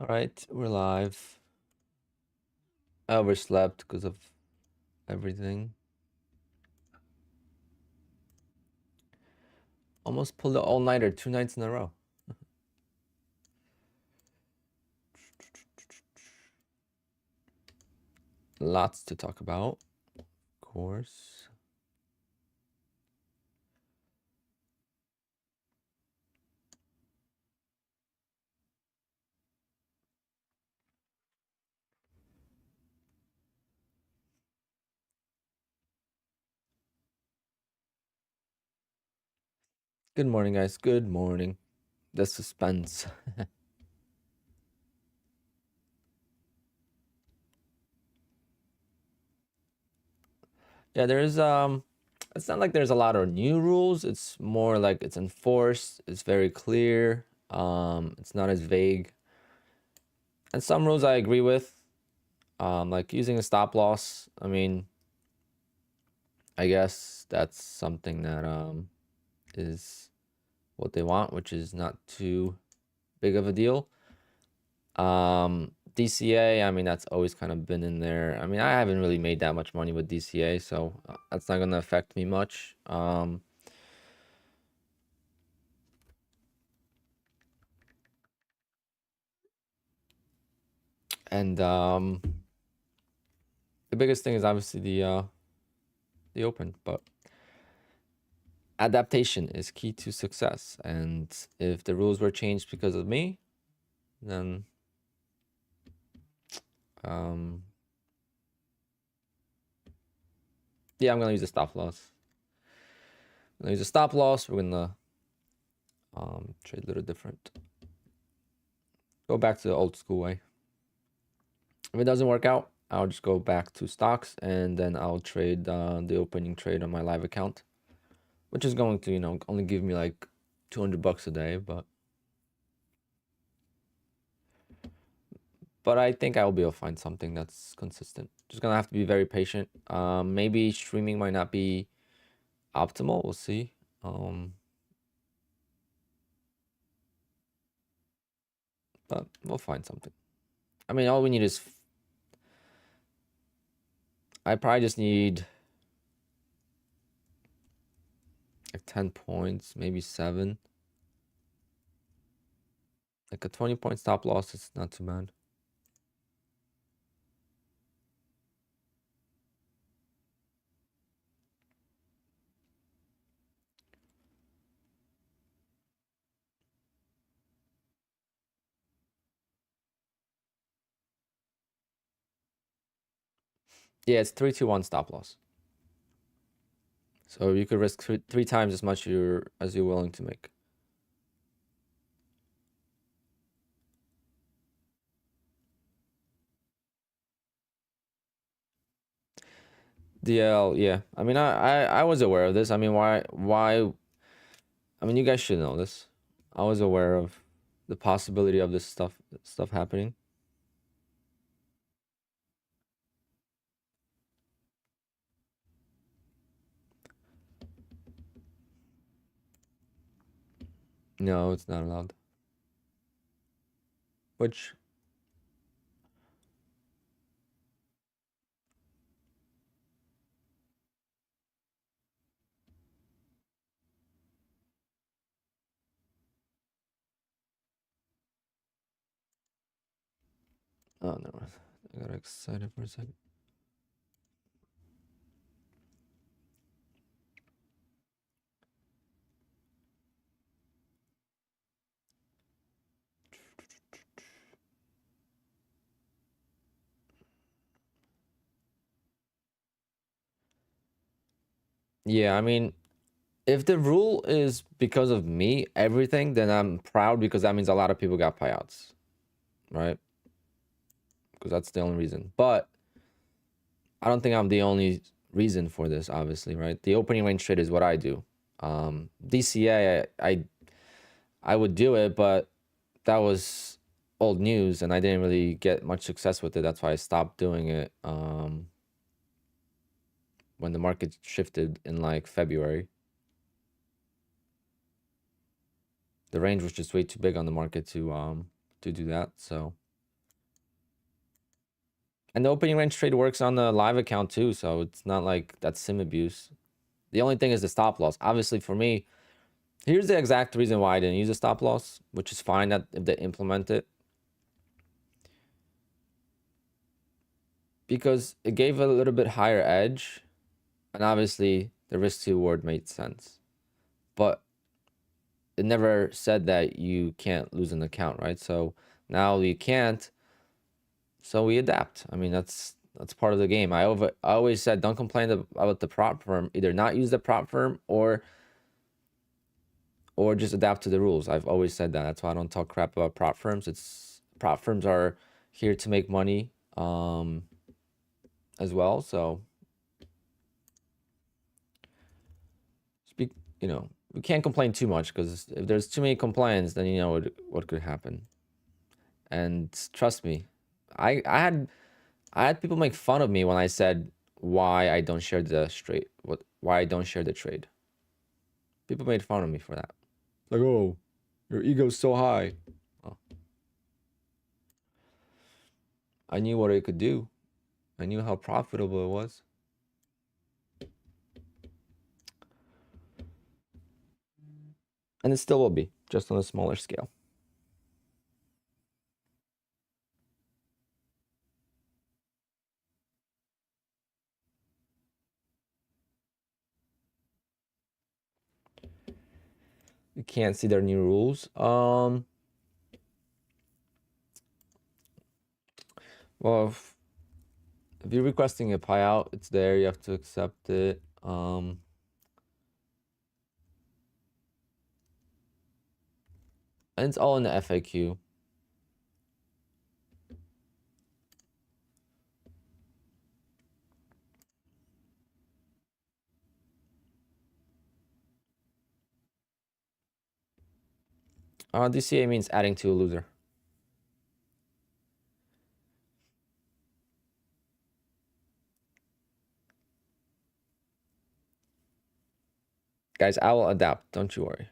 All right, we're live. I overslept because of everything. Almost pulled the all-nighter 2 nights in a row. Lots to talk about, of course. Good morning, guys. Good morning. The suspense. Yeah, there's it's not like there's a lot of new rules. It's more like it's enforced. It's very clear. It's not as vague. And some rules I agree with. Like using a stop loss. I mean, I guess that's something that is what they want, which is not too big of a deal. DCA, I mean, that's always kind of been in there. I mean, I haven't really made that much money with DCA, so that's not going to affect me much. And the biggest thing is obviously the open, but adaptation is key to success. And if the rules were changed because of me, then yeah, I'm gonna use a stop loss. I'm gonna use a stop loss. We're gonna trade a little different. Go back to the old school way. If it doesn't work out, I'll just go back to stocks and then I'll trade the opening trade on my live account, which is going to, you know, only give me like 200 bucks a day, but I think I'll be able to find something that's consistent. Just gonna have to be very patient. Maybe streaming might not be optimal. We'll see. But we'll find something. I mean, all we need is I probably just need like 10 points, maybe 7. Like a 20-point stop loss is not too bad. Yeah, it's 3-2-1 stop loss. So you could risk three times as much as you're willing to make. DL, yeah. I mean, I was aware of this. I mean, why? I mean, you guys should know this. I was aware of the possibility of this stuff happening. No, it's not allowed. Which oh no, I got excited for a second. Yeah, I mean, if the rule is because of me, everything, then I'm proud because that means a lot of people got payouts, right? Because that's the only reason. But I don't think I'm the only reason for this, obviously, right? The opening range trade is what I do. DCA, I would do it, but that was old news and I didn't really get much success with it. That's why I stopped doing it when the market shifted in like February. The range was just way too big on the market to do that. So And the opening range trade works on the live account too, so it's not like that's sim abuse. The only thing is the stop loss. Obviously for me, here's the exact reason why I didn't use a stop loss, which is fine that if they implement it. Because it gave a little bit higher edge, and obviously the risk to reward made sense. But it never said that you can't lose an account, right? So now you can't, so we adapt. I mean, that's part of the game. I always said don't complain about the prop firm. Either not use the prop firm or just adapt to the rules. I've always said that. That's why I don't talk crap about prop firms. It's prop firms are here to make money as well. So speak, we can't complain too much, because if there's too many complaints, then you know what could happen. And trust me, I had people make fun of me when I said why I don't share the why I don't share the trade. People made fun of me for that. Like, oh, your ego's so high. Oh. I knew what it could do. I knew how profitable it was. And it still will be, just on a smaller scale. You can't see their new rules. Well, if you're requesting a payout, it's there. You have to accept it. And it's all in the FAQ. DCA means adding to a loser. Guys, I will adapt. Don't you worry.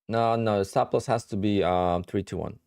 No, the stop loss has to be 3 to 1.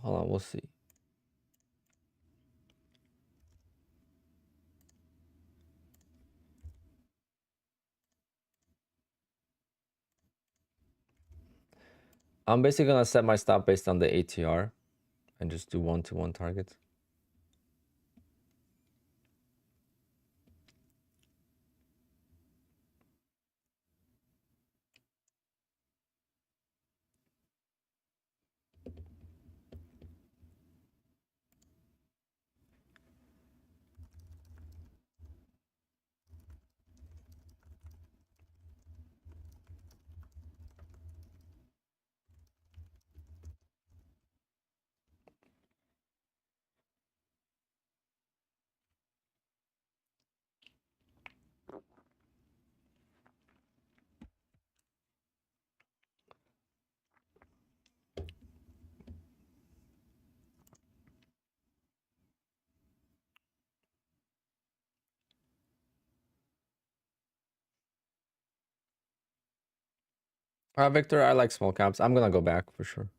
Hold on, we'll see. I'm basically gonna set my stop based on the ATR and just do 1-to-1 targets. Victor, I like small caps. I'm gonna go back for sure.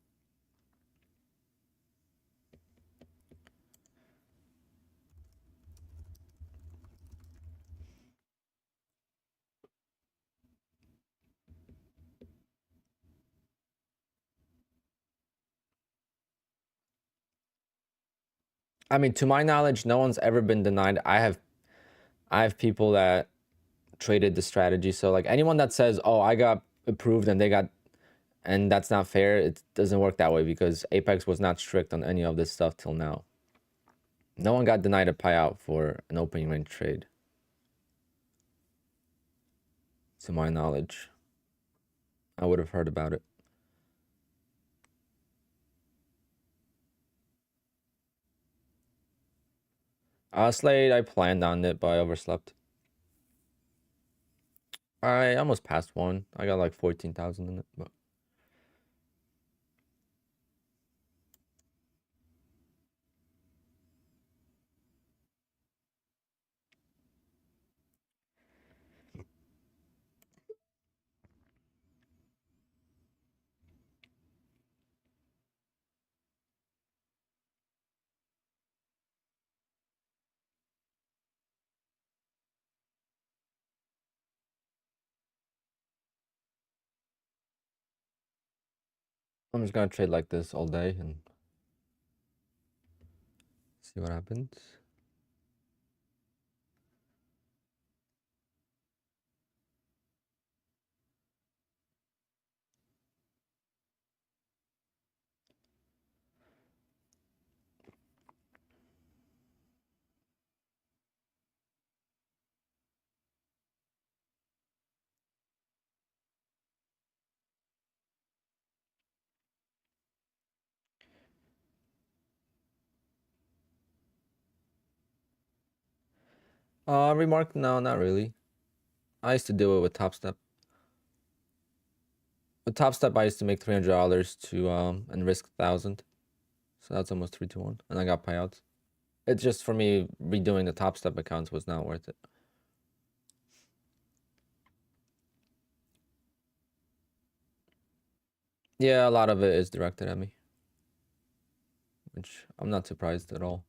I mean, to my knowledge, no one's ever been denied. I have people that traded the strategy. So like anyone that says, "Oh, I got approved and they got," and that's not fair. It doesn't work that way because Apex was not strict on any of this stuff till now. No one got denied a payout for an opening range trade, to my knowledge. I would have heard about it. Slade, I planned on it, but I overslept. I almost passed one. I got like 14,000 in it. But I'm just gonna trade like this all day and see what happens. Remark? No, not really. I used to do it with Top Step. With Top Step, I used to make $300 to and risk 1,000. So that's almost 3 to 1, and I got payouts. It's just for me redoing the Top Step accounts was not worth it. Yeah, a lot of it is directed at me, which I'm not surprised at all.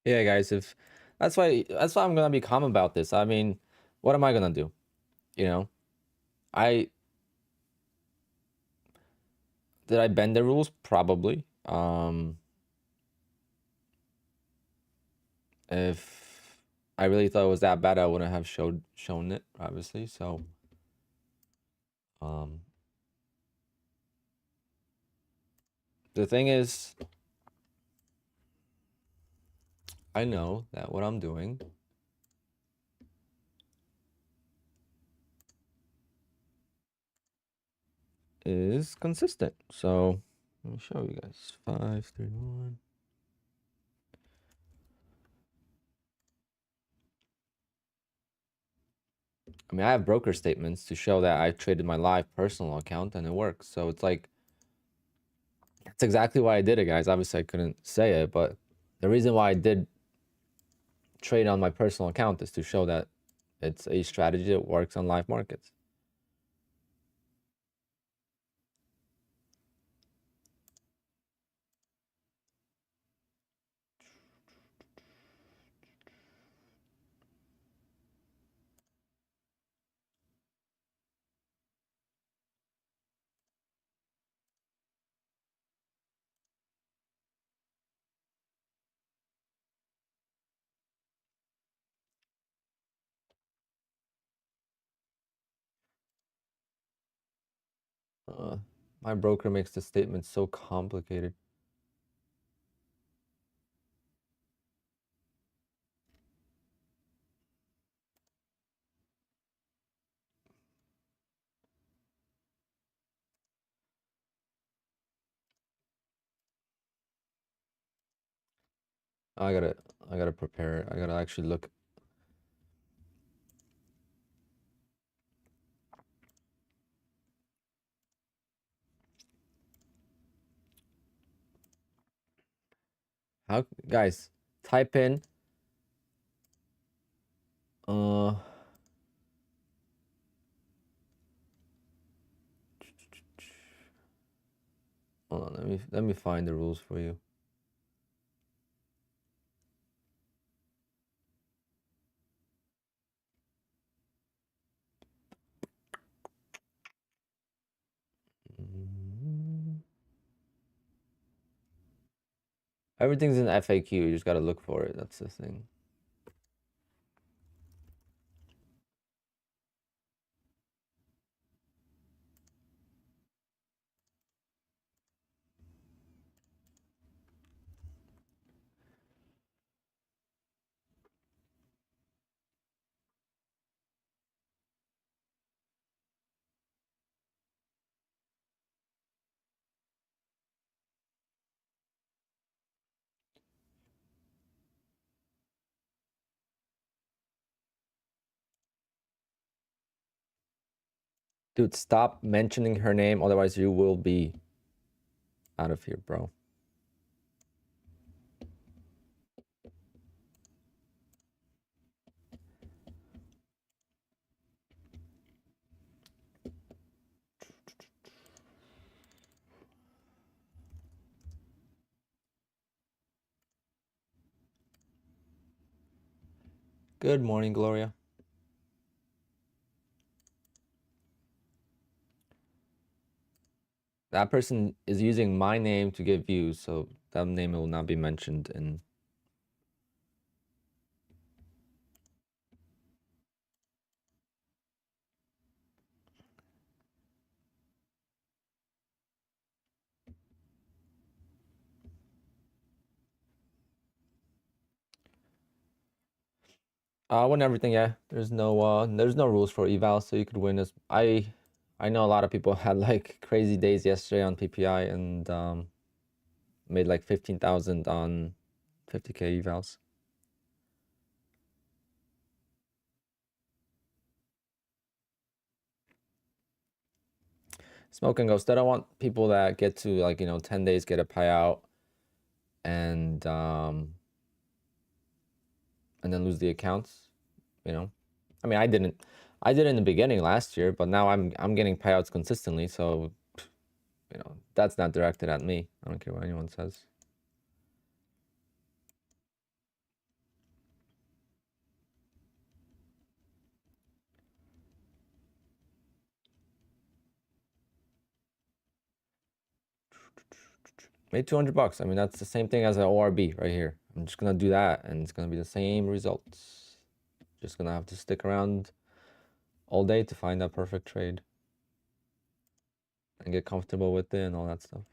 Yeah, guys, if that's why I'm gonna be calm about this. I mean, what am I gonna do? You know, I did I bend the rules? Probably. If I really thought it was that bad, I wouldn't have shown it, obviously. So, um, the thing is, I know that what I'm doing is consistent. So, let me show you guys. 5, 3, 1. I mean, I have broker statements to show that I traded my live personal account and it works. So it's like, that's exactly why I did it, guys. Obviously, I couldn't say it, but the reason why I did trade on my personal account is to show that it's a strategy that works on live markets. Uh, my broker makes the statement so complicated. I gotta prepare it. I gotta actually look. How, guys, type in hold on, let me find the rules for you. Everything's in FAQ. You just gotta look for it. That's the thing. Dude, stop mentioning her name, otherwise you will be out of here, bro. Good morning, Gloria. That person is using my name to get views, so that name will not be mentioned in. I win everything, yeah. There's no rules for eval, so you could win as I know a lot of people had like crazy days yesterday on PPI and made like 15,000 on 50k evals. Smoke and Ghost. I don't want people that get to like, 10 days get a payout and then lose the accounts, I mean, I did it in the beginning last year, but now I'm getting payouts consistently, so that's not directed at me. I don't care what anyone says. Made 200 bucks. I mean, that's the same thing as an ORB right here. I'm just gonna do that and it's gonna be the same results. Just gonna have to stick around all day to find that perfect trade and get comfortable with it and all that stuff.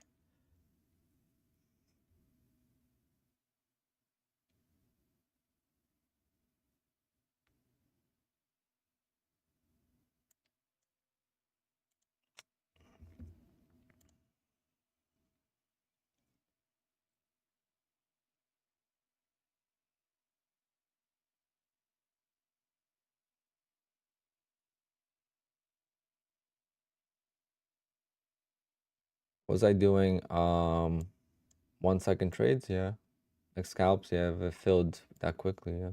Was I doing 1 second trades? Yeah. Like scalps, yeah, if it filled that quickly, yeah.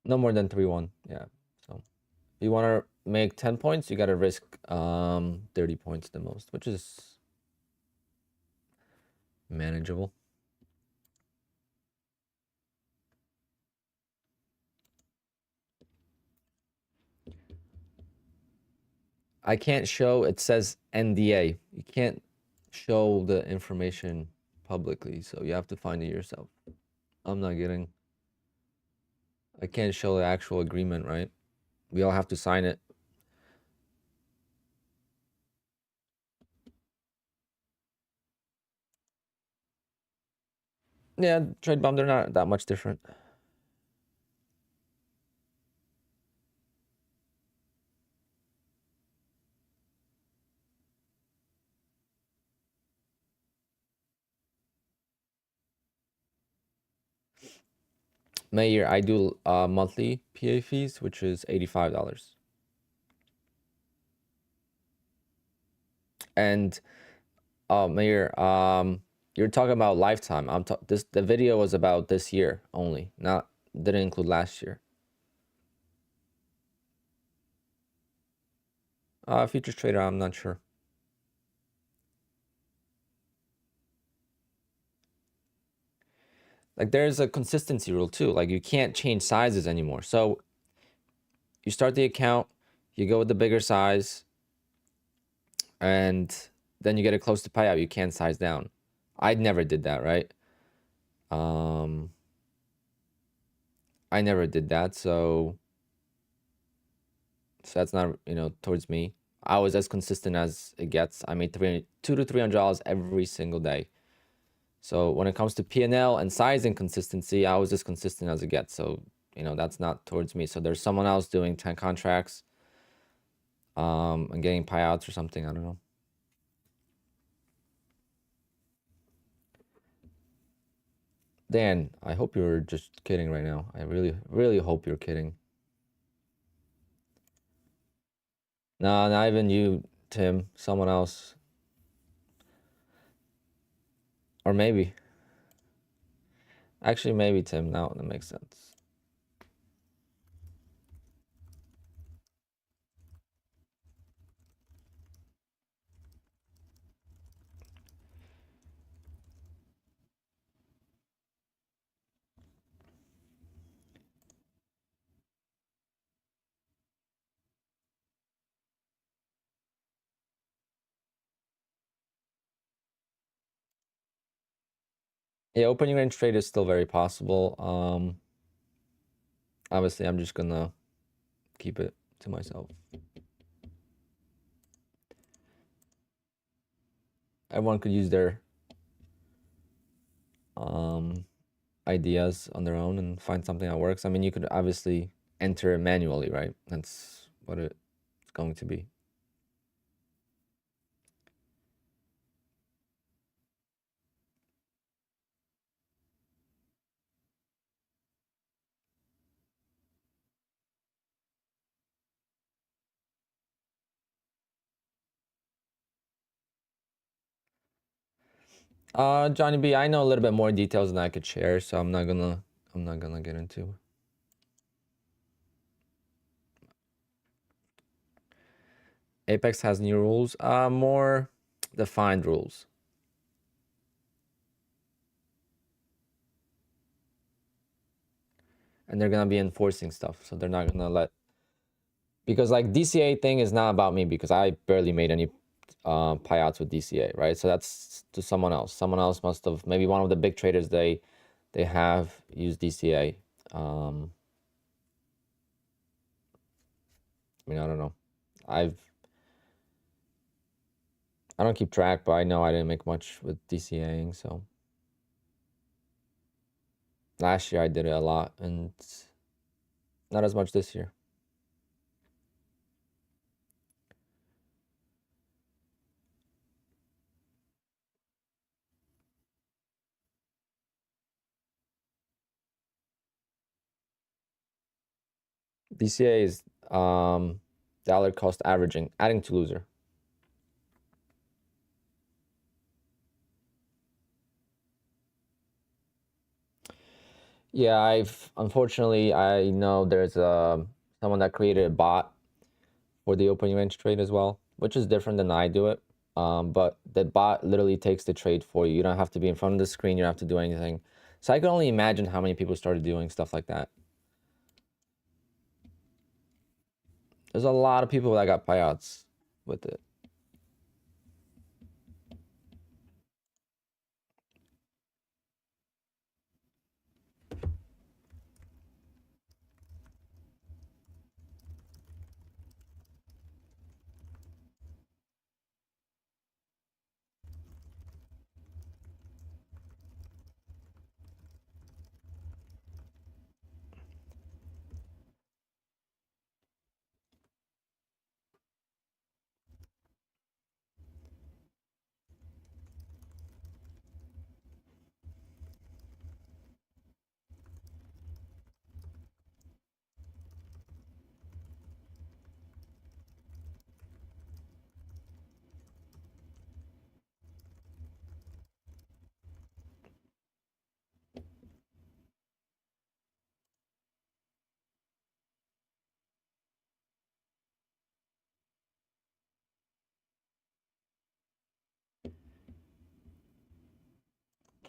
No more than 3-1, yeah. So if you want to make 10 points, you got to risk 30 points the most, which is manageable. I can't show, it says NDA. You can't show the information publicly, so you have to find it yourself. I'm not getting, I can't show the actual agreement, right? We all have to sign it. Yeah, trade bomb, they're not that much different. Mayor, I do monthly PA fees, which is $85. And Mayor, you're talking about lifetime. The video was about this year only, not didn't include last year. Futures trader, I'm not sure. Like there's a consistency rule too. Like you can't change sizes anymore. So you start the account, you go with the bigger size, and then you get it close to payout. You can't size down. I never did that, right? I never did that, so that's not, you know, towards me. I was as consistent as it gets. I made $200 to $300 every single day. So when it comes to P&L and sizing consistency, I was as consistent as it gets. So, you know, that's not towards me. So there's someone else doing 10 contracts and getting payouts or something. I don't know. Dan, I hope you're just kidding right now. I really, really hope you're kidding. No, not even you, Tim. Someone else. Or maybe. Actually, maybe Tim. Now that makes sense. Yeah, opening range trade is still very possible. Obviously, I'm just gonna keep it to myself. Everyone could use their ideas on their own and find something that works. I mean, you could obviously enter manually, right? That's what it's going to be. Johnny B, I know a little bit more details than I could share, so I'm not gonna get into. Apex has new rules, more defined rules. And they're gonna be enforcing stuff, so they're not gonna let, because like DCA thing is not about me because I barely made any payouts with DCA, right? So that's to someone else. Someone else must have, maybe one of the big traders, they have used DCA. I mean, I don't know. I don't keep track, but I know I didn't make much with DCAing. So last year I did it a lot, and not as much this year. DCA is dollar cost averaging, adding to loser. Yeah, unfortunately I know there's someone that created a bot for the opening range trade as well, which is different than I do it. But the bot literally takes the trade for you. You don't have to be in front of the screen. You don't have to do anything. So I can only imagine how many people started doing stuff like that. There's a lot of people that got payouts with it.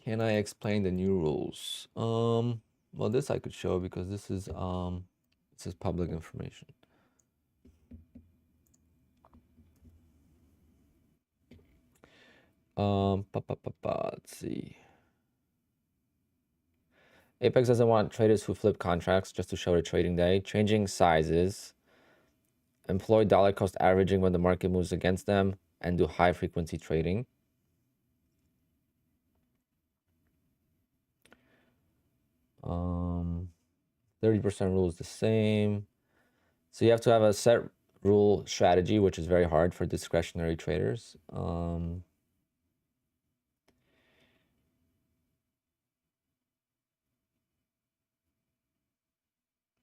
Can I explain the new rules? Well, this I could show because this is public information. Let's see. Apex doesn't want traders who flip contracts just to show the trading day. Changing sizes. Employ dollar cost averaging when the market moves against them, and do high frequency trading. Um, 30% rule is the same. So you have to have a set rule strategy, which is very hard for discretionary traders.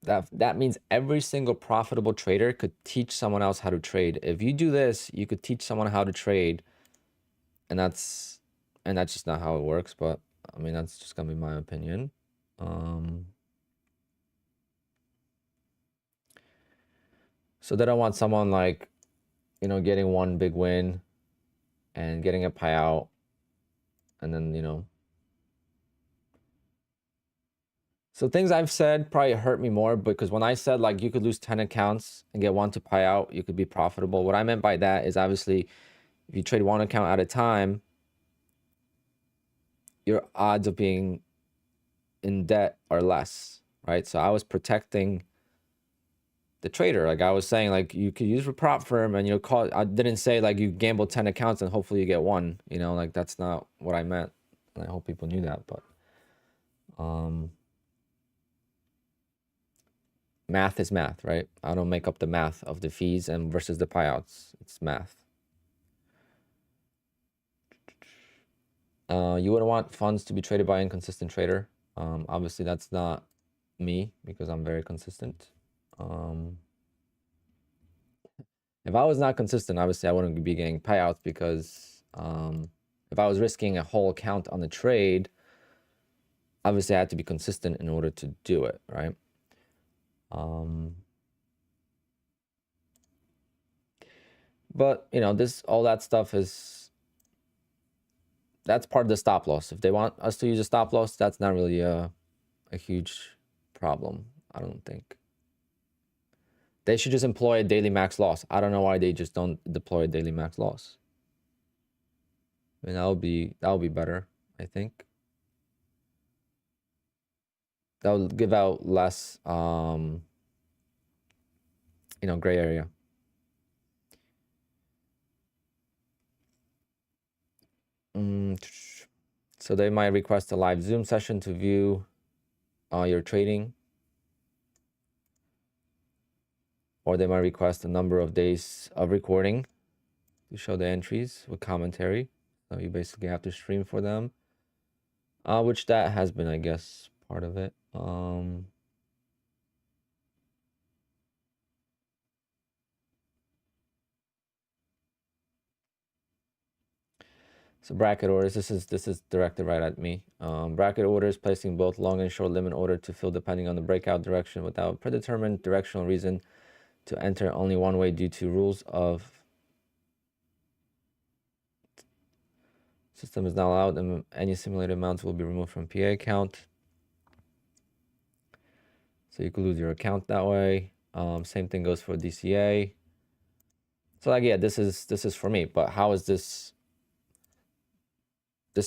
That means every single profitable trader could teach someone else how to trade. If you do this, you could teach someone how to trade, and that's just not how it works. But I mean, that's just gonna be my opinion. So they don't want someone like, you know, getting one big win and getting a payout, and then, you know. So things I've said probably hurt me more, because when I said like you could lose 10 accounts and get one to payout, you could be profitable. What I meant by that is obviously if you trade one account at a time, your odds of being in debt are less, right? So I was protecting the trader. Like I was saying, like you could use a prop firm and you'll call. I didn't say like you gamble 10 accounts and hopefully you get one. You know, like that's not what I meant. And I hope people knew that. But math is math, right? I don't make up the math of the fees and versus the payouts. It's math. You wouldn't want funds to be traded by an inconsistent trader. Obviously, that's not me because I'm very consistent. If I was not consistent, obviously I wouldn't be getting payouts, because if I was risking a whole account on the trade, obviously I had to be consistent in order to do it, right? But you know, all that stuff that's part of the stop loss. If they want us to use a stop loss, that's not really a huge problem, I don't think. They should just employ a daily max loss. I don't know why they just don't deploy a daily max loss. I mean, that would be better, I think. That would give out less you know, gray area. So they might request a live Zoom session to view your trading, or they might request a number of days of recording to show the entries with commentary. So you basically have to stream for them, which that has been, I guess, part of it. So bracket orders, this is directed right at me. Bracket orders, placing both long and short limit order to fill depending on the breakout direction without predetermined directional reason to enter only one way due to rules of system is not allowed, and any simulated amounts will be removed from PA account. So you could lose your account that way. Same thing goes for DCA. So like, yeah, this is for me, but how is this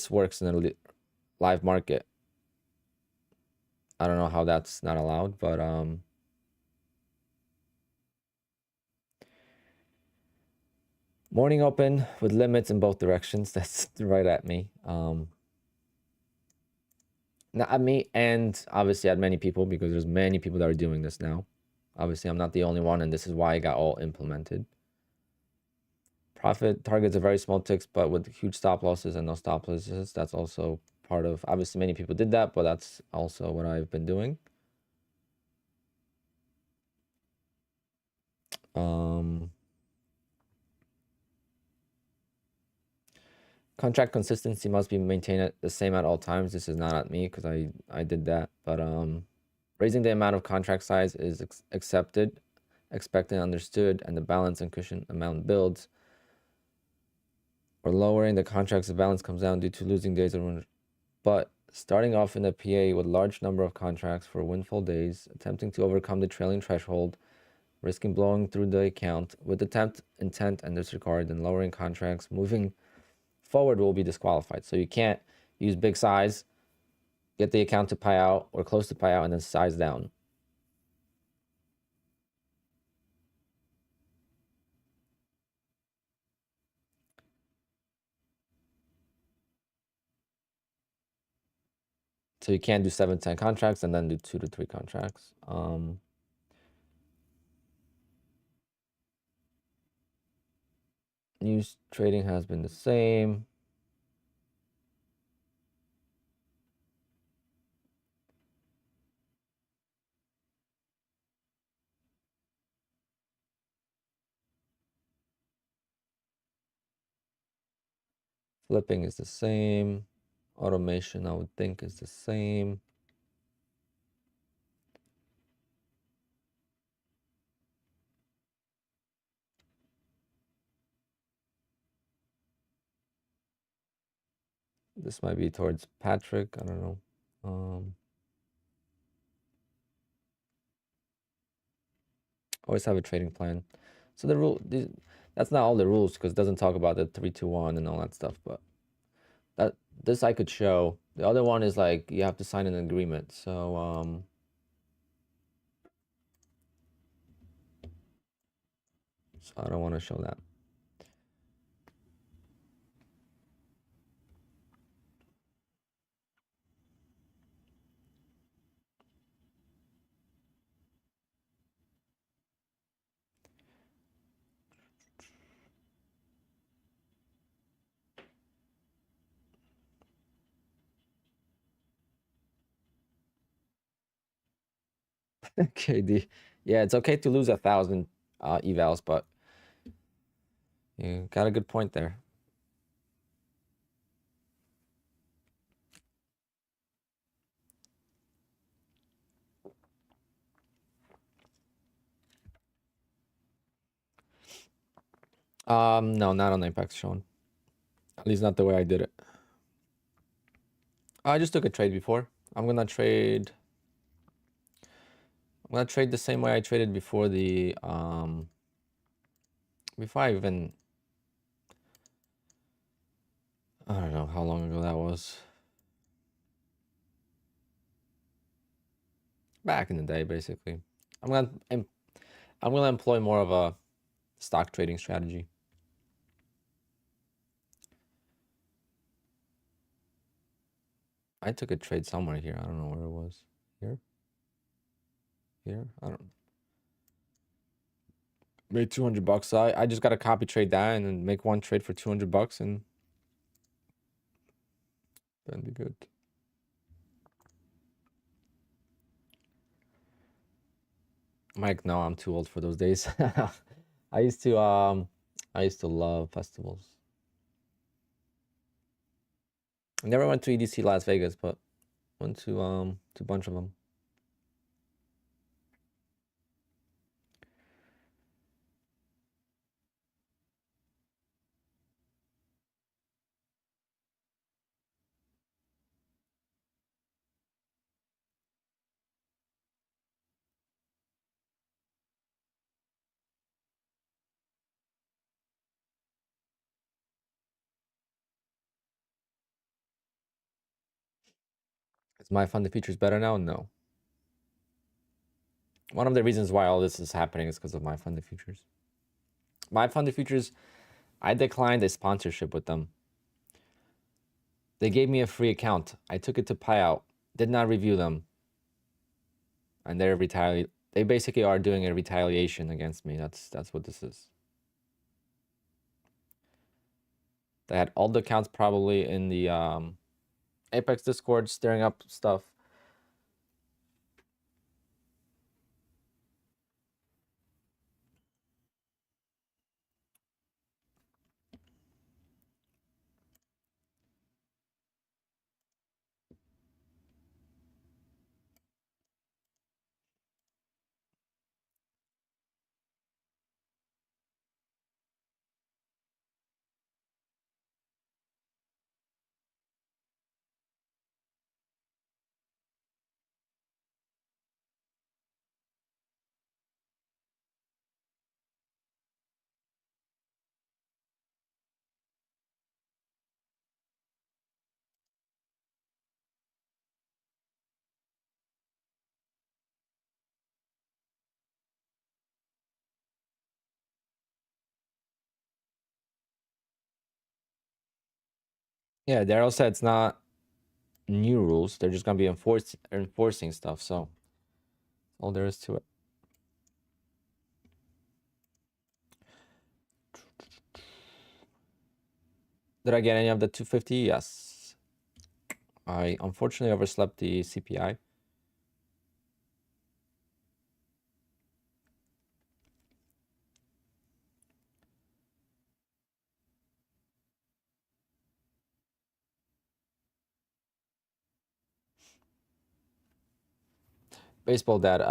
works in a live market? I don't know how that's not allowed, but morning open with limits in both directions. That's right at me. Not at me, and obviously at many people, because there's many people that are doing this now. Obviously, I'm not the only one, and this is why it got all implemented. Profit targets are very small ticks, but with huge stop losses and no stop losses. That's also part of, obviously many people did that, but that's also what I've been doing. Contract consistency must be maintained at the same at all times. This is not at me because I did that, but raising the amount of contract size is accepted, expected, and understood, and the balance and cushion amount builds. Or lowering the contract's balance comes down due to losing days of but starting off in a PA with large number of contracts for windfall days, attempting to overcome the trailing threshold, risking blowing through the account with attempt, intent, and disregard, and lowering contracts, moving forward will be disqualified. So you can't use big size, get the account to payout or close to payout, and then size down. So you can't do 7 to 10 contracts and then do 2 to 3 contracts. News trading has been the same. Flipping is the same. Automation, I would think, is the same. This might be towards Patrick. I don't know. Always have a trading plan. So the rule, that's not all the rules because it doesn't talk about the 3-2-1 and all that stuff. But this I could show. The other one is like you have to sign an agreement. So so I don't want to show that. KD. Yeah, it's okay to lose 1,000 evals, but you got a good point there. No, not on Apex, Sean. At least not the way I did it. I just took a trade before. I'm gonna trade the same way I traded before the before I even, I don't know how long ago that was. Back in the day, basically. I'm gonna employ more of a stock trading strategy. I took a trade somewhere here. I don't know where it was. Here? Here? I don't, made 200 bucks. So I just got to copy trade that and then make one trade for 200 bucks and that'd be good. Mike, no, I'm too old for those days. I used to love festivals. I never went to EDC Las Vegas, but went to a bunch of them. Is my funded features better now? No. One of the reasons why all this is happening is because of my funded features. My funded features, I declined a sponsorship with them. They gave me a free account. I took it to Payout, did not review them. And they basically are doing a retaliation against me. That's what this is. They had all the accounts probably in the Apex Discord stirring up stuff. Yeah, Daryl said it's not new rules. They're just gonna be enforcing stuff. So all there is to it. Did I get any of the 250? Yes. I unfortunately overslept the CPI. Baseball dad.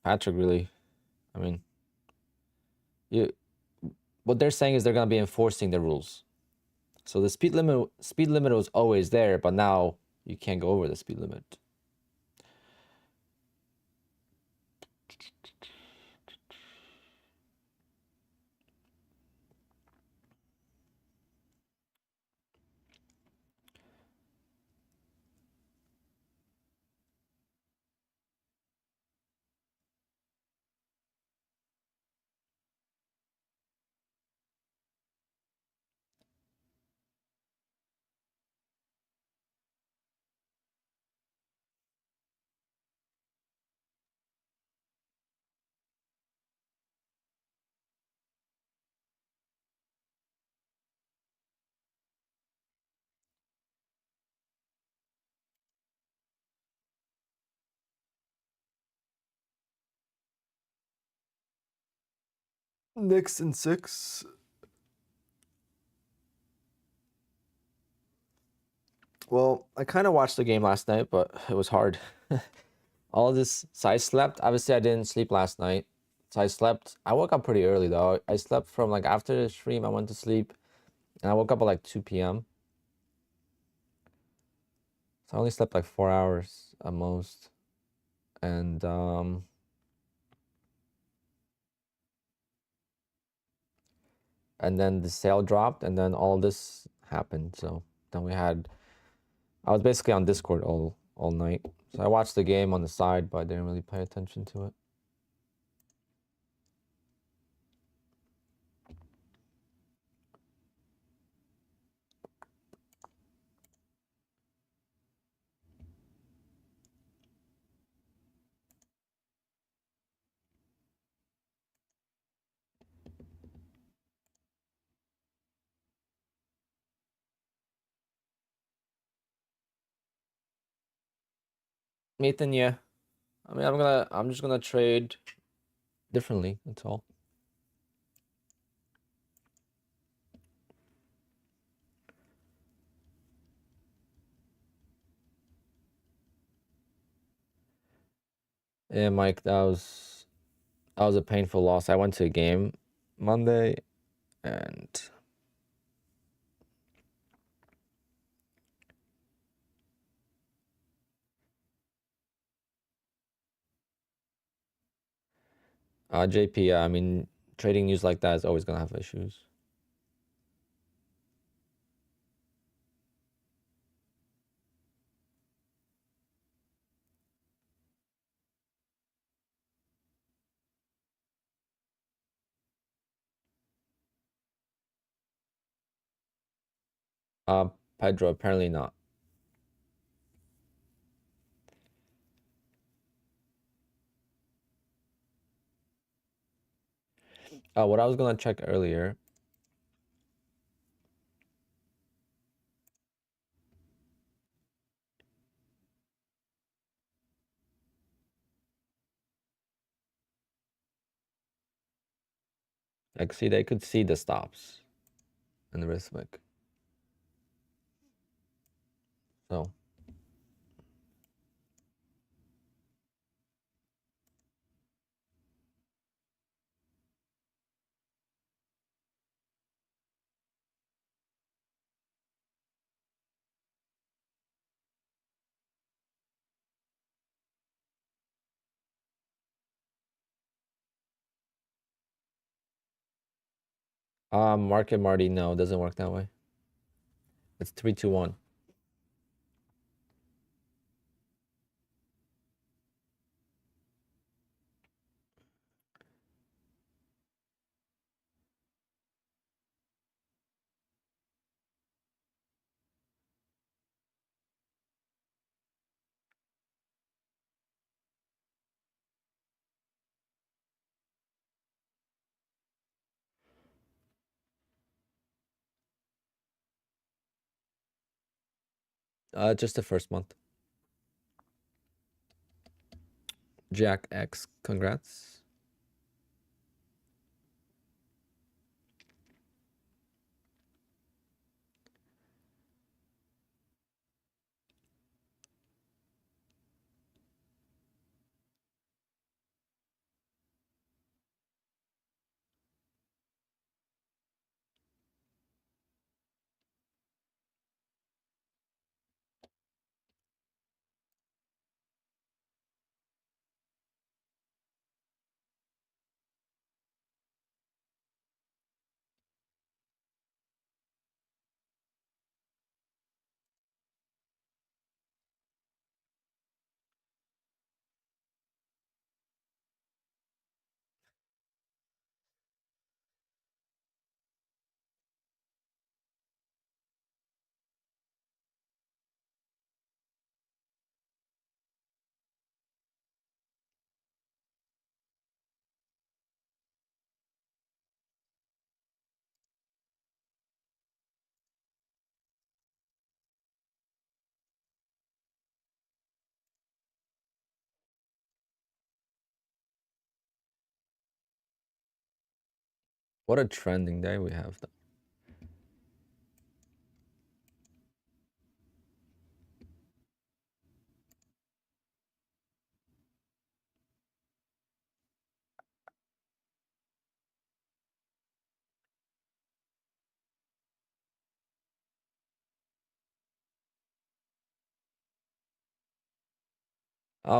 Patrick, really. I mean, you. What they're saying is they're gonna be enforcing the rules. So the speed limit was always there, but now you can't go over the speed limit. Knicks in 6. Well, I kind of watched the game last night, but it was hard. All this, so I slept. Obviously, I didn't sleep last night. So I slept. I woke up pretty early though. I slept from like after the stream, I went to sleep, and I woke up at like 2 p.m. So I only slept like 4 hours at most. And then the sale dropped, and then all this happened. So then I was basically on Discord all night. So I watched the game on the side, but I didn't really pay attention to it. Nathan, yeah. I mean, I'm just gonna trade differently. That's all. Yeah, Mike, that was a painful loss. I went to a game Monday, and JP. I mean, trading news like that is always gonna have issues. Pedro, apparently not. What I was gonna check earlier. Like, see, they could see the stops and the rhythmic. So, Market Marty, no, it doesn't work that way. It's 3-2-1. Just the first month. Jack X, congrats. What a trending day we have, though.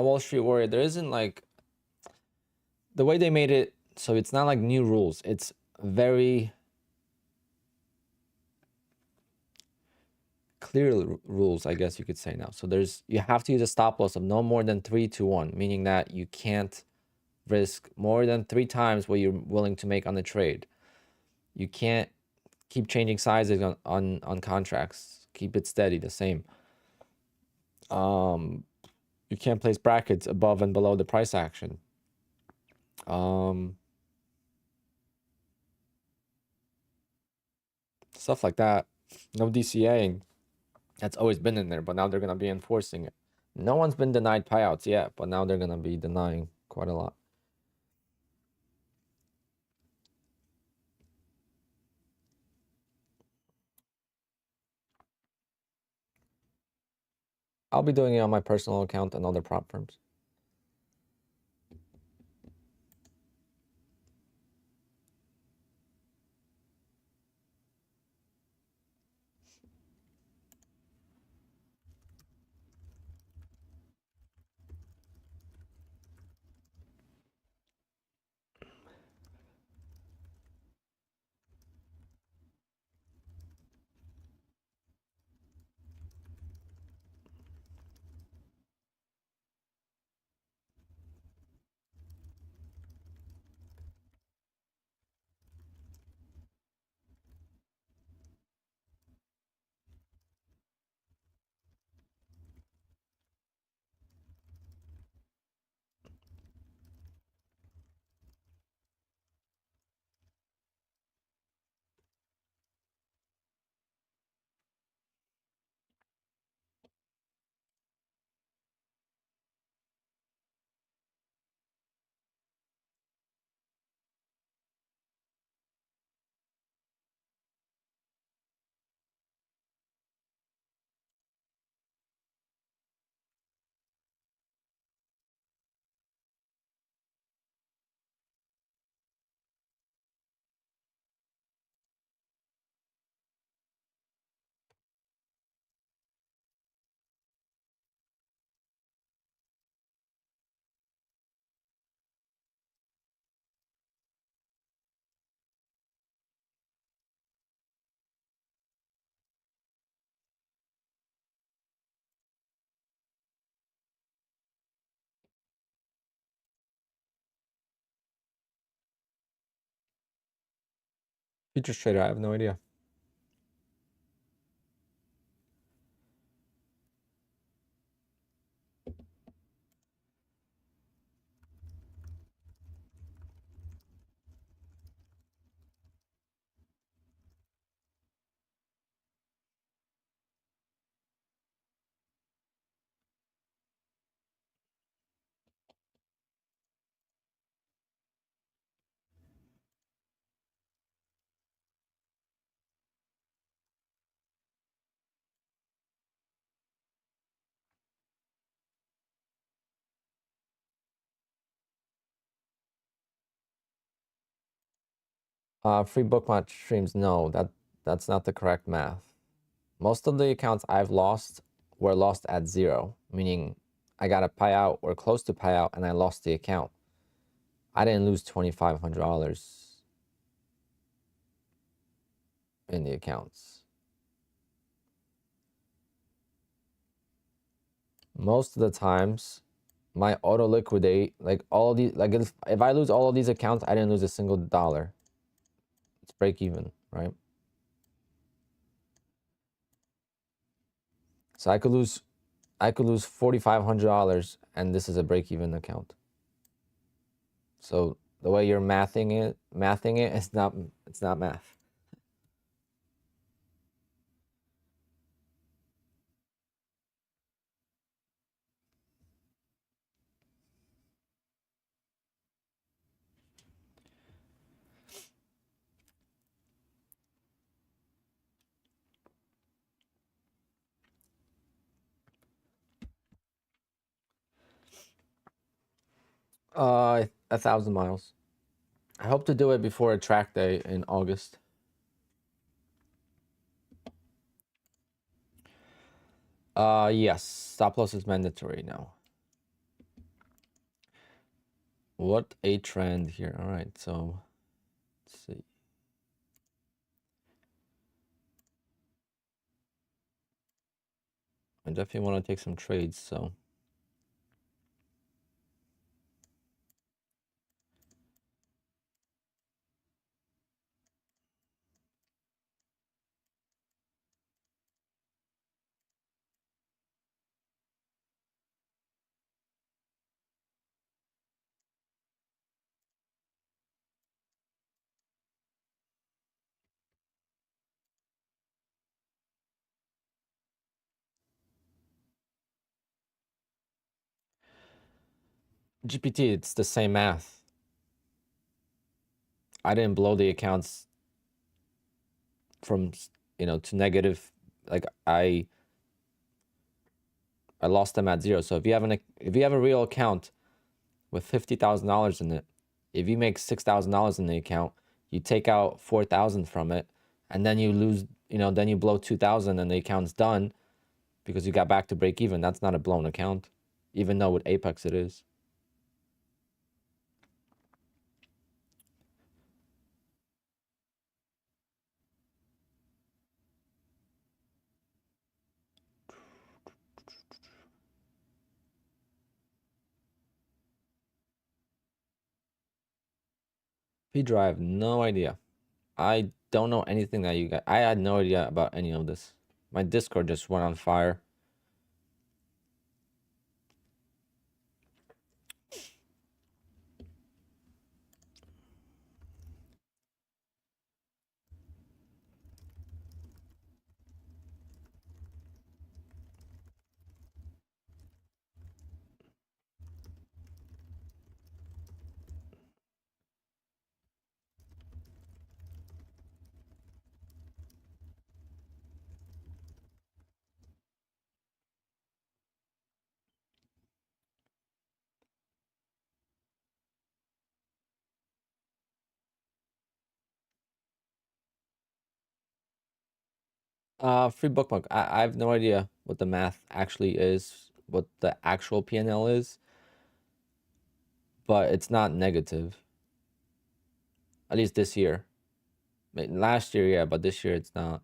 Wall Street Warrior, there isn't like the way they made it, so it's not like new rules. It's very clear rules, I guess you could say now. So you have to use a stop loss of no more than 3 to 1, meaning that you can't risk more than 3 times what you're willing to make on the trade. You can't keep changing sizes on contracts. Keep it steady, the same. You can't place brackets above and below the price action. Stuff like that. No DCAing. That's always been in there, but now they're gonna be enforcing it. No one's been denied payouts yet, but now they're gonna be denying quite a lot. I'll be doing it on my personal account and other prop firms. Futures trader, I have no idea. Free bookmark streams, no, that's not the correct math. Most of the accounts I've lost were lost at 0, meaning I got a payout or close to payout and I lost the account. I didn't lose $2,500 in the accounts. Most of the times, my auto liquidate, like all of these, like if I lose all of these accounts, I didn't lose a single dollar. It's break even, right? So I could lose $4,500 and this is a break even account. So the way you're mathing it, it's not math. Uh, 1,000 miles. I hope to do it before a track day in August. Yes, stop loss is mandatory now. What a trend here. All right, so let's see. I definitely want to take some trades, so. GPT, it's the same math. I didn't blow the accounts from, to negative. Like I lost them at 0. So if you have a real account with $50,000 in it, if you make $6,000 in the account, you take out 4,000 from it, and then you lose, then you blow 2,000 and the account's done because you got back to break even. That's not a blown account, even though with Apex it is. Pedro, I have no idea. I don't know anything that you got. I had no idea about any of this. My Discord just went on fire. Free bookmark. I have no idea what the math actually is, what the actual PNL is, but it's not negative. At least this year. Last year, yeah, but this year it's not.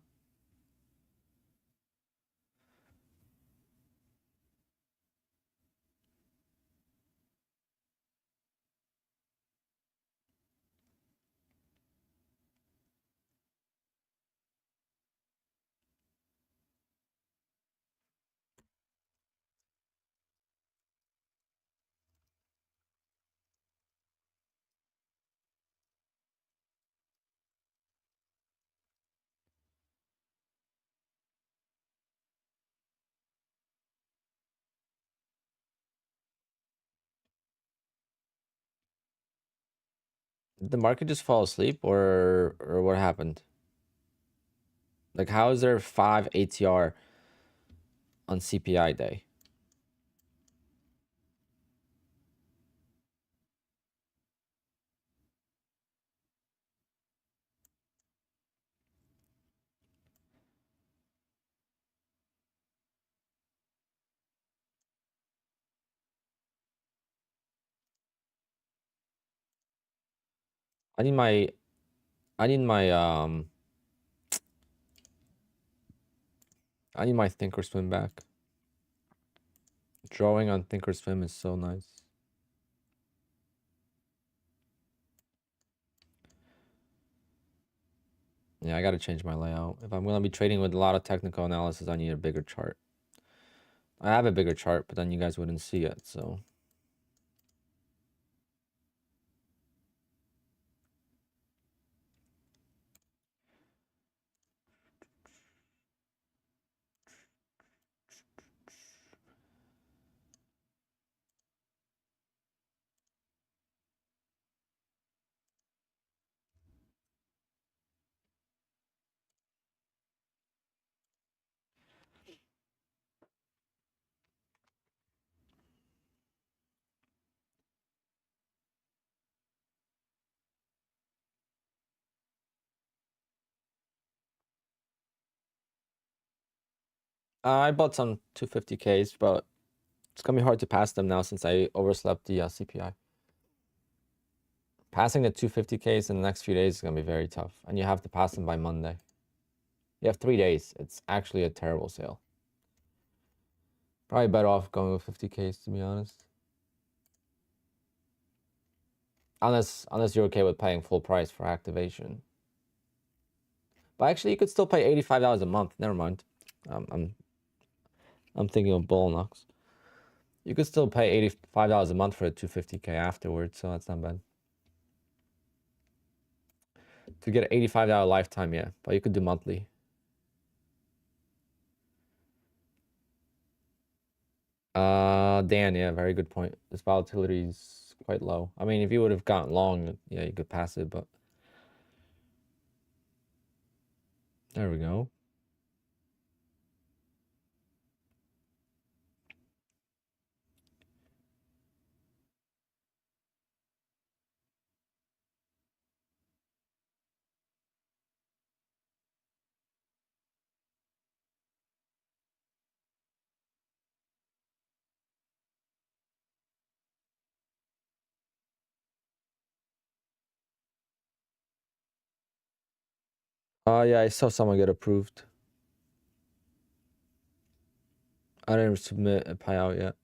Did the market just fall asleep or what happened? Like how is there 5 ATR on CPI day? I need my I need my Thinkorswim back. Drawing on Thinkorswim is so nice. Yeah, I gotta change my layout. If I'm gonna be trading with a lot of technical analysis, I need a bigger chart. I have a bigger chart, but then you guys wouldn't see it, so. I bought some 250Ks, but it's gonna be hard to pass them now since I overslept the CPI. Passing the 250Ks in the next few days is gonna be very tough, and you have to pass them by Monday. You have 3 days. It's actually a terrible sale. Probably better off going with 50Ks, to be honest. Unless you're okay with paying full price for activation. But actually, you could still pay $85 a month. Never mind. I'm thinking of Bullnox. You could still pay $85 a month for a 250K afterwards, so that's not bad. To get an $85 lifetime, yeah, but you could do monthly. Dan, yeah, very good point. This volatility is quite low. I mean, if you would have gotten long, yeah, you could pass it, but there we go. Yeah, I saw someone get approved. I didn't submit a payout yet.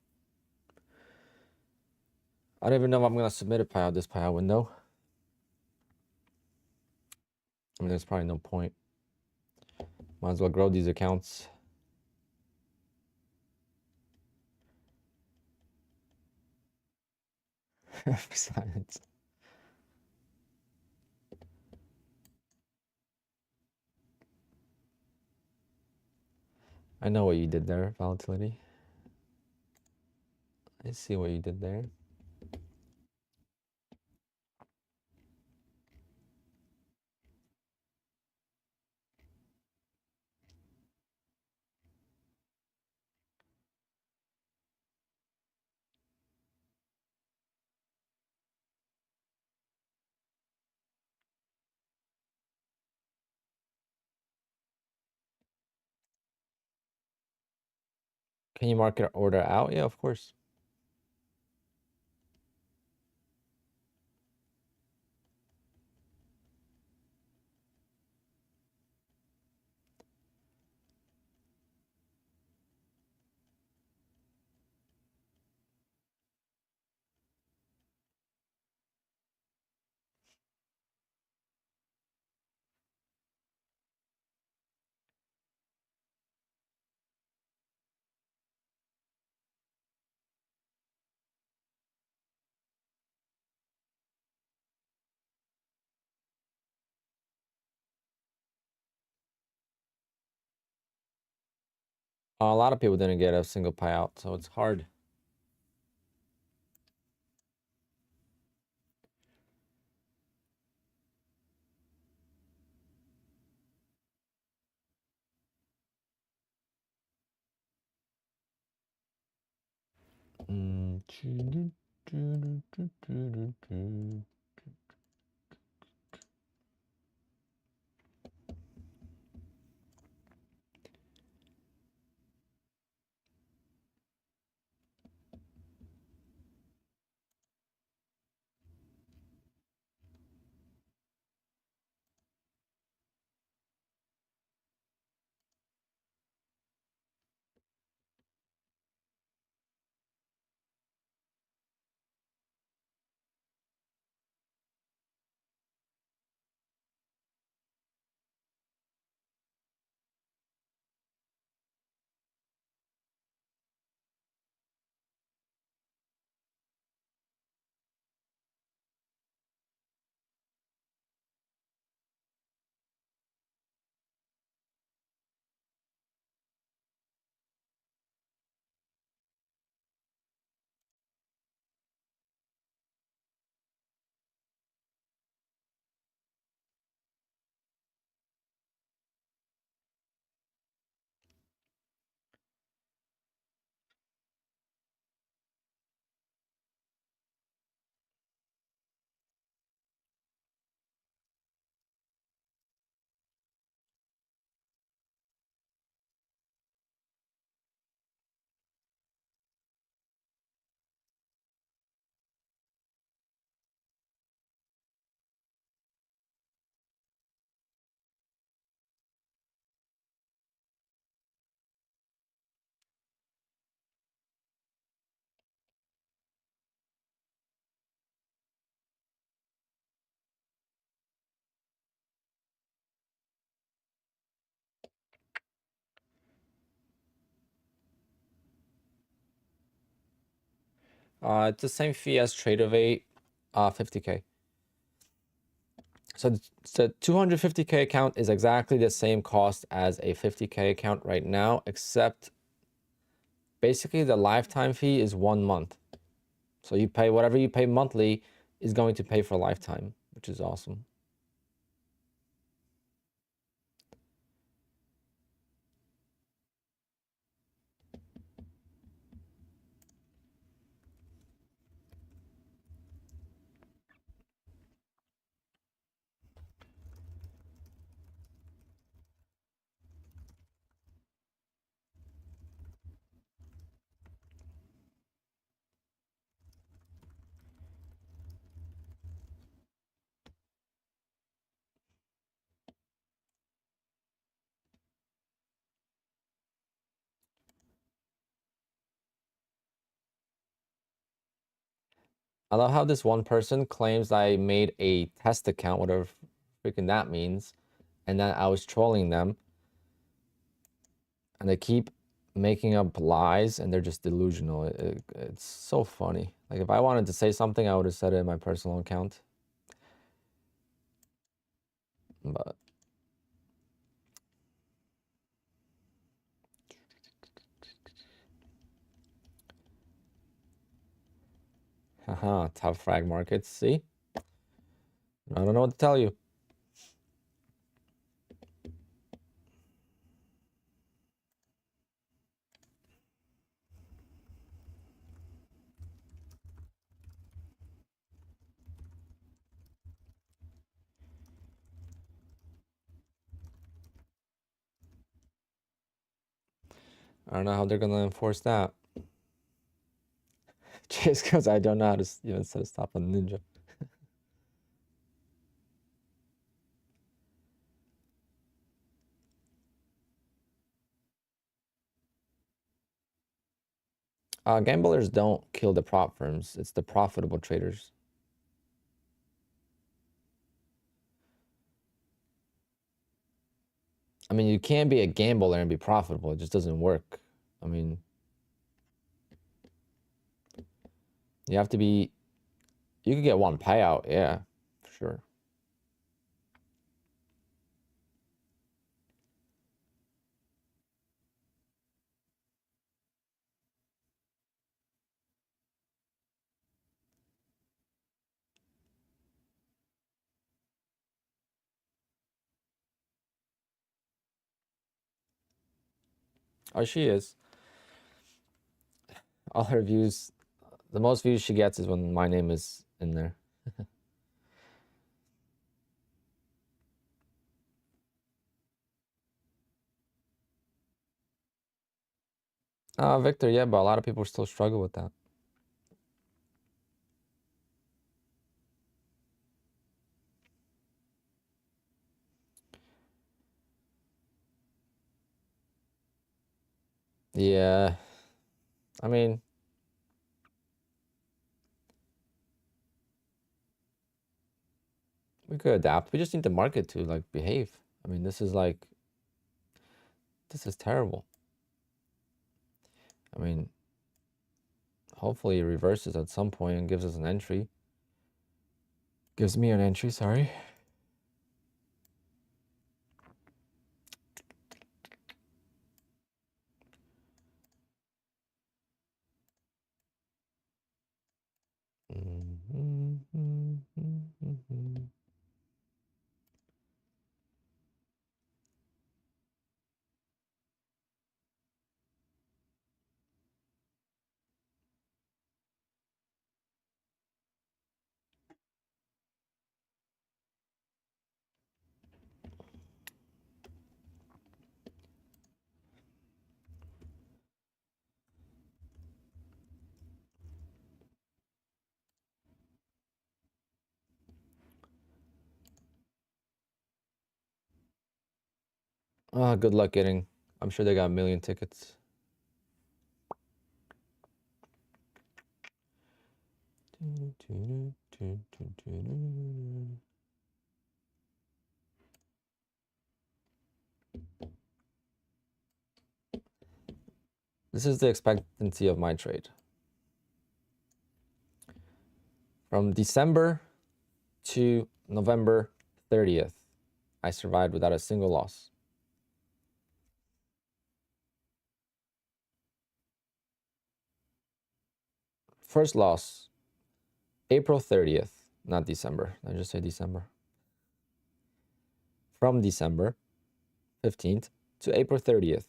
I don't even know if I'm gonna submit a payout this payout window. I mean, there's probably no point. Might as well grow these accounts. Silence. I know what you did there, volatility. I see what you did there. Can you market order out? Yeah, of course. A lot of people didn't get a single payout, so it's hard. It's the same fee as Tradeovate, 50K. So the 250K account is exactly the same cost as a 50K account right now, except basically the lifetime fee is 1 month. So you pay whatever you pay monthly is going to pay for lifetime, which is awesome. I love how this one person claims I made a test account, whatever freaking that means, and that I was trolling them. And they keep making up lies, and they're just delusional. It's so funny. Like, if I wanted to say something, I would have said it in my personal account. But haha, tough frag markets. See? I don't know what to tell you. I don't know how they're gonna enforce that. Just because I don't know how to even set a stop on Ninja. Gamblers don't kill the prop firms. It's the profitable traders. I mean, you can be a gambler and be profitable. It just doesn't work. I mean, you have to be. You could get one payout, yeah, for sure. Oh, she is. All her views, the most views she gets is when my name is in there. Victor, yeah, but a lot of people still struggle with that. Yeah, I mean, we could adapt. We just need the market to like behave. I mean, this is terrible. I mean, hopefully it reverses at some point and gives us an entry. Gives me an entry, sorry. Good luck getting. I'm sure they got a million tickets. This is the expectancy of my trade. From December to November 30th, I survived without a single loss. First loss, April 30th, not December. I just say December. From December 15th to April 30th.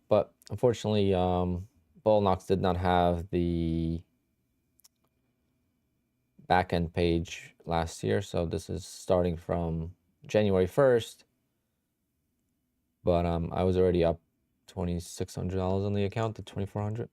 But unfortunately, Bullnox did not have the backend page last year, so this is starting from January 1st. But I was already up $2,600 on the account to $2,400.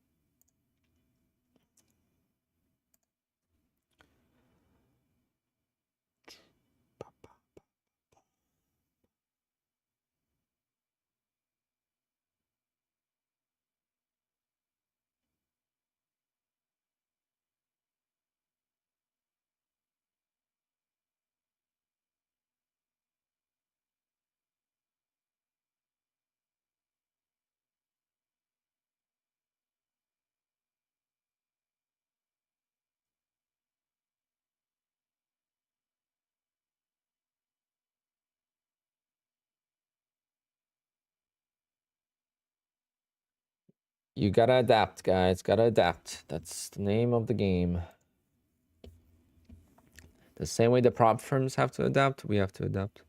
You gotta adapt, guys. Gotta adapt. That's the name of the game. The same way the prop firms have to adapt, we have to adapt.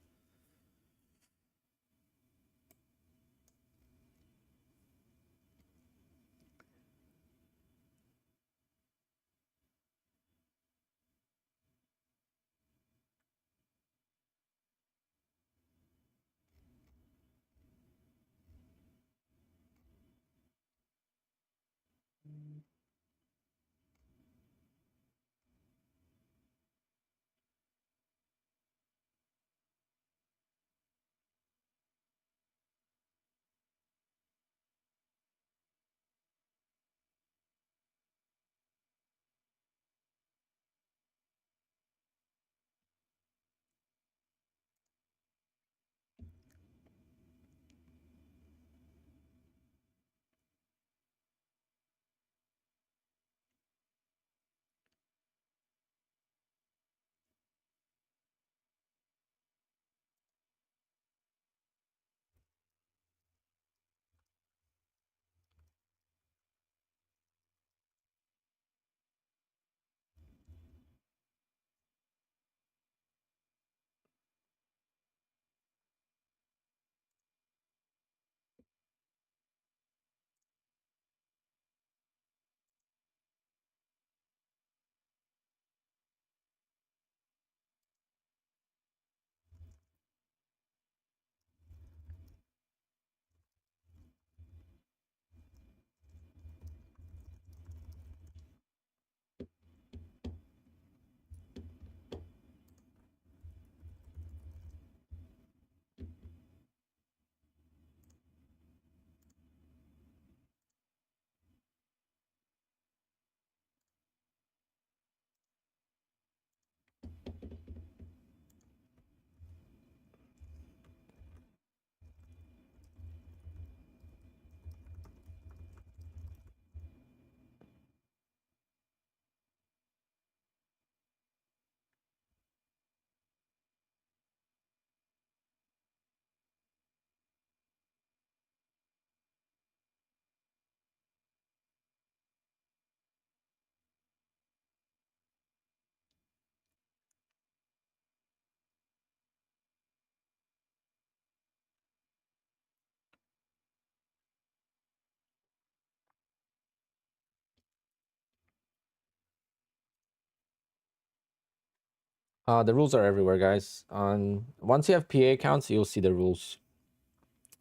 The rules are everywhere, guys. Once you have PA accounts, you'll see the rules.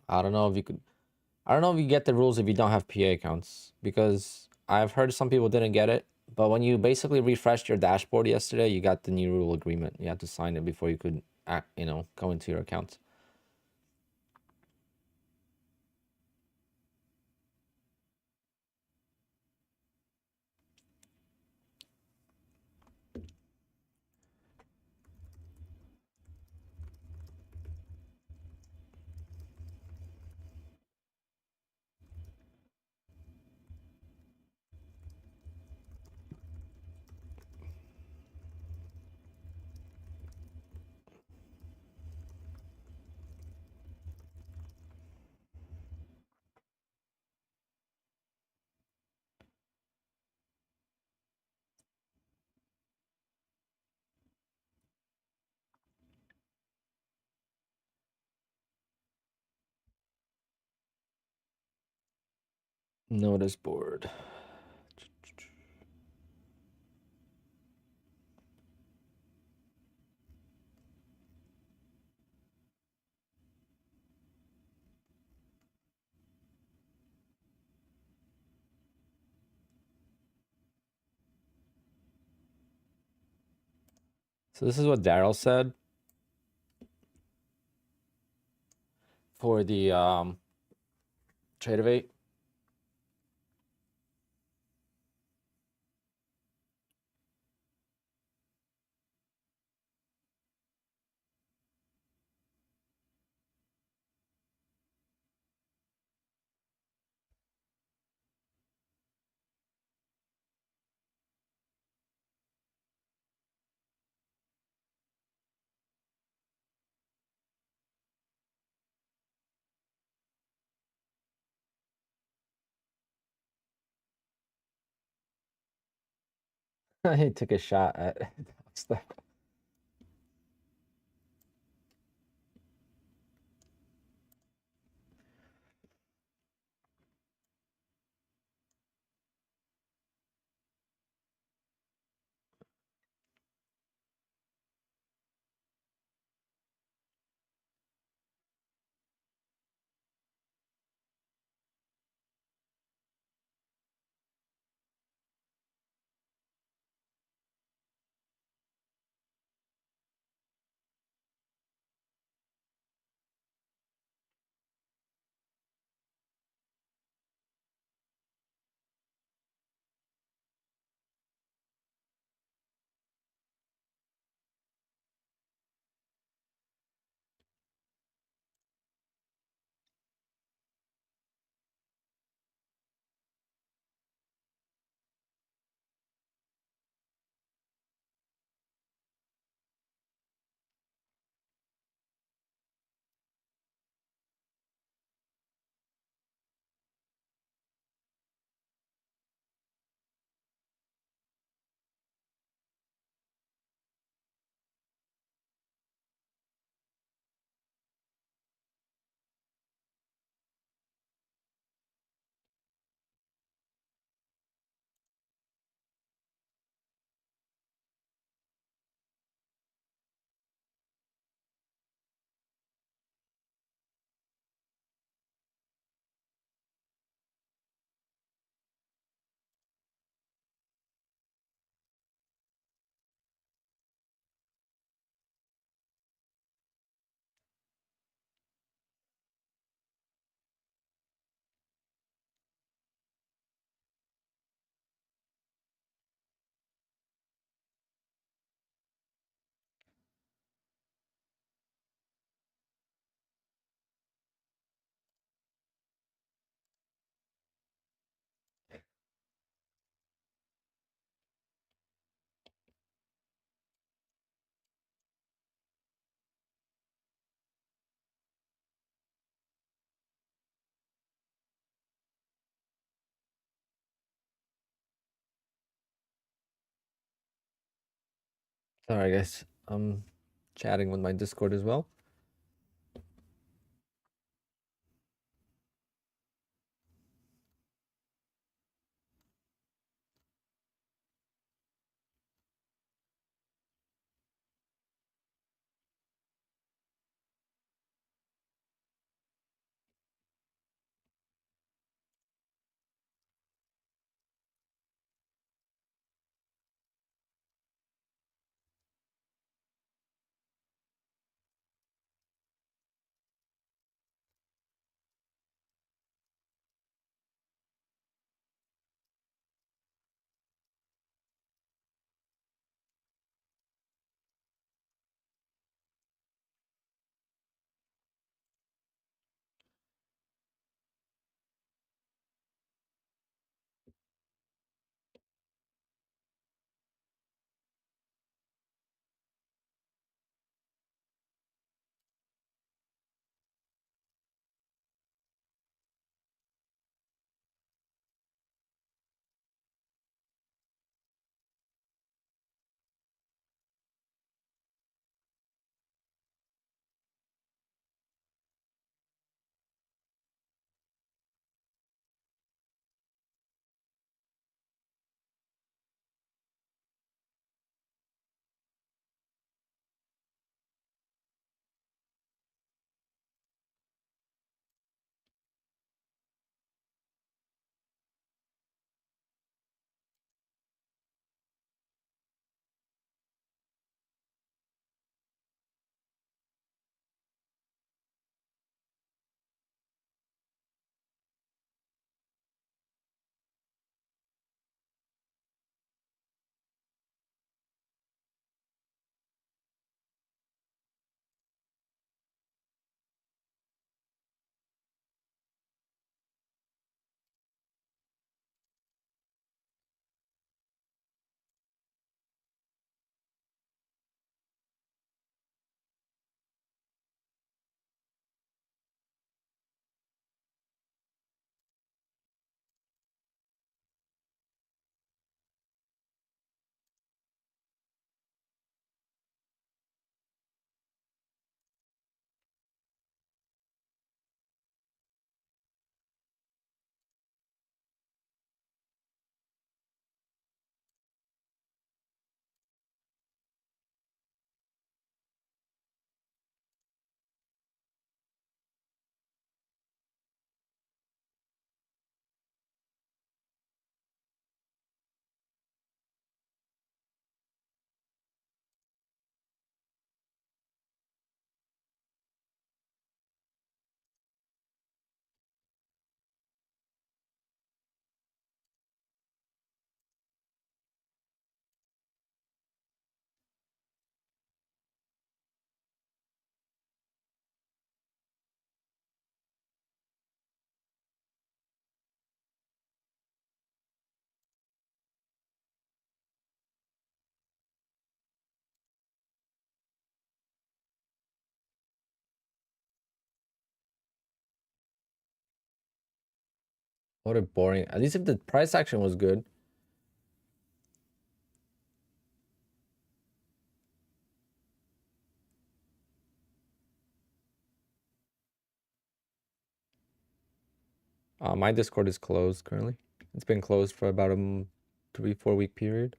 I don't know if you could. I don't know if you get the rules if you don't have PA accounts, because I've heard some people didn't get it. But when you basically refreshed your dashboard yesterday, you got the new rule agreement. You had to sign it before you could, go into your account. Notice board. So this is what Daryl said for the trade of 8. He took a shot at stuff. Sorry, guys. I'm chatting with my Discord as well. What a boring. At least if the price action was good. My Discord is closed currently. It's been closed for about a 3-4 week period.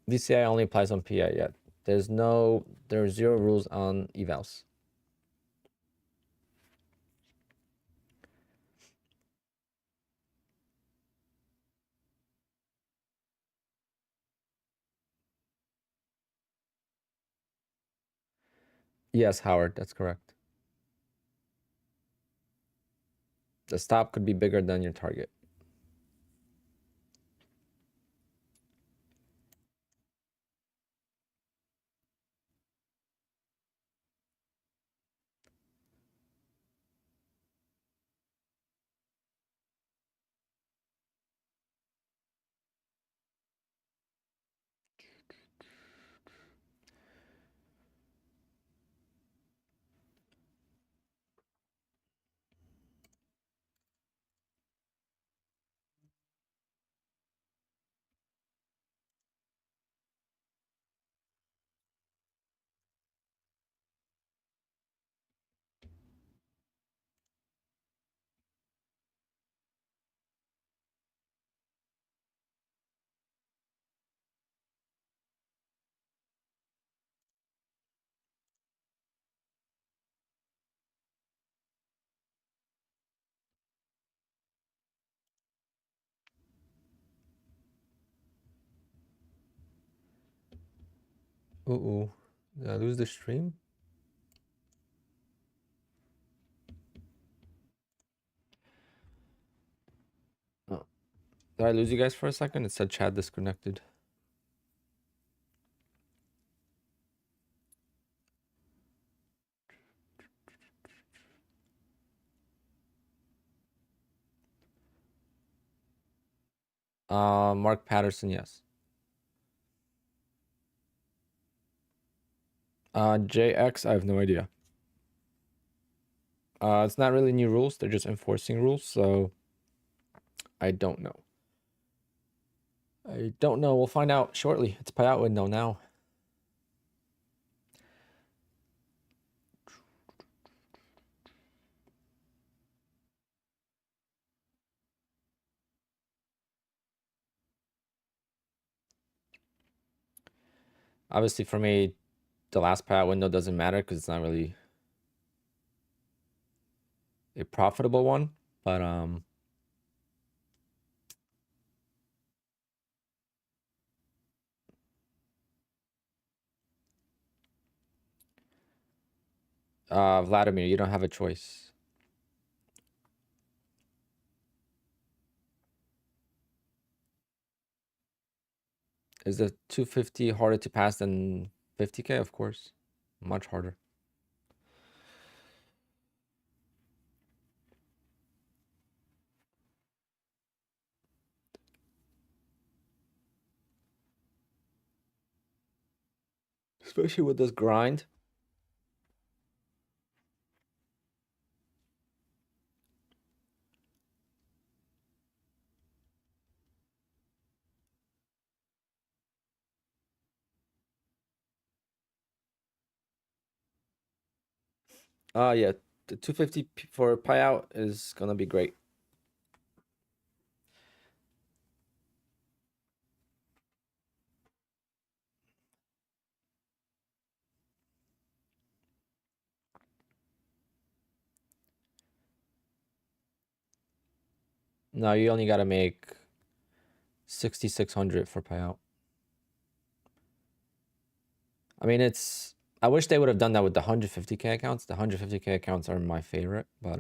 DCI only applies on PI yet. There's 0 rules on evals. Yes, Howard, that's correct. The stop could be bigger than your target. Ooh. Did I lose the stream? Oh. Did I lose you guys for a second? It said chat disconnected. Mark Patterson, yes. JX, I have no idea. It's not really new rules. They're just enforcing rules, so I don't know. We'll find out shortly. It's payout window now. Obviously, for me, the last payout window doesn't matter because it's not really a profitable one. But Vladimir, you don't have a choice. Is the 250 harder to pass than 50K? Of course, much harder. Especially with this grind. Yeah, the 250 for payout is gonna be great. No, you only gotta make 6,600 for payout. I mean, I wish they would have done that with the 150K accounts. The 150K accounts are my favorite, but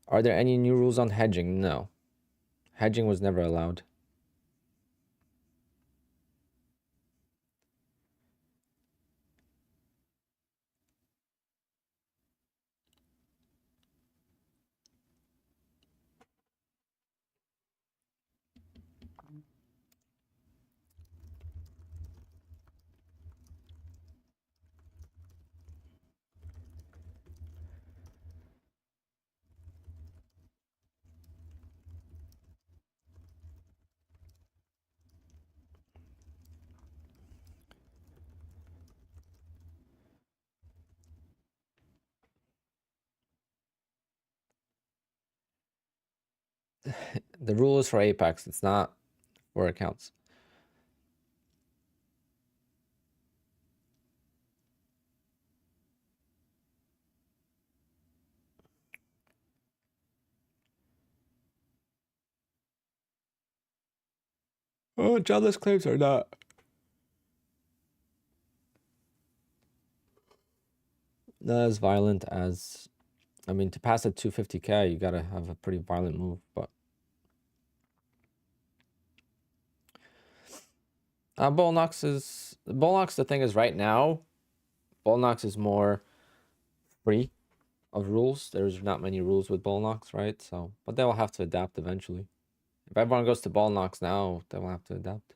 are there any new rules on hedging? No. Hedging was never allowed. the rule is for Apex. It's not for accounts. Oh, jobless claims are not as violent as, I mean, to pass at 250K, you gotta have a pretty violent move, but Bull Knox is, Bull Knox, the thing is right now, Bull Knox is more free of rules. There's not many rules with Bull Knox, right? So, but they will have to adapt eventually. If everyone goes to Bull Knox now, they will have to adapt.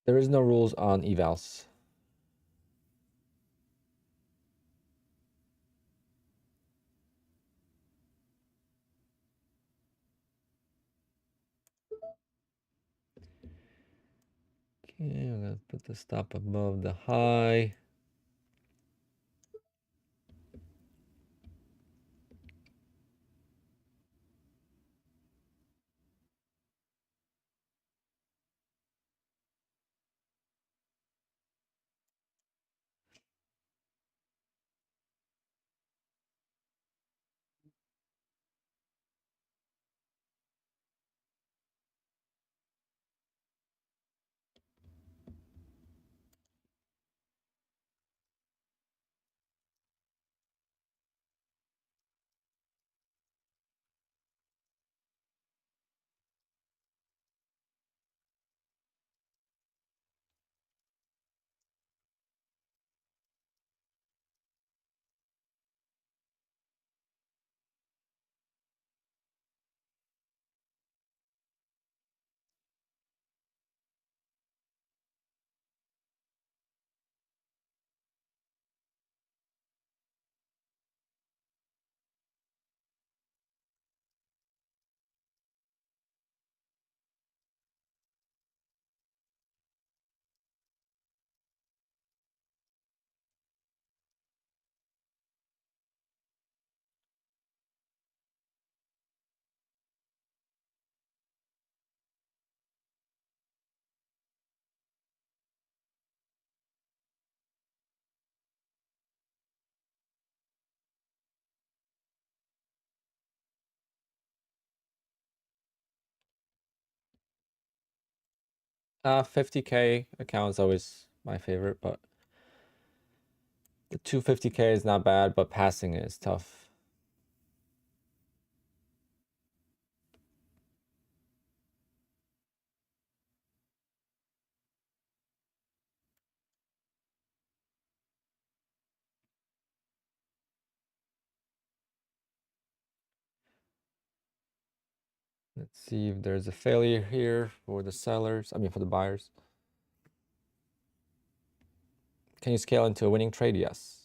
There is no rules on evals. Okay, let's put the stop above the high. 50K account is always my favorite, but the 250K is not bad, but passing it is tough. Let's see if there's a failure here for the sellers. I mean, for the buyers. Can you scale into a winning trade? Yes.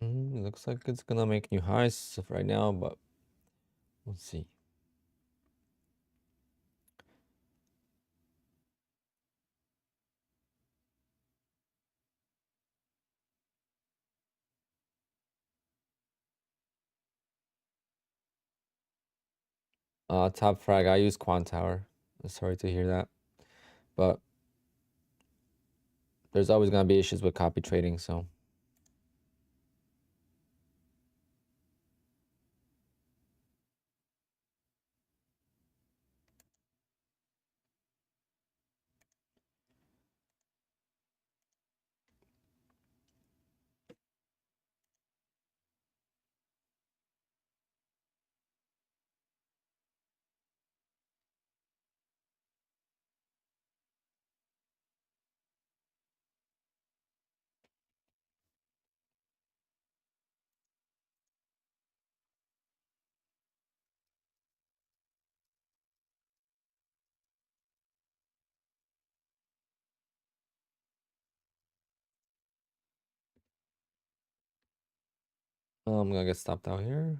Looks like it's gonna make new highs right now, but we'll see. Top frag. I use QUANTOWER. Sorry to hear that, but there's always gonna be issues with copy trading. So I'm gonna get stopped out here.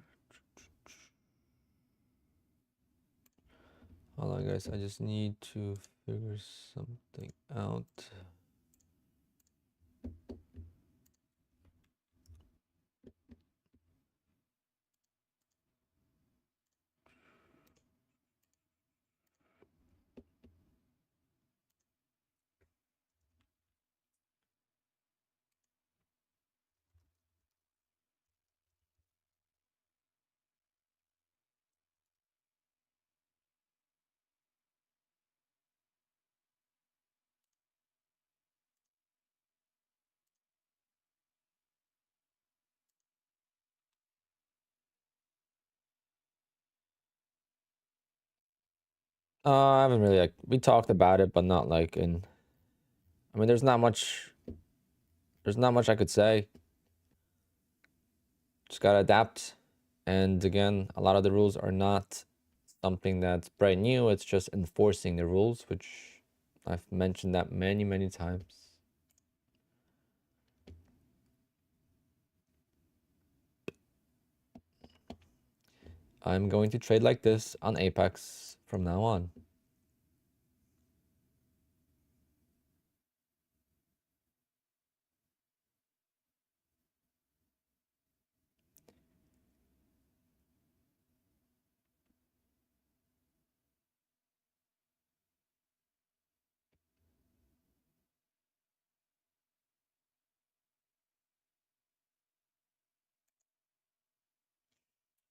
Hold on, guys. I just need to figure something out. I haven't really like we talked about it, but not like in. I mean, there's not much. There's not much I could say. Just gotta adapt. And again, a lot of the rules are not something that's brand new. It's just enforcing the rules, which I've mentioned that many, many times. I'm going to trade like this on Apex from now on.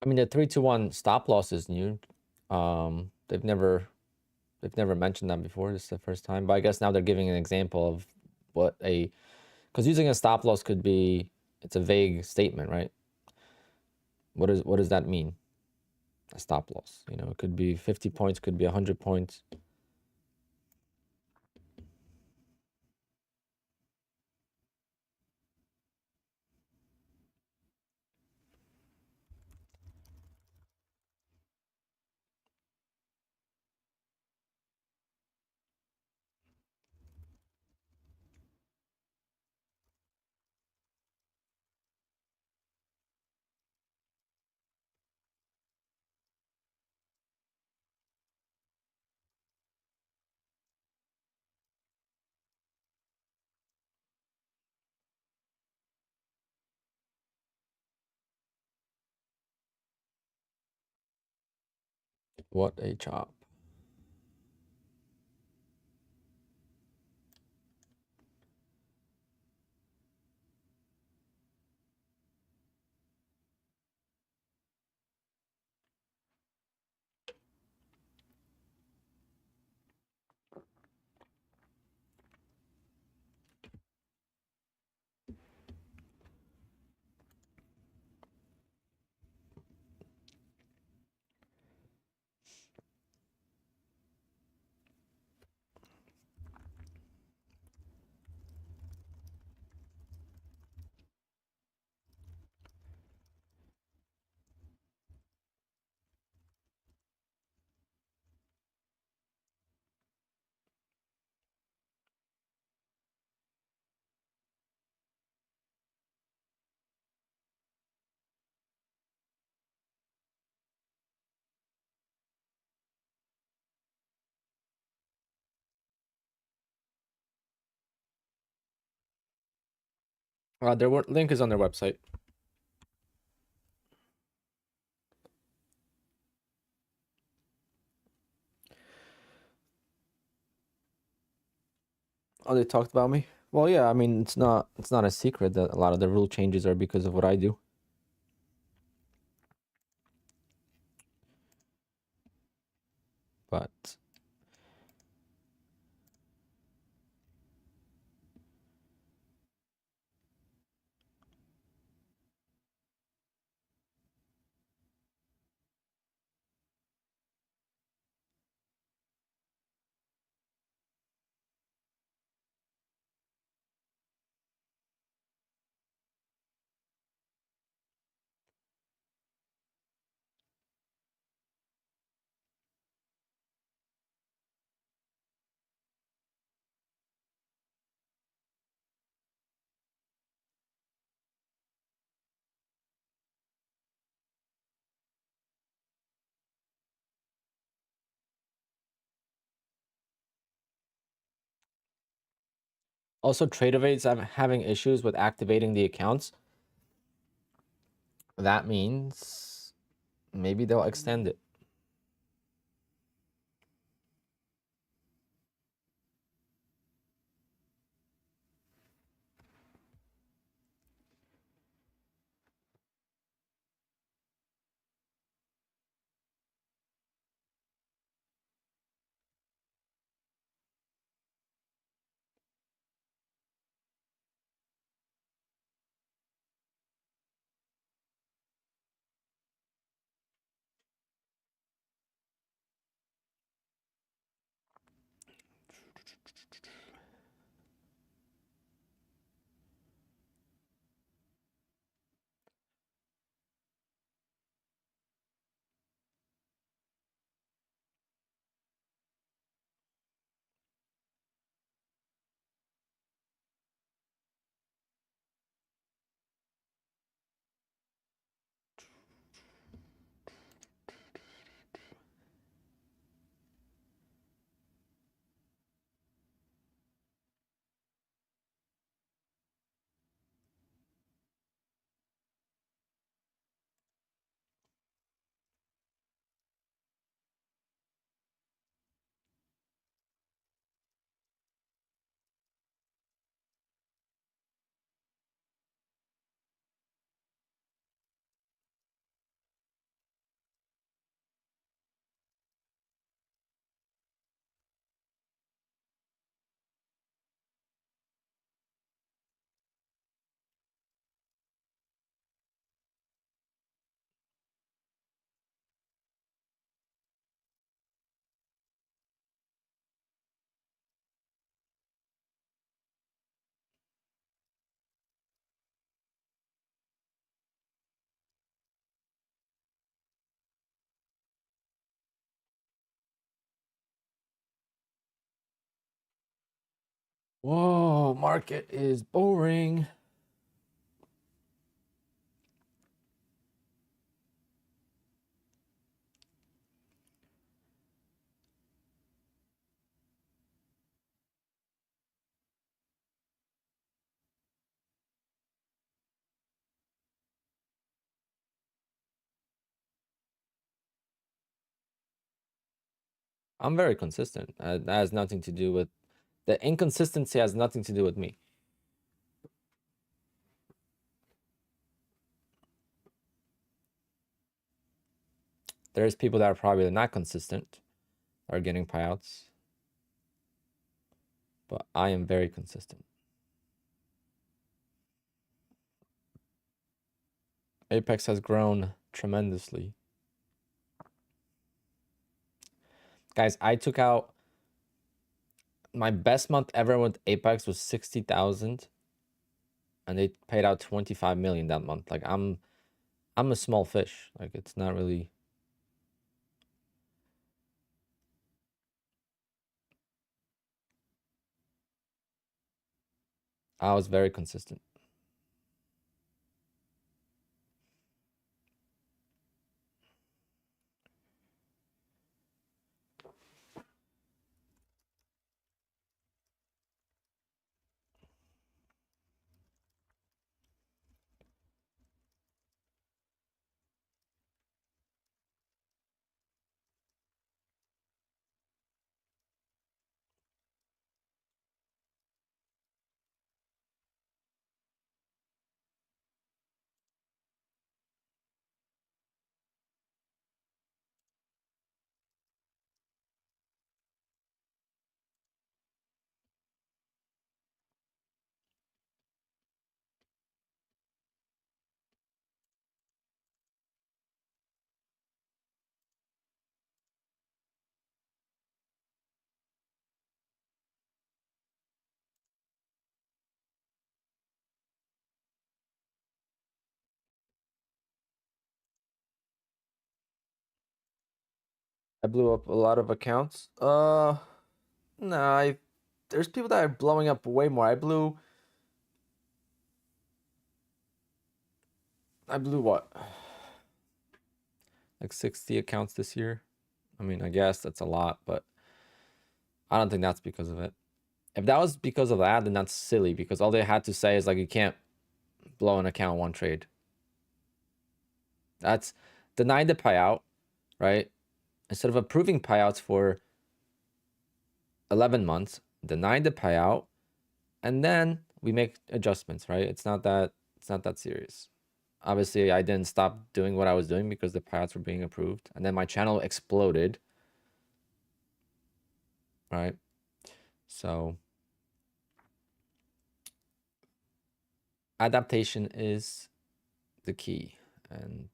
I mean, the 3-2-1 stop loss is new. They've never mentioned that before. This is the first time, but I guess now they're giving an example of what a, because using a stop loss could be, it's a vague statement, right? What does that mean? A stop loss, you know, it could be 50 points, could be 100 points. What a chop. Their link is on their website. Oh, they talked about me? Well, yeah, I mean, it's not a secret that a lot of the rule changes are because of what I do. But also, TradeOvate's having issues with activating the accounts. That means maybe they'll extend it. Whoa, market is boring. I'm very consistent. That has nothing to do with the inconsistency. Has nothing to do with me. There's people that are probably not consistent, are getting payouts, but I am very consistent. Apex has grown tremendously. Guys, I took out my best month ever with Apex was 60,000 and they paid out 25 million that month. Like I'm a small fish. Like it's not really. I was very consistent. I blew up a lot of accounts. No, there's people that are blowing up way more. I blew what? Like 60 accounts this year. I mean, I guess that's a lot, but I don't think that's because of it. If that was because of that, then that's silly because all they had to say is like you can't blow an account one trade. That's denying the payout, right? Instead of approving payouts for 11 months, denying the payout, and then we make adjustments, right? It's not that serious. Obviously, I didn't stop doing what I was doing because the payouts were being approved, and then my channel exploded, right? So adaptation is the key. And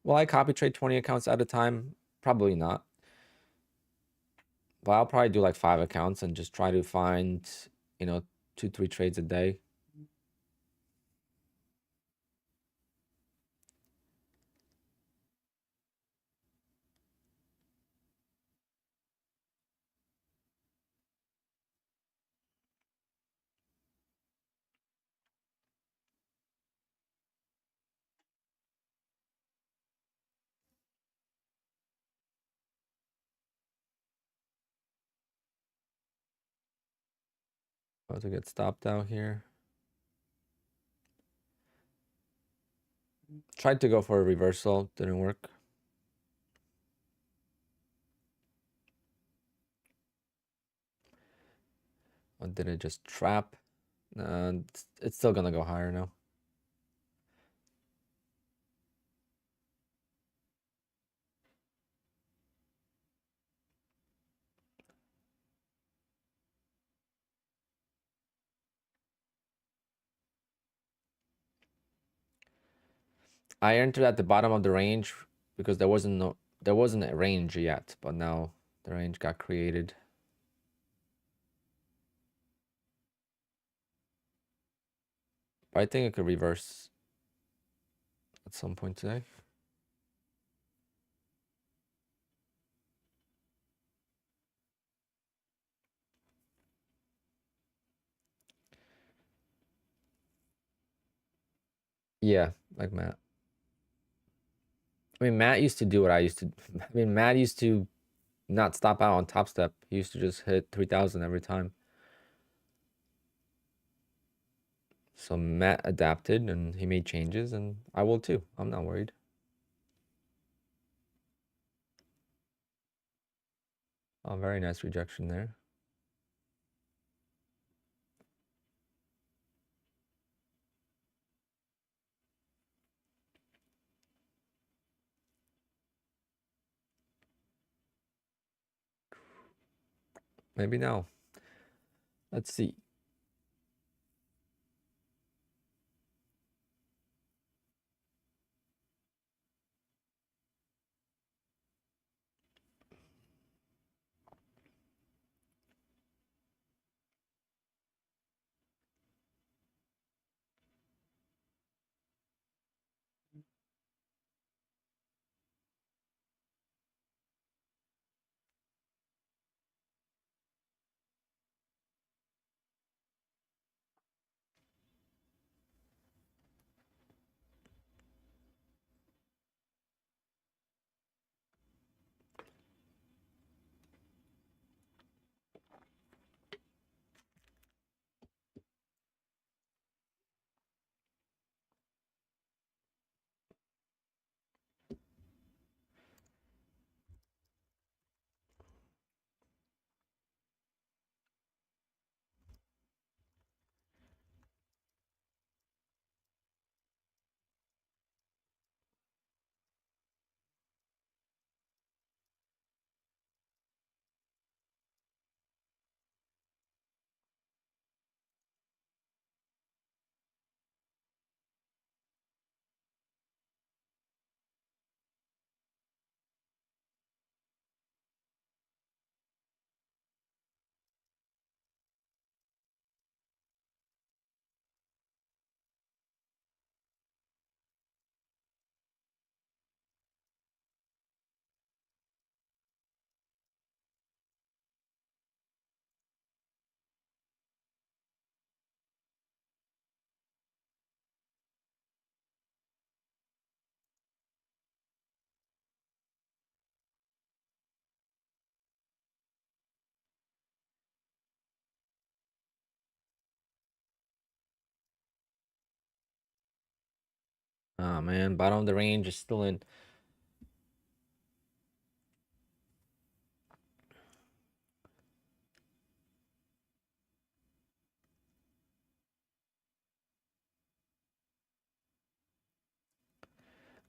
will I copy trade 20 accounts at a time? Probably not. But I'll probably do like 5 accounts and just try to find, 2-3 trades a day. About to get stopped out here. Tried to go for a reversal, didn't work. Or did it just trap? It's still gonna go higher now. I entered at the bottom of the range because there wasn't a range yet, but now the range got created. But I think it could reverse at some point today. Yeah, like Matt. I mean, Matt used to do what I used to. I mean, Matt used to not stop out on top step. He used to just hit 3,000 every time. So Matt adapted and he made changes, and I will too. I'm not worried. Oh, very nice rejection there. Maybe now. Let's see. Oh man, bottom of the range is still in.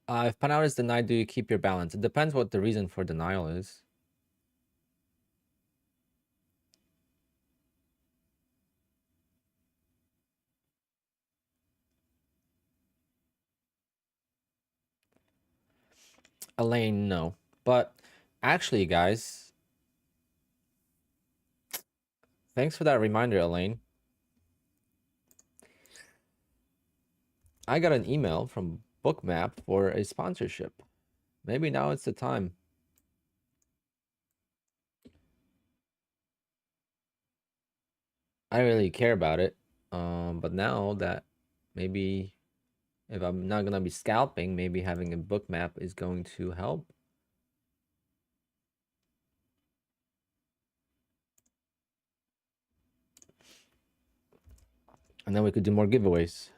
If Payout is denied, do you keep your balance? It depends what the reason for denial is. Elaine, no. But actually, guys, thanks for that reminder, Elaine. I got an email from Bookmap for a sponsorship. Maybe now it's the time. I don't really care about it. But now that maybe if I'm not gonna be scalping, maybe having a Bookmap is going to help. And then we could do more giveaways.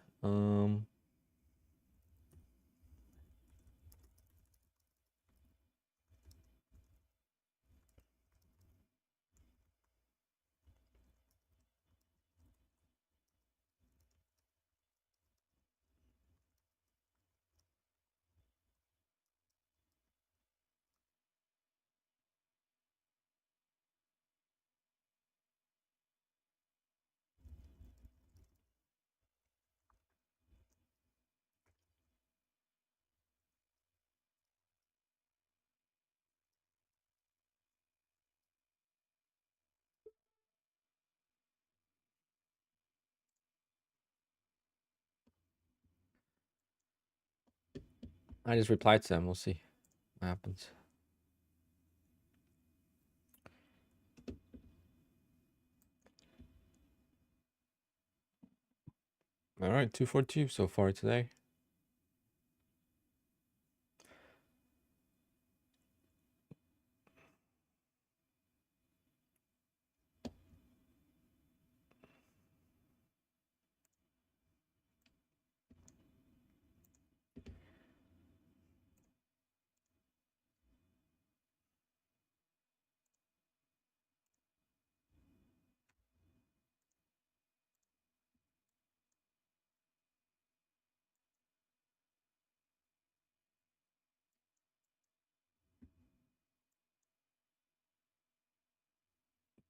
I just replied to them. We'll see what happens. All right, 242 so far today.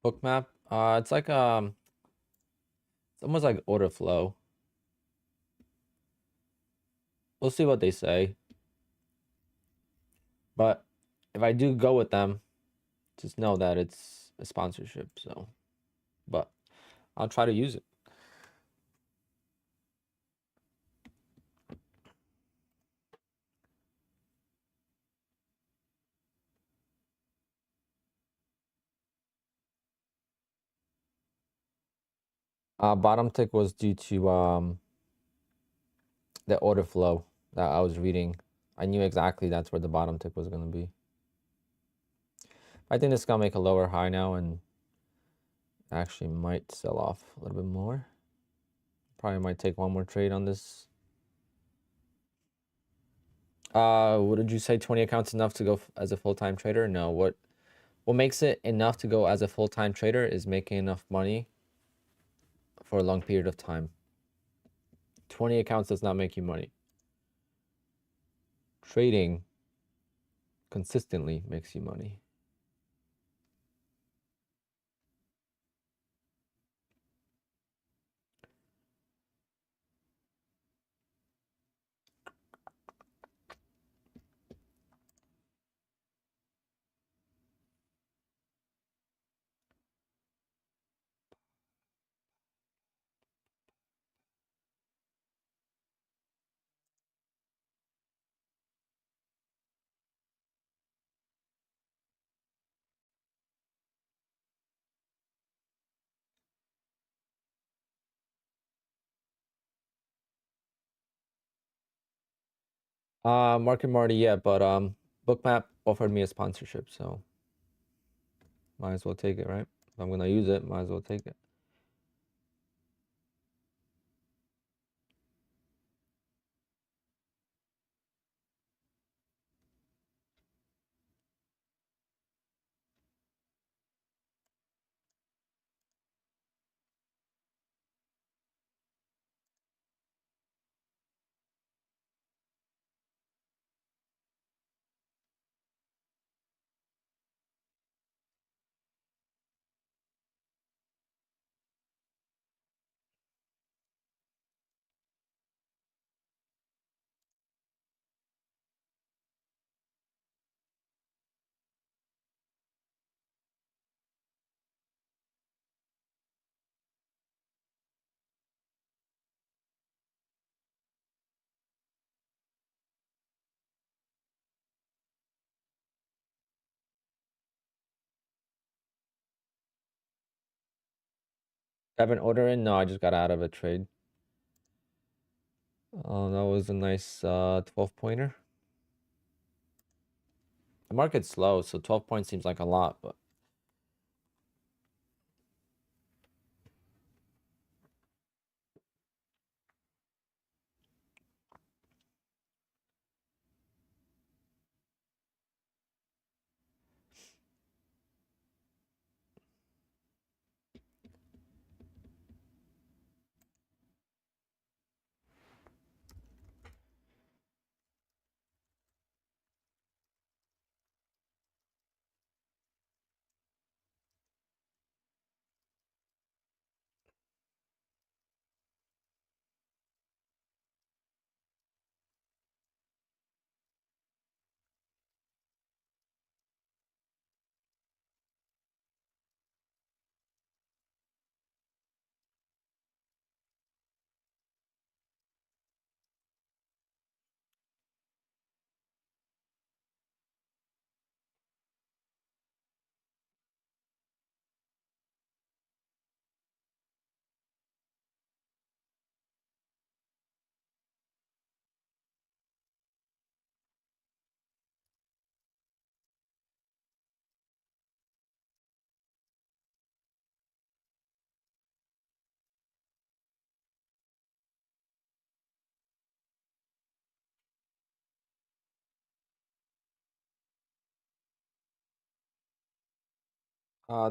Bookmap. It's like it's almost like order flow. We'll see what they say. But if I do go with them, just know that it's a sponsorship. So, but I'll try to use it. Bottom tick was due to the order flow that I was reading. I knew exactly that's where the bottom tick was gonna be. I think this is gonna make a lower high now and actually might sell off a little bit more. Probably might take one more trade on this. What did you say? 20 accounts enough to go as a full-time trader? No. What makes it enough to go as a full-time trader is making enough money for a long period of time. 20 accounts does not make you money. Trading consistently makes you money. Market Marty, yeah, but Bookmap offered me a sponsorship, so might as well take it, right? If I'm gonna use it, might as well take it. I have an order in? No, I just got out of a trade. Oh, that was a nice 12 pointer. The market's slow, so 12 points seems like a lot, but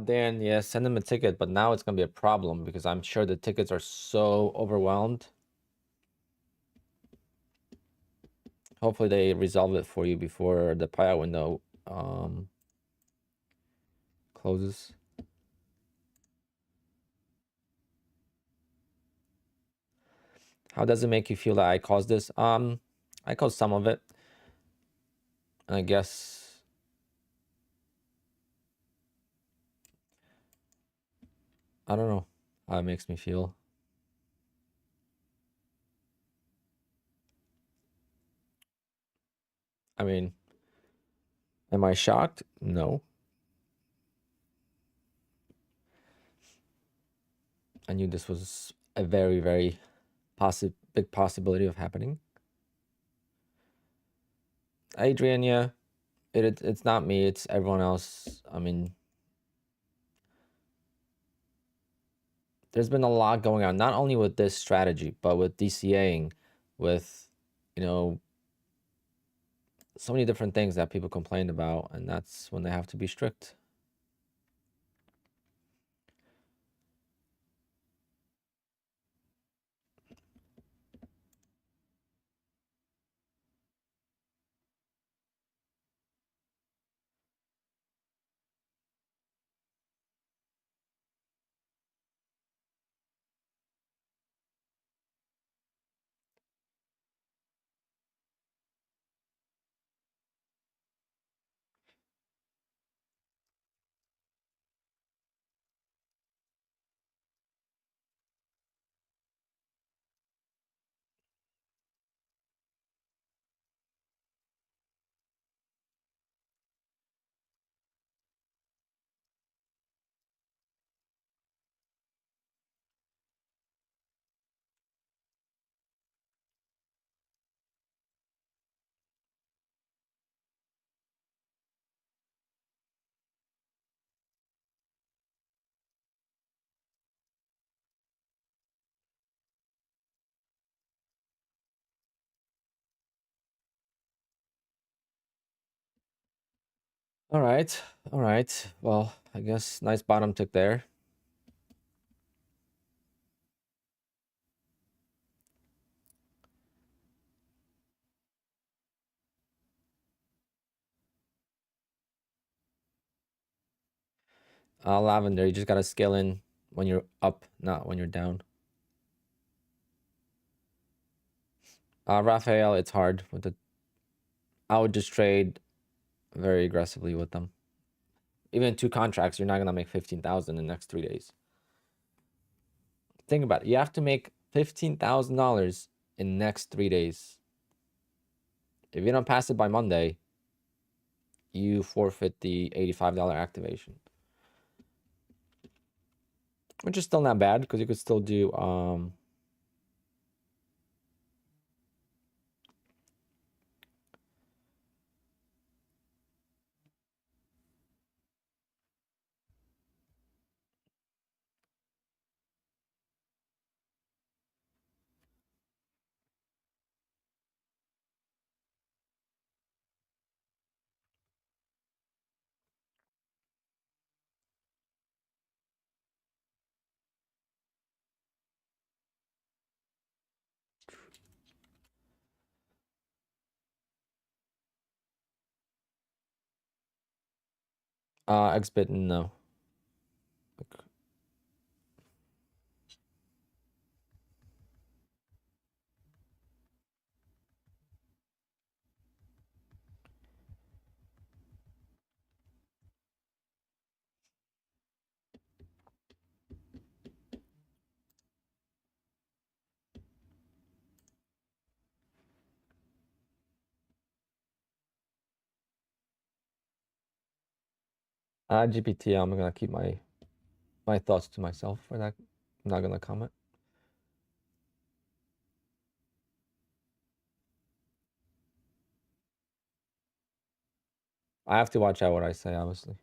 Dan, yeah, send them a ticket, but now it's gonna be a problem because I'm sure the tickets are so overwhelmed. Hopefully they resolve it for you before the payout window closes. How does it make you feel that I caused this? I caused some of it. And I guess I don't know how it makes me feel. I mean, am I shocked? No. I knew this was a very, very big possibility of happening. Adrian, yeah, it's not me, it's everyone else. I mean, there's been a lot going on, not only with this strategy, but with DCAing, with, you know, so many different things that people complained about, and that's when they have to be strict. All right, all right. Well, I guess nice bottom tick there. Lavender, you just gotta scale in when you're up, not when you're down. Raphael, it's hard with the. I would just trade very aggressively with them. Even 2 contracts, you're not gonna make 15,000 in the next 3 days. Think about it. You have to make $15,000 in the next 3 days. If you don't pass it by Monday, you forfeit the $85 activation, which is still not bad because you could still do XBit. No. GPT, I'm gonna keep my thoughts to myself for that. I'm not gonna comment. I have to watch out what I say, obviously.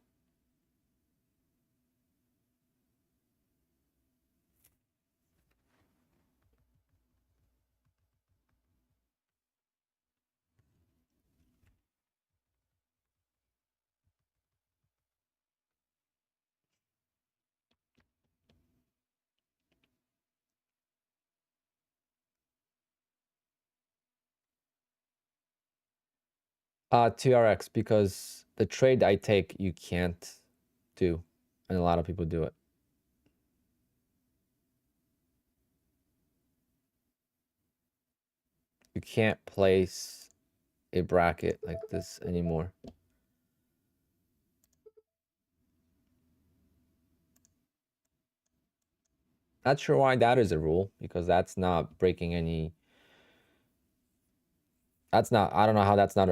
TRX, because the trade I take you can't do, and a lot of people do it. You can't place a bracket like this anymore. Not sure why that is a rule, because that's not breaking any. That's not. I don't know how that's not.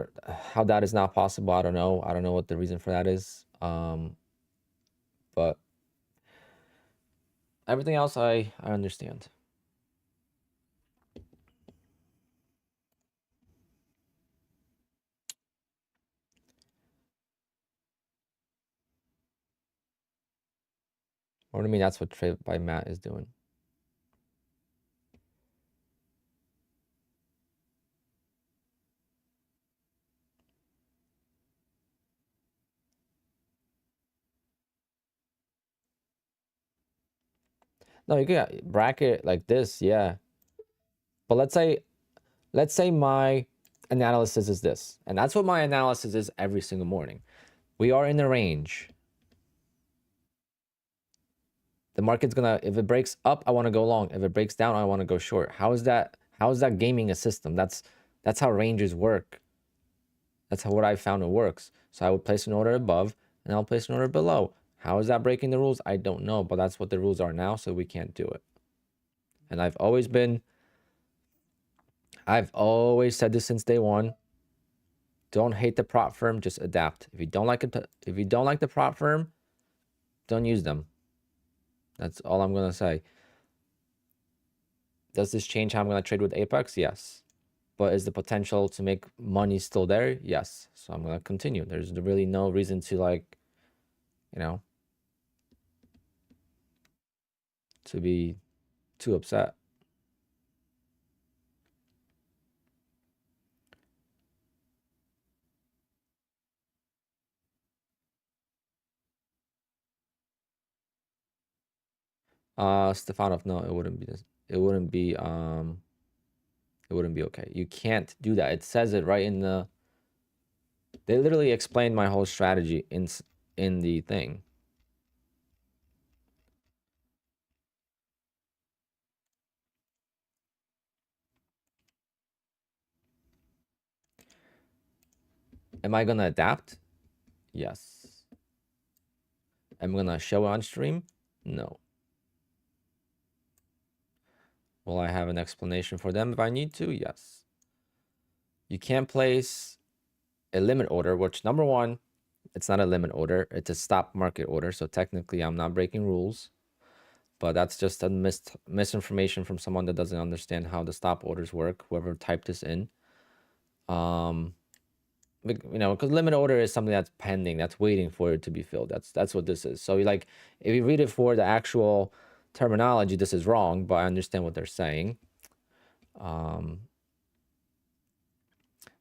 How that is not possible. I don't know. I don't know what the reason for that is. But everything else, I understand. What do you mean? That's what Trade by Matt is doing. No, you can bracket like this, yeah. But let's say my analysis is this, and that's what my analysis is every single morning. We are in the range. The market's gonna, if it breaks up, I want to go long. If it breaks down, I want to go short. How is that gaming a system? That's how ranges work. That's how what I found it works. So I would place an order above and I'll place an order below. How is that breaking the rules? I don't know, but that's what the rules are now, so we can't do it. And I've always said this since day one. Don't hate the prop firm, just adapt. If you don't like it, if you don't like the prop firm, don't use them. That's all I'm gonna say. Does this change how I'm gonna trade with Apex? Yes. But is the potential to make money still there? Yes. So I'm gonna continue. There's really no reason to, like, you know, to be too upset. Stefanov, no, it wouldn't be this. It wouldn't be okay. You can't do that. It says it right in the, they literally explained my whole strategy in the thing. Am I gonna adapt? Yes. Am I gonna show on stream? No. Will I have an explanation for them if I need to? Yes. You can't place a limit order, which, number one, it's not a limit order, it's a stop market order. So technically I'm not breaking rules, but that's just a misinformation from someone that doesn't understand how the stop orders work, whoever typed this in. You know, because limit order is something that's pending, that's waiting for it to be filled. That's what this is. So like, if you read it for the actual terminology, this is wrong, but I understand what they're saying.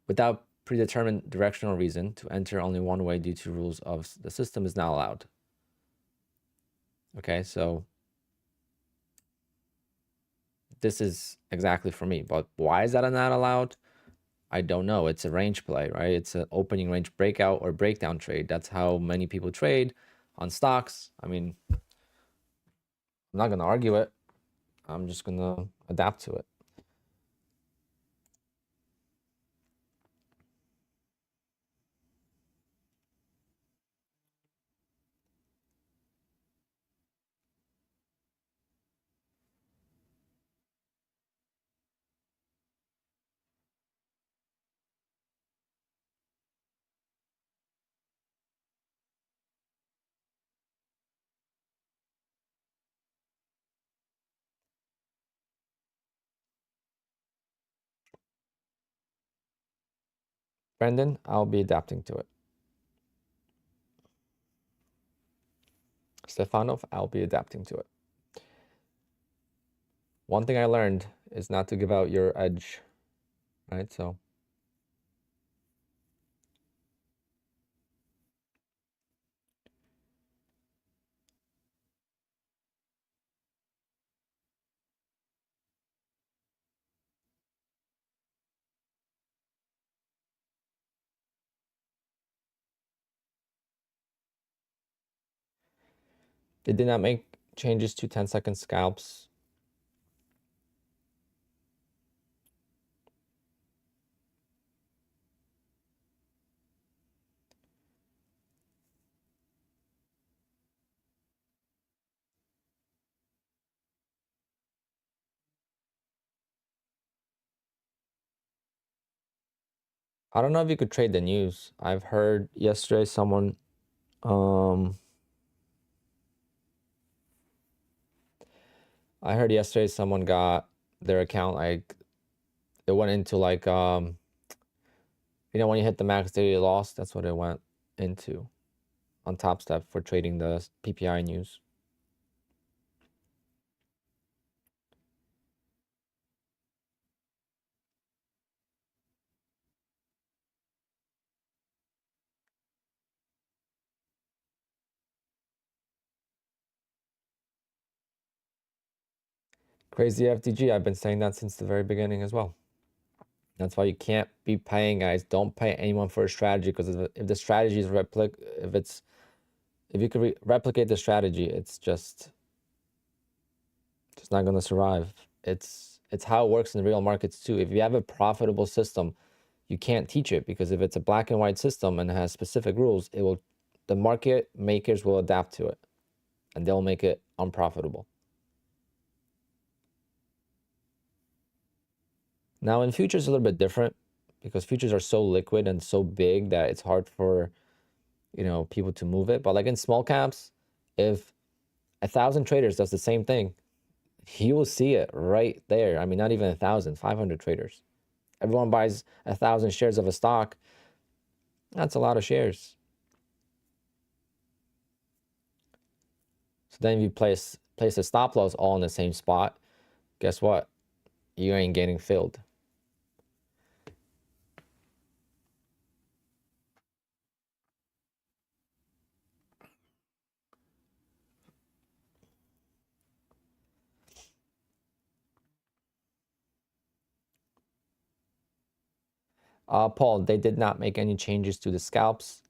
Without predetermined directional reason, to enter only one way due to rules of the system is not allowed. Okay, so this is exactly for me, but why is that not allowed? I don't know. It's a range play, right? It's an opening range breakout or breakdown trade. That's how many people trade on stocks. I mean, I'm not going to argue it. I'm just going to adapt to it. Brendan, I'll be adapting to it. Stefanov, I'll be adapting to it. One thing I learned is not to give out your edge, right? So they did not make changes to 10-second scalps. I don't know if you could trade the news. I've heard yesterday someone I heard yesterday someone got their account, like it went into like you know, when you hit the max daily loss, that's what it went into on Top Step for trading the PPI news. Crazy FTG. I've been saying that since the very beginning as well. That's why you can't be paying, guys. Don't pay anyone for a strategy, because if the strategy is if you could replicate the strategy, it's just not going to survive. It's how it works in the real markets too. If you have a profitable system, you can't teach it, because if it's a black and white system and has specific rules, the market makers will adapt to it and they'll make it unprofitable. Now in futures, it's a little bit different, because futures are so liquid and so big that it's hard for, you know, people to move it. But like in small caps, if 1,000 traders does the same thing, you will see it right there. I mean, not even 1,000, 500 traders. Everyone buys 1,000 shares of a stock. That's a lot of shares. So then if you place a stop loss all in the same spot, guess what? You ain't getting filled. Paul, they did not make any changes to the scalps.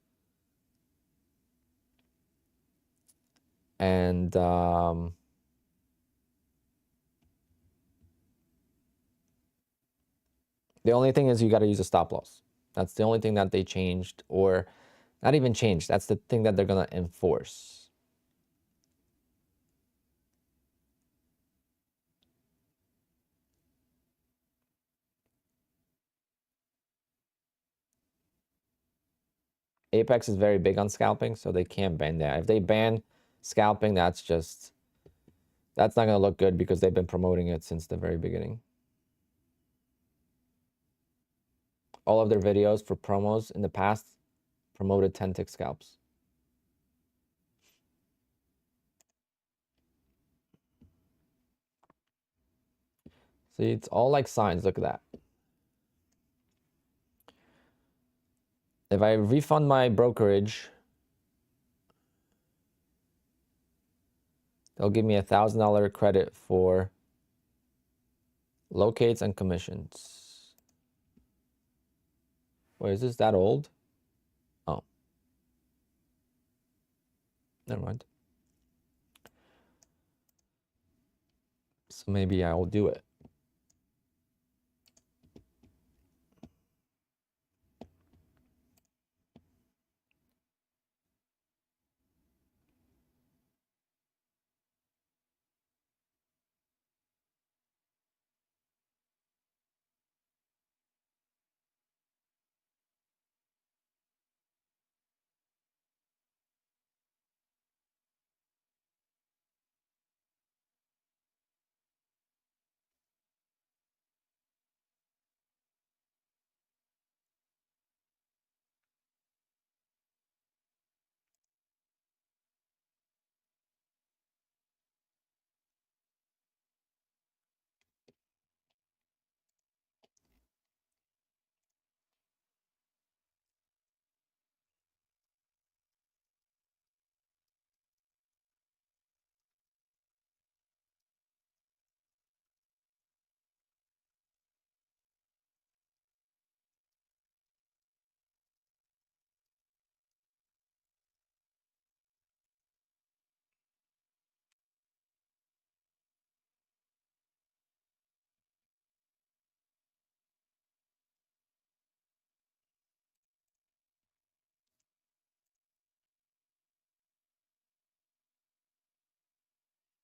And the only thing is you got to use a stop loss. That's the only thing that they changed, or not even changed. That's the thing that they're going to enforce. Apex is very big on scalping, so they can't ban that. If they ban scalping, that's not going to look good, because they've been promoting it since the very beginning. All of their videos for promos in the past promoted 10-tick scalps. See, it's all like signs. Look at that. If I refund my brokerage, they'll give me $1,000 credit for locates and commissions. Wait, is this that old? Oh, never mind. So maybe I will do it.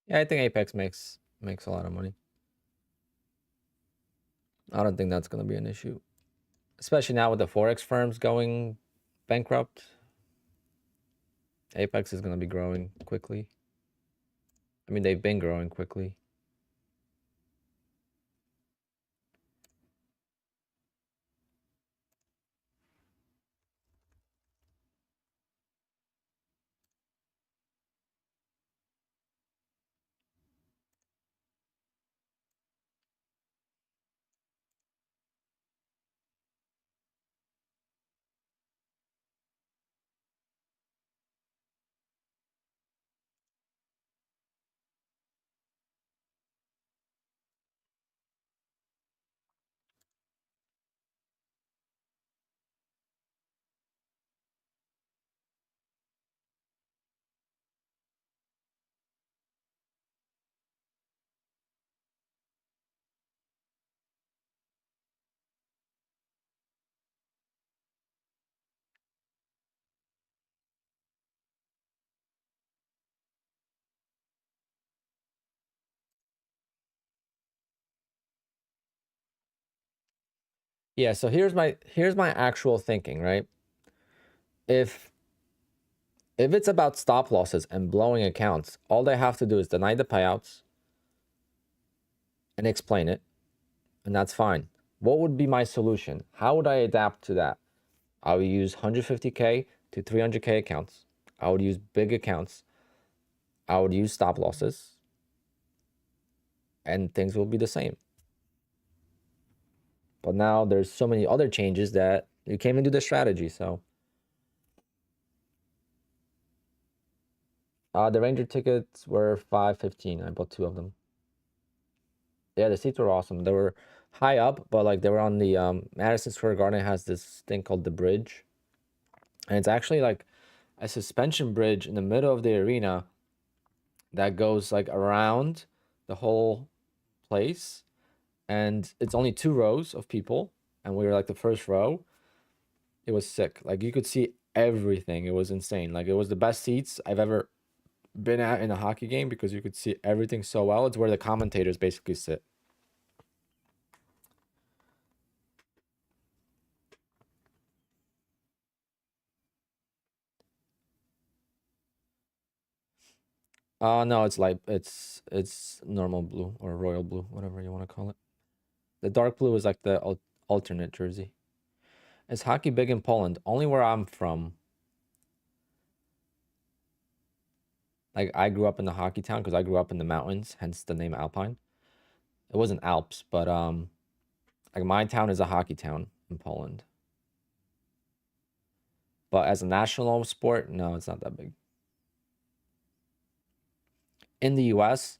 Yeah, I think Apex makes a lot of money. I don't think that's going to be an issue. especially now with the forex firms going bankrupt. Apex is going to be growing quickly. I mean, they've been growing quickly. Yeah, so here's my actual thinking, right? If it's about stop losses and blowing accounts, all they have to do is deny the payouts and explain it, and that's fine. What would be my solution? How would I adapt to that? I would use 150K to 300K accounts. I would use big accounts. I would use stop losses, and things will be the same. But now there's so many other changes that you can't even do the strategy. So the Ranger tickets were 515. I bought 2 of them. Yeah, the seats were awesome. They were high up, but like they were on the Madison Square Garden has this thing called the bridge. And it's actually like a suspension bridge in the middle of the arena that goes like around the whole place. And it's only 2 rows of people, and we were like the first row. It was sick. Like you could see everything. It was insane. Like it was the best seats I've ever been at in a hockey game because you could see everything so well. It's where the commentators basically sit. No, it's light. It's normal blue or royal blue, whatever you want to call it. The dark blue is like the alternate jersey. Is hockey big in Poland? Only where I'm from. Like I grew up in the hockey town because I grew up in the mountains, hence the name Alpine. It wasn't Alps, but like my town is a hockey town in Poland. But as a national sport, no, it's not that big. In the US,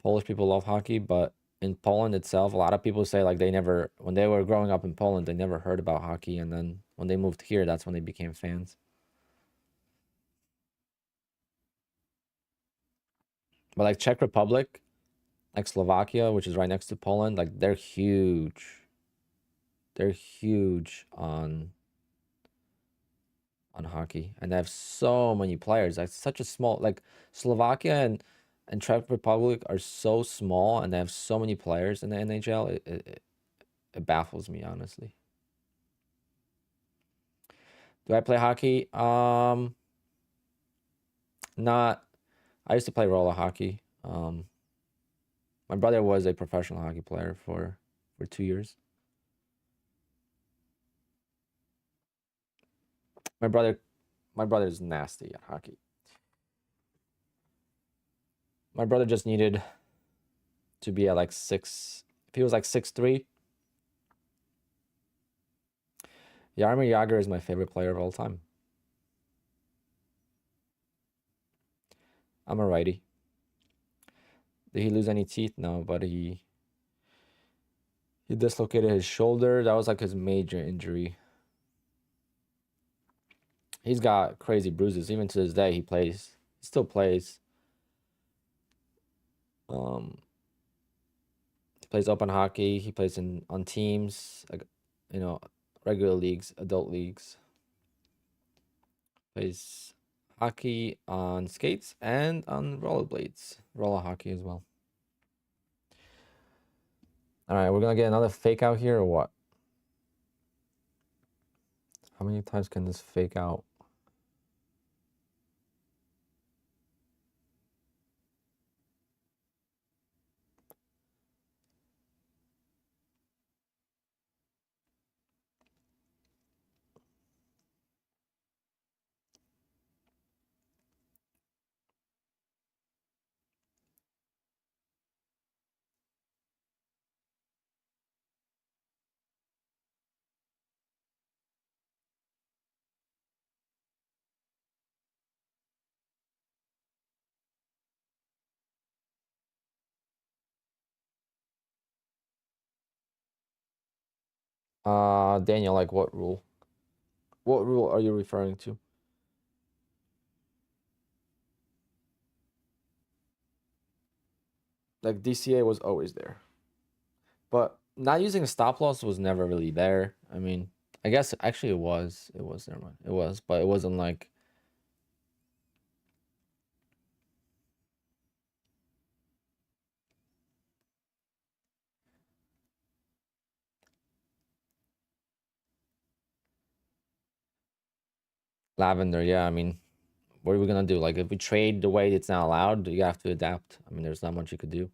Polish people love hockey, but in Poland itself, a lot of people say like they never, when they were growing up in Poland, they never heard about hockey, and then when they moved here, that's when they became fans. But like Czech Republic, like Slovakia, which is right next to Poland, like they're huge. They're huge on hockey, and they have so many players. Like such a small, like Slovakia and Czech Republic are so small, and they have so many players in the NHL. It baffles me, honestly. Do I play hockey? Not. I used to play roller hockey. My brother was a professional hockey player for 2 years. My brother, my brother's nasty at hockey. My brother just needed to be at like 6. If he was like 6'3", Jaromir Jagr is my favorite player of all time. I'm a righty. Did he lose any teeth? No, but he dislocated his shoulder. That was like his major injury. He's got crazy bruises. Even to this day, he plays. He still plays. Um, he plays open hockey. He plays on teams, like you know, regular leagues, adult leagues. Plays hockey on skates and on rollerblades, roller hockey as well. All right, we're gonna get another fake out here or what? How many times can this fake out? Daniel, like what rule? What rule are you referring to? Like DCA was always there, but not using a stop loss was never really there. I mean, I guess actually it was. It was, never mind. It was, but it wasn't like lavender. Yeah, I mean, what are we gonna do? Like if we trade the way it's not allowed, you have to adapt. I mean, there's not much you could do.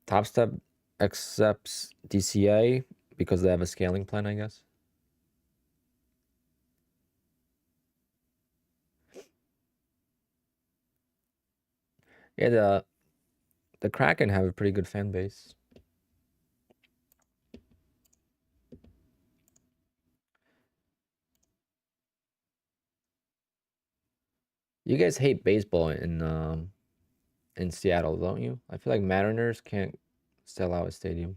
Top Step accepts DCA because they have a scaling plan, I guess. Yeah, the Kraken have a pretty good fan base. You guys hate baseball in Seattle, don't you? I feel like Mariners can't sell out a stadium.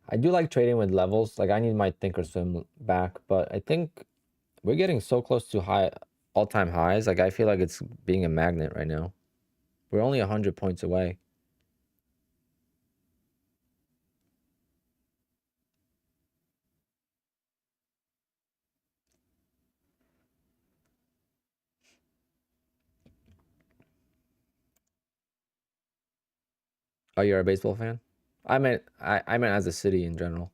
I do like trading with levels. Like I need my Thinkorswim back, but I think we're getting so close to high all-time highs. Like I feel like it's being a magnet right now. We're only 100 points away. Oh, you're a baseball fan? I meant as a city in general.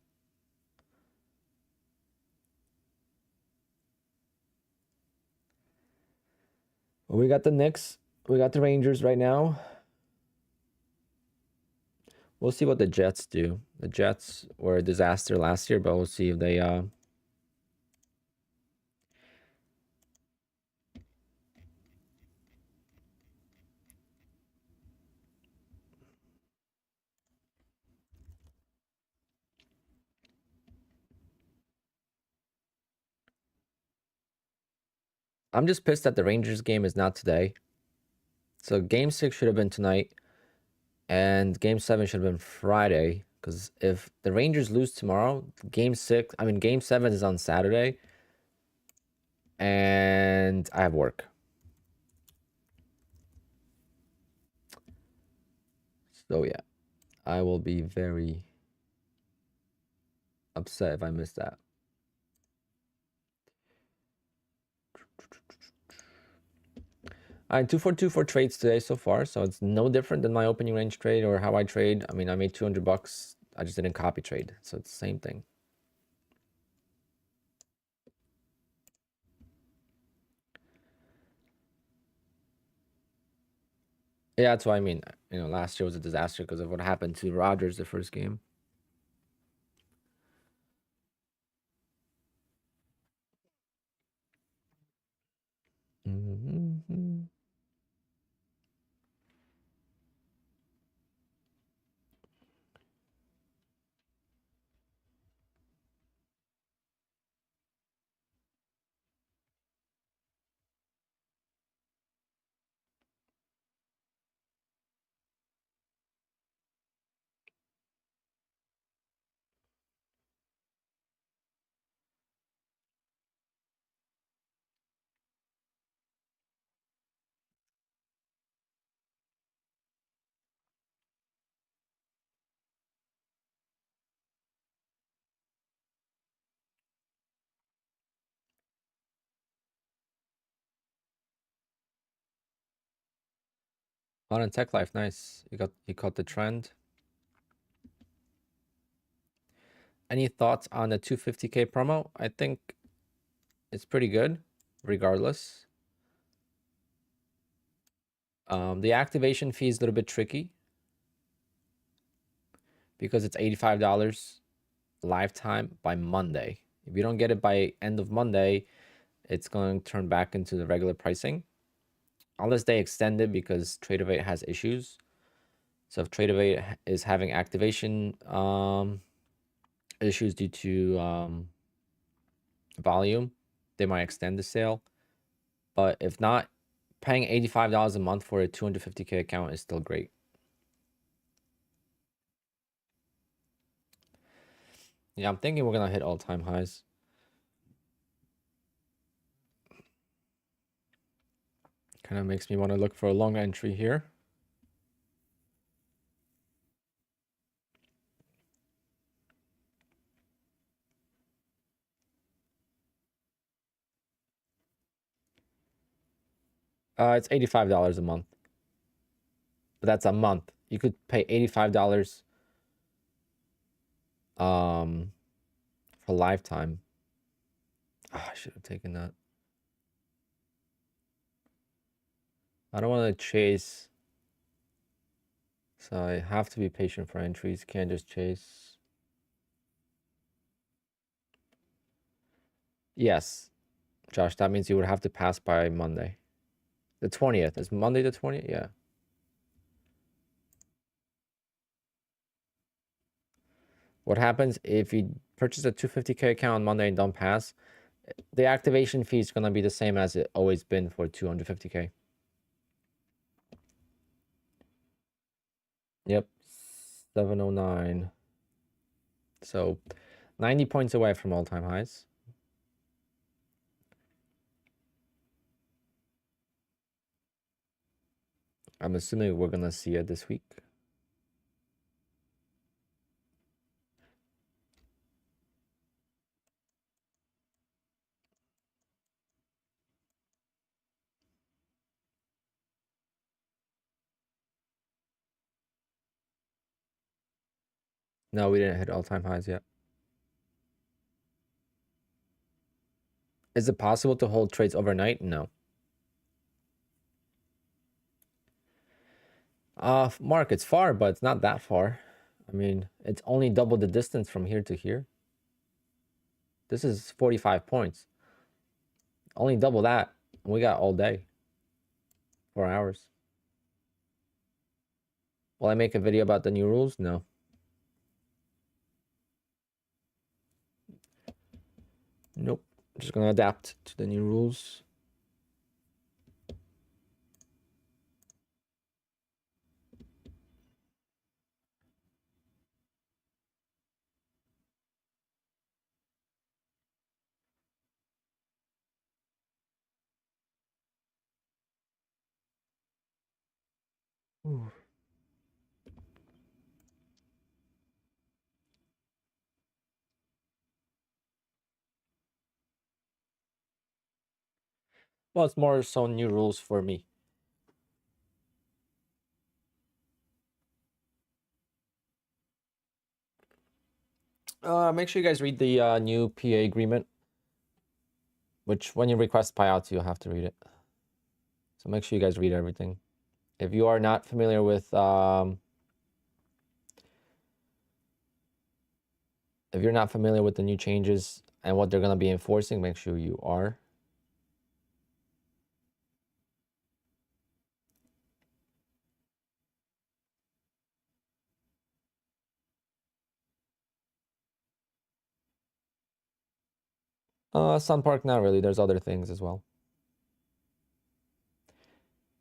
Well, we got the Knicks. We got the Rangers right now. We'll see what the Jets do. The Jets were a disaster last year, but we'll see if they I'm just pissed that the Rangers game is not today. So game 6 should have been tonight and game 7 should have been Friday cuz if the Rangers lose tomorrow, game 7 is on Saturday and I have work. So yeah, I will be very upset if I miss that. I had 2 for trades today so far, so it's no different than my opening range trade or how I trade. I mean, I made 200 bucks. I just didn't copy trade, so it's the same thing. Yeah, that's what I mean. You know, last year was a disaster because of what happened to Rodgers the first game. Mm-hmm. Modern Tech Life, nice. You caught the trend. Any thoughts on the 250K promo? I think it's pretty good, regardless. The activation fee is a little bit tricky because it's $85 lifetime by Monday. If you don't get it by end of Monday, it's going to turn back into the regular pricing. Unless they extend it because Trade-of-8 has issues. So if Trade-of-8 is having activation issues due to volume, they might extend the sale. But if not, paying $85 a month for a 250K account is still great. Yeah, I'm thinking we're going to hit all-time highs. Kind of makes me want to look for a long entry here. It's $85 a month. But that's a month. You could pay $85 for lifetime. Oh, I should have taken that. I don't want to chase. So I have to be patient for entries. Can't just chase. Yes, Josh, that means you would have to pass by Monday. The 20th. Is Monday the 20th? Yeah. What happens if you purchase a 250K account on Monday and don't pass? The activation fee is going to be the same as it always been for 250K. Yep. 709. So 90 points away from all-time highs. I'm assuming we're going to see it this week. No, we didn't hit all-time highs yet. Is it possible to hold trades overnight? No. Mark, it's far, but it's not that far. I mean, it's only double the distance from here to here. This is 45 points. Only double that. We got all day. 4 hours. Will I make a video about the new rules? No. Nope. Just gonna adapt to the new rules. Ooh. Well, it's more so new rules for me. Make sure you guys read the new PA agreement, which when you request payouts, you'll have to read it. So make sure you guys read everything. If you are not familiar with if you're not familiar with the new changes and what they're going to be enforcing, make sure you are. Sun Park, not really. There's other things as well.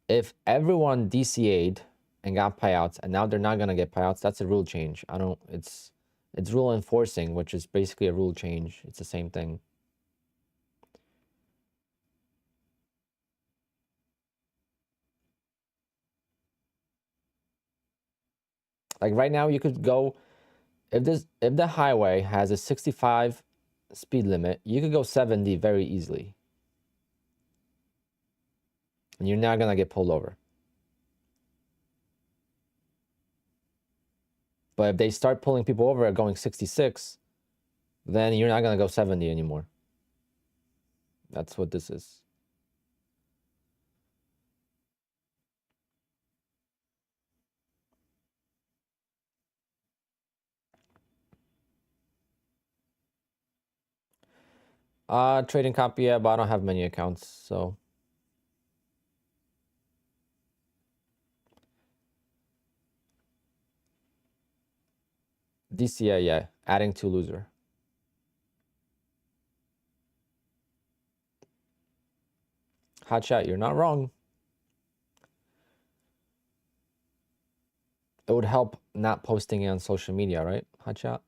If everyone DCA'd and got payouts and now they're not going to get payouts, that's a rule change. It's rule enforcing, which is basically a rule change. It's the same thing. Like right now, you could go, if the highway has a 65 speed limit, you could go 70 very easily. And you're not going to get pulled over. But if they start pulling people over at going 66, then you're not going to go 70 anymore. That's what this is. Trading copy, yeah, but I don't have many accounts, so. DCA, yeah, adding to loser. Hot chat, you're not wrong. It would help not posting it on social media, right? Hot chat.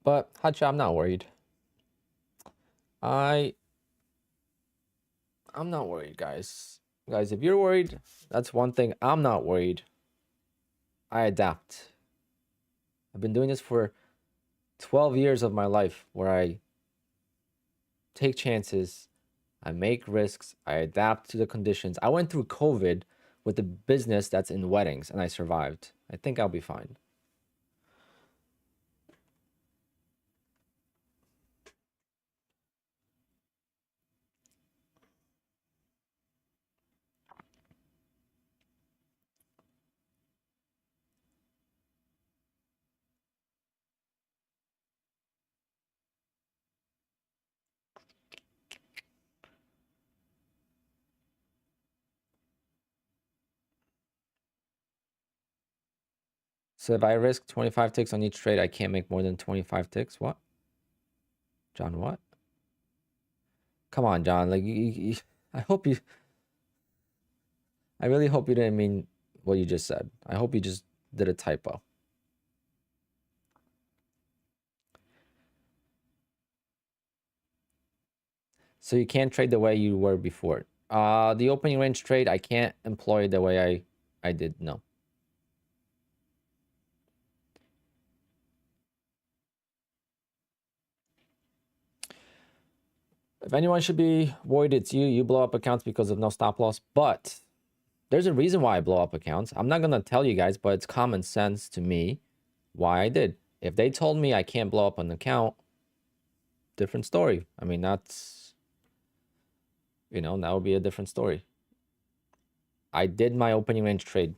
But hot chat, I'm not worried. I'm not worried, guys. Guys, if you're worried, that's one thing. I'm not worried. I adapt. I've been doing this for 12 years of my life where I take chances, I make risks, I adapt to the conditions. I went through COVID with the business that's in weddings and I survived. I think I'll be fine. So if I risk 25 ticks on each trade, I can't make more than 25 ticks? What? John, what? Come on, John. Like, I hope you... I really hope you didn't mean what you just said. I hope you just did a typo. So you can't trade the way you were before. The opening range trade, I can't employ the way I did. No. If anyone should be worried, it's you. You blow up accounts because of no stop loss. But there's a reason why I blow up accounts. I'm not going to tell you guys, but it's common sense to me why I did. If they told me I can't blow up an account, different story. I mean, that's, you know, that would be a different story. I did my opening range trade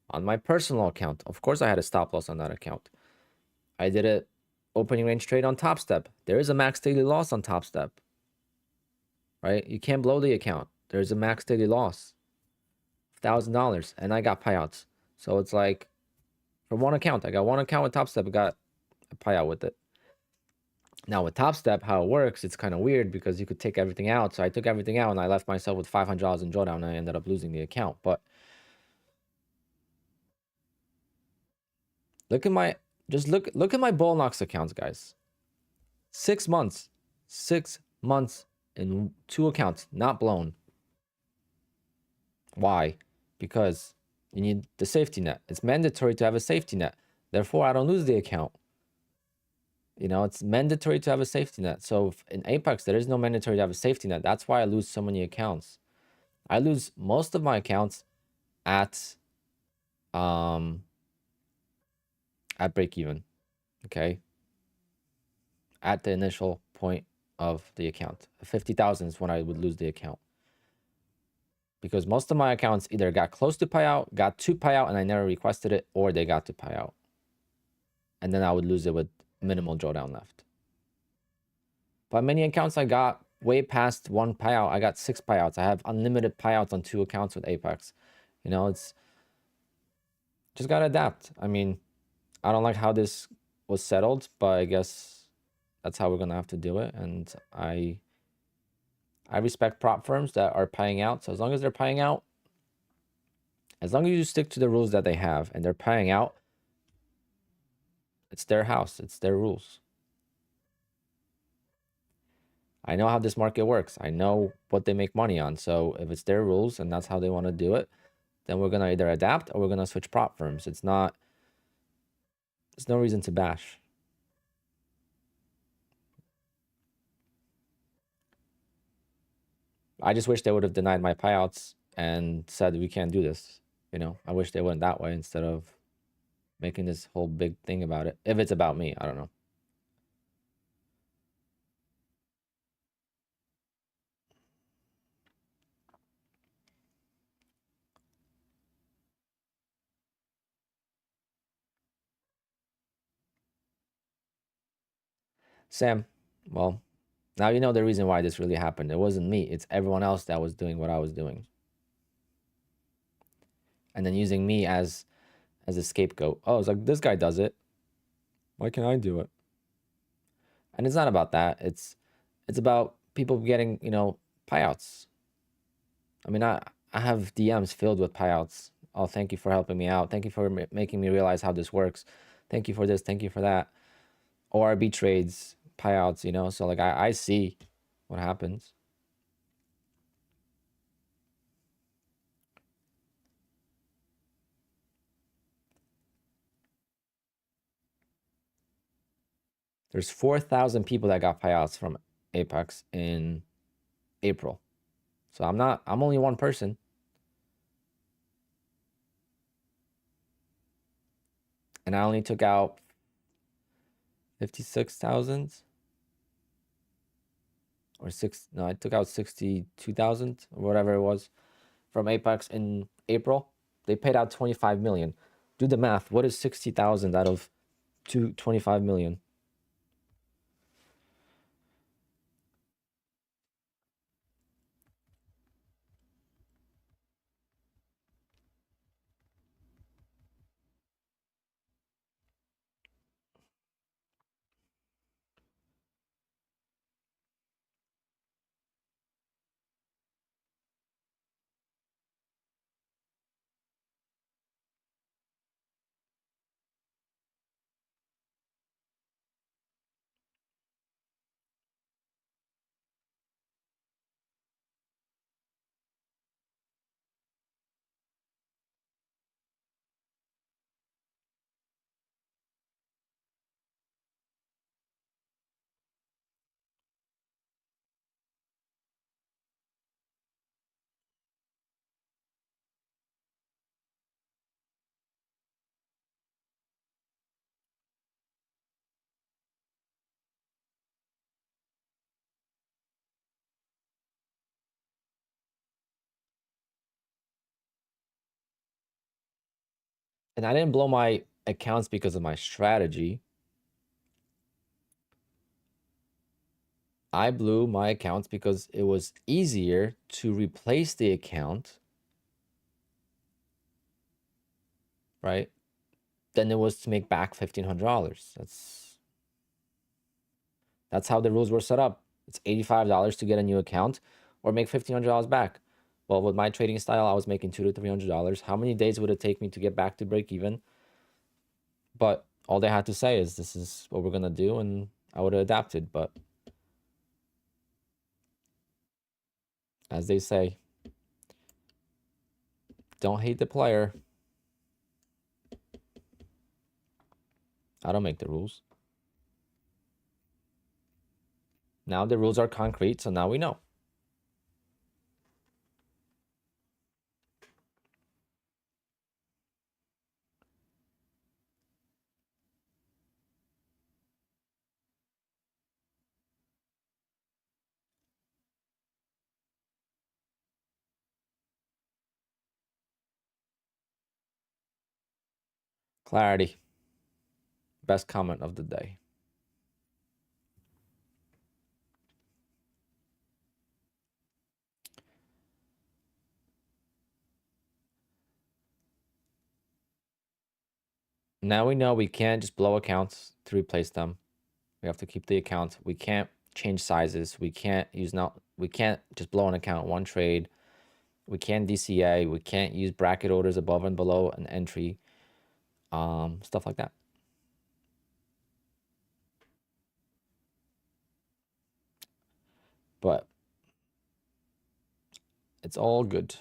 on my personal account. Of course, I had a stop loss on that account. I did a opening range trade on Top Step. There is a max daily loss on Top Step, right? You can't blow the account. There's a max daily loss, $1,000, and I got payouts. So it's like, from one account, I got one account with Top Step, I got a payout with it. Now with Top Step, how it works, it's kind of weird because you could take everything out. So I took everything out and I left myself with $500 in drawdown and I ended up losing the account. But look at my, just look at my Bullnox accounts, guys. 6 months, 6 months in 2 accounts, not blown. Why? Because you need the safety net. It's mandatory to have a safety net. Therefore, I don't lose the account. You know, it's mandatory to have a safety net. So in Apex, there is no mandatory to have a safety net. That's why I lose so many accounts. I lose most of my accounts at break even. Okay. At the initial point of the account. 50,000 is when I would lose the account. Because most of my accounts either got close to payout, got to payout, and I never requested it, or they got to payout. And then I would lose it with minimal drawdown left. But many accounts I got way past 1 payout. I got 6 payouts. I have unlimited payouts on 2 accounts with Apex. You know, it's just gotta adapt. I mean, I don't like how this was settled, but I guess that's how we're gonna have to do it. And I I respect prop firms that are paying out. So as long as they're paying out, as long as you stick to the rules that they have and they're paying out, it's their house. It's their rules. I know how this market works. I know what they make money on. So if it's their rules and that's how they want to do it, then we're going to either adapt or we're going to switch prop firms. It's not, there's no reason to bash. I just wish they would have denied my payouts and said, we can't do this. You know, I wish they went that way instead of making this whole big thing about it. If it's about me, I don't know. Sam, well, now you know the reason why this really happened. It wasn't me. It's everyone else that was doing what I was doing. And then using me as a scapegoat. Oh, it's like, this guy does it. Why can't I do it? And it's not about that. It's about people getting, you know, payouts. I mean, I have DMs filled with payouts. Oh, thank you for helping me out. Thank you for making me realize how this works. Thank you for this. Thank you for that. ORB trades, payouts, you know. So like I see what happens. There's 4,000 people that got payouts from Apex in April. So I'm only one person. And I only took out 56,000 or I took out 62,000 or whatever it was from Apex in April. They paid out 25 million. Do the math. What is 60,000 out of 25 million? And I didn't blow my accounts because of my strategy. I blew my accounts because it was easier to replace the account, right, than it was to make back $1,500. That's how the rules were set up. It's $85 to get a new account or make $1,500 back. Well, with my trading style, I was making $200 to $300. How many days would it take me to get back to break even? But all they had to say is, this is what we're going to do, and I would have adapted. But as they say, don't hate the player. I don't make the rules. Now the rules are concrete, so now we know. Clarity. Best comment of the day. Now we know we can't just blow accounts to replace them. We have to keep the account. We can't change sizes. We can't use We can't just blow an account one trade. We can't DCA. We can't use bracket orders above and below an entry. Stuff like that. But it's all good.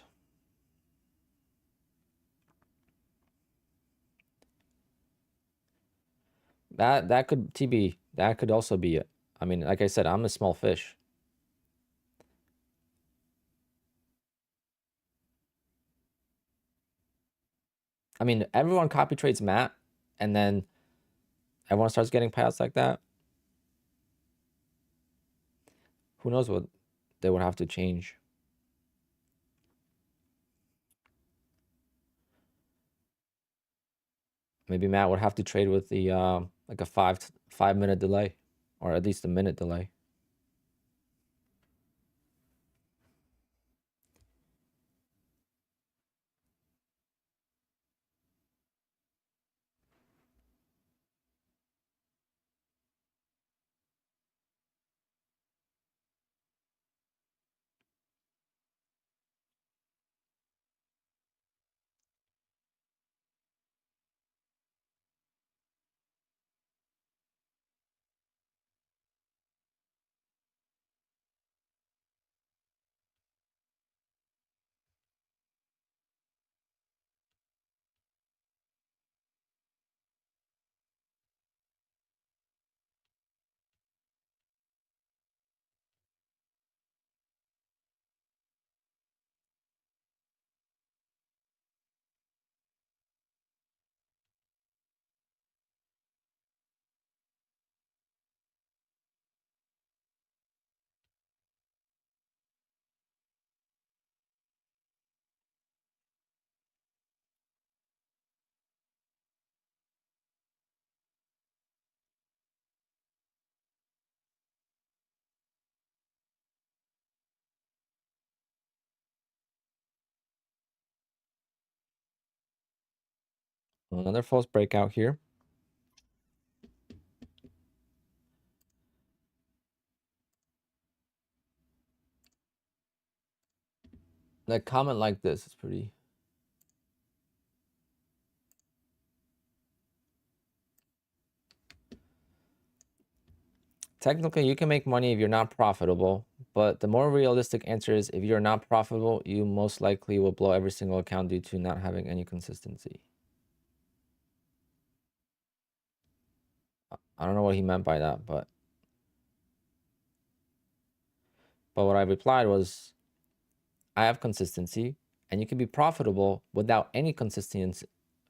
That could TB. That could also be it. I mean, like I said, I'm a small fish. I mean, everyone copy trades Matt, and then everyone starts getting payouts like that. Who knows what they would have to change. Maybe Matt would have to trade with the like a 5 minute delay, or at least a minute delay. Another false breakout here. A comment like this is pretty. Technically, you can make money if you're not profitable, but the more realistic answer is if you're not profitable, you most likely will blow every single account due to not having any consistency. I don't know what he meant by that, but what I replied was, I have consistency, and you can be profitable without any consistency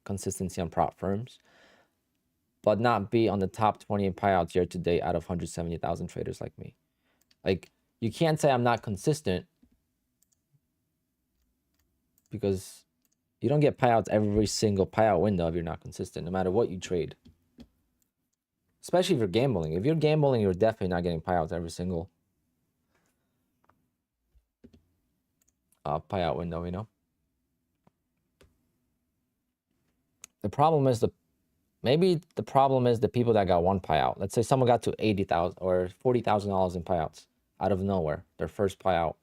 on prop firms, but not be on the top 20 in payouts year to date out of 170,000 traders like me. Like, you can't say I'm not consistent because you don't get payouts every single payout window if you're not consistent, no matter what you trade. Especially if you're gambling. If you're gambling, you're definitely not getting payouts every single payout window, you know? The problem is maybe the problem is the people that got one payout. Let's say someone got to 80,000 or $40,000 in payouts out of nowhere, their first payout.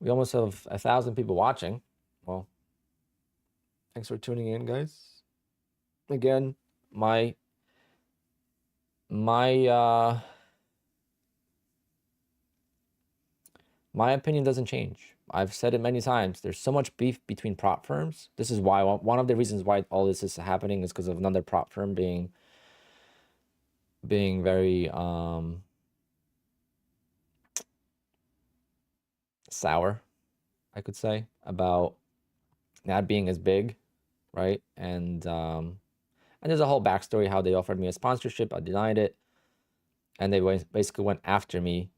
We almost have 1,000 people watching. Well, thanks for tuning in, guys. Again, my opinion doesn't change. I've said it many times. There's so much beef between prop firms. This is why one of the reasons why all this is happening is because of another prop firm being very sour, I could say, about not being as big, right? And there's a whole backstory how they offered me a sponsorship. I denied it, and they basically went after me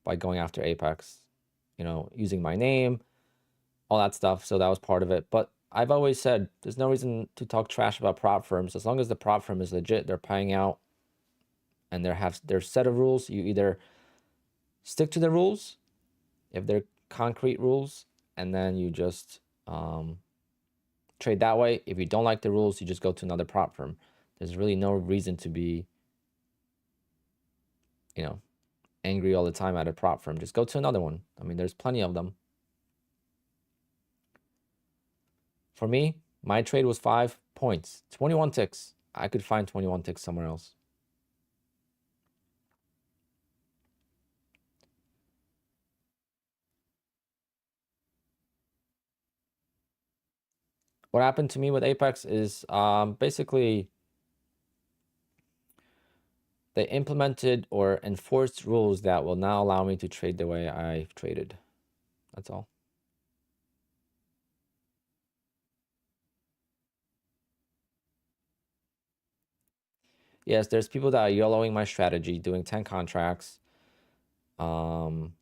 by going after Apex, you know, using my name, all that stuff. So that was part of it. But I've always said there's no reason to talk trash about prop firms as long as the prop firm is legit. They're paying out, and they have their set of rules. You either stick to the rules if they're concrete rules, and then you just trade that way. If you don't like the rules, you just go to another prop firm. There's really no reason to be, you know, angry all the time at a prop firm. Just go to another one. I mean, there's plenty of them. For me, my trade was 5 points, 21 ticks. I could find 21 ticks somewhere else. What happened to me with Apex is basically they implemented or enforced rules that will now allow me to trade the way I've traded. That's all. Yes, there's people that are YOLOing my strategy, doing 10 contracts. Maybe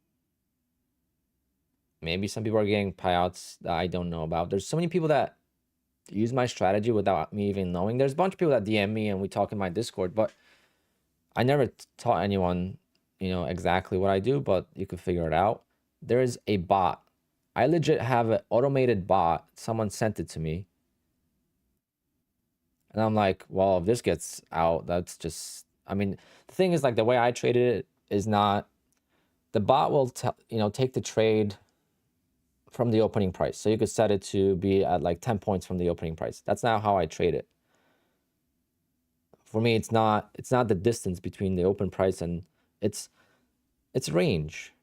some people are getting payouts that I don't know about. There's so many people that use my strategy without me even knowing. There's a bunch of people that DM me and we talk in my Discord, but I never taught anyone, you know, exactly what I do, but you could figure it out. There is a bot. I legit have an automated bot. Someone sent it to me. And I'm like, well, if this gets out, that's just, I mean, the thing is, like, the way I traded it is not, the bot will, you know, take the trade from the opening price. So you could set it to be at like 10 points from the opening price. That's not how I trade it. For me, it's not the distance between the open price and it's range.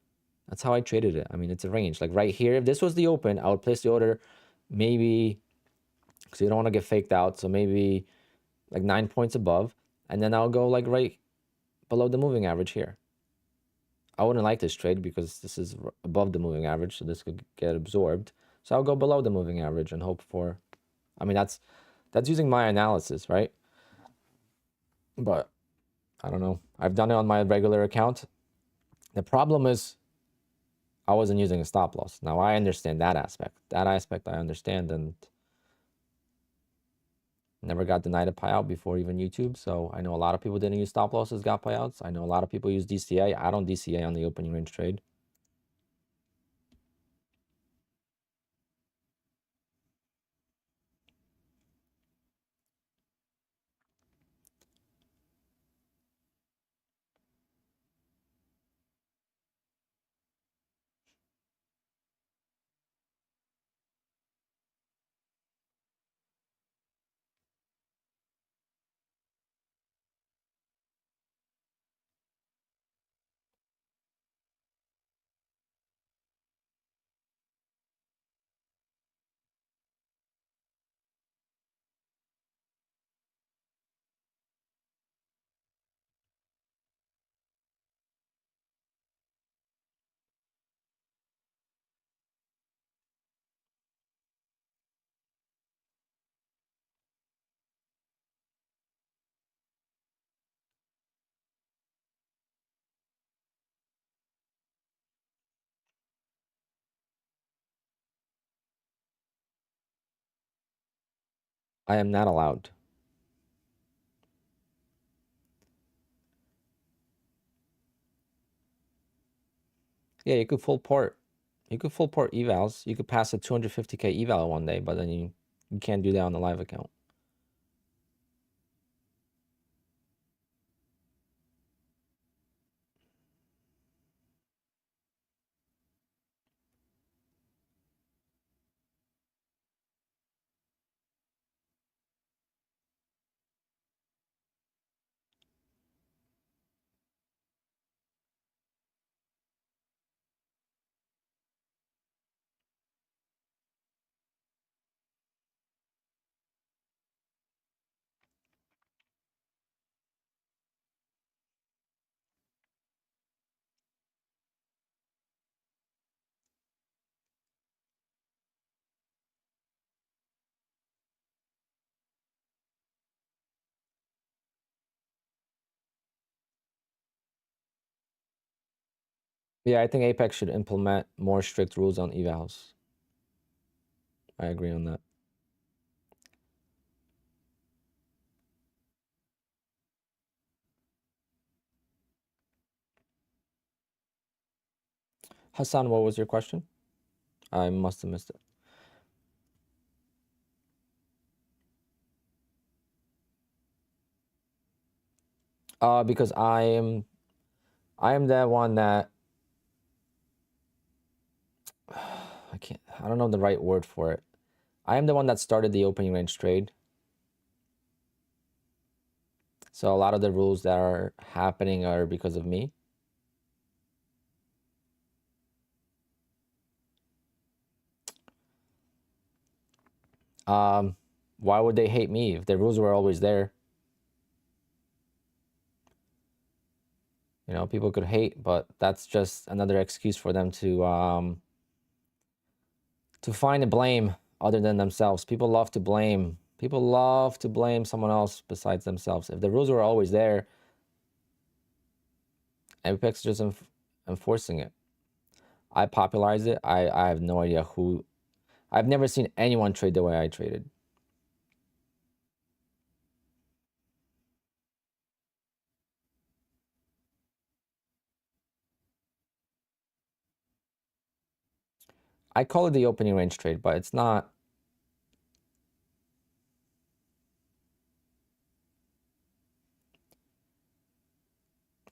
That's how I traded it. I mean, it's a range. Like right here, if this was the open, I would place the order maybe, because you don't want to get faked out. So maybe like 9 points above. And then I'll go like right below the moving average here. I wouldn't like this trade because this is above the moving average. So this could get absorbed. So I'll go below the moving average and hope for, I mean, that's using my analysis, right? But I don't know. I've done it on my regular account. The problem is I wasn't using a stop loss. Now I understand that aspect. That aspect I understand and never got denied a payout before even YouTube. So I know a lot of people didn't use stop losses, got payouts. I know a lot of people use DCA. I don't DCA on the opening range trade. I am not allowed. Yeah, you could full port. You could full port evals. You could pass a 250K eval one day, but then you can't do that on the live account. Yeah, I think Apex should implement more strict rules on evals. I agree on that. Hassan, what was your question? I must have missed it. Because I am the one that I don't know the right word for it. I am the one that started the opening range trade. So a lot of the rules that are happening are because of me. Why would they hate me if the rules were always there? You know, people could hate, but that's just another excuse for them to find a blame other than themselves. People love to blame. People love to blame someone else besides themselves. If the rules were always there, Apex just enforcing it. I popularized it. I have no idea who. I've never seen anyone trade the way I traded. I call it the opening range trade, but it's not.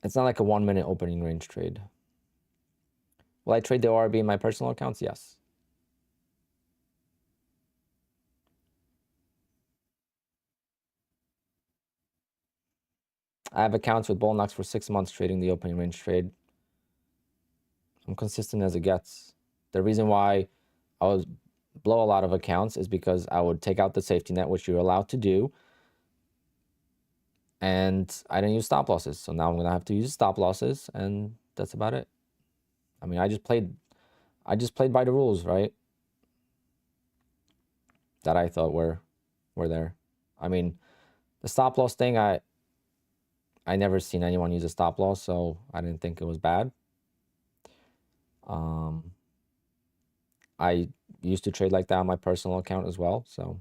It's not like a 1 minute opening range trade. Will I trade the ORB in my personal accounts? Yes. I have accounts with Bullnox for 6 months trading the opening range trade. I'm consistent as it gets. The reason why I was blow a lot of accounts is because I would take out the safety net, which you're allowed to do, and I didn't use stop losses. So now I'm gonna have to use stop losses, and that's about it. I mean, I just played by the rules, right? That I thought were there. I mean, the stop loss thing, I never seen anyone use a stop loss, so I didn't think it was bad. I used to trade like that on my personal account as well, so.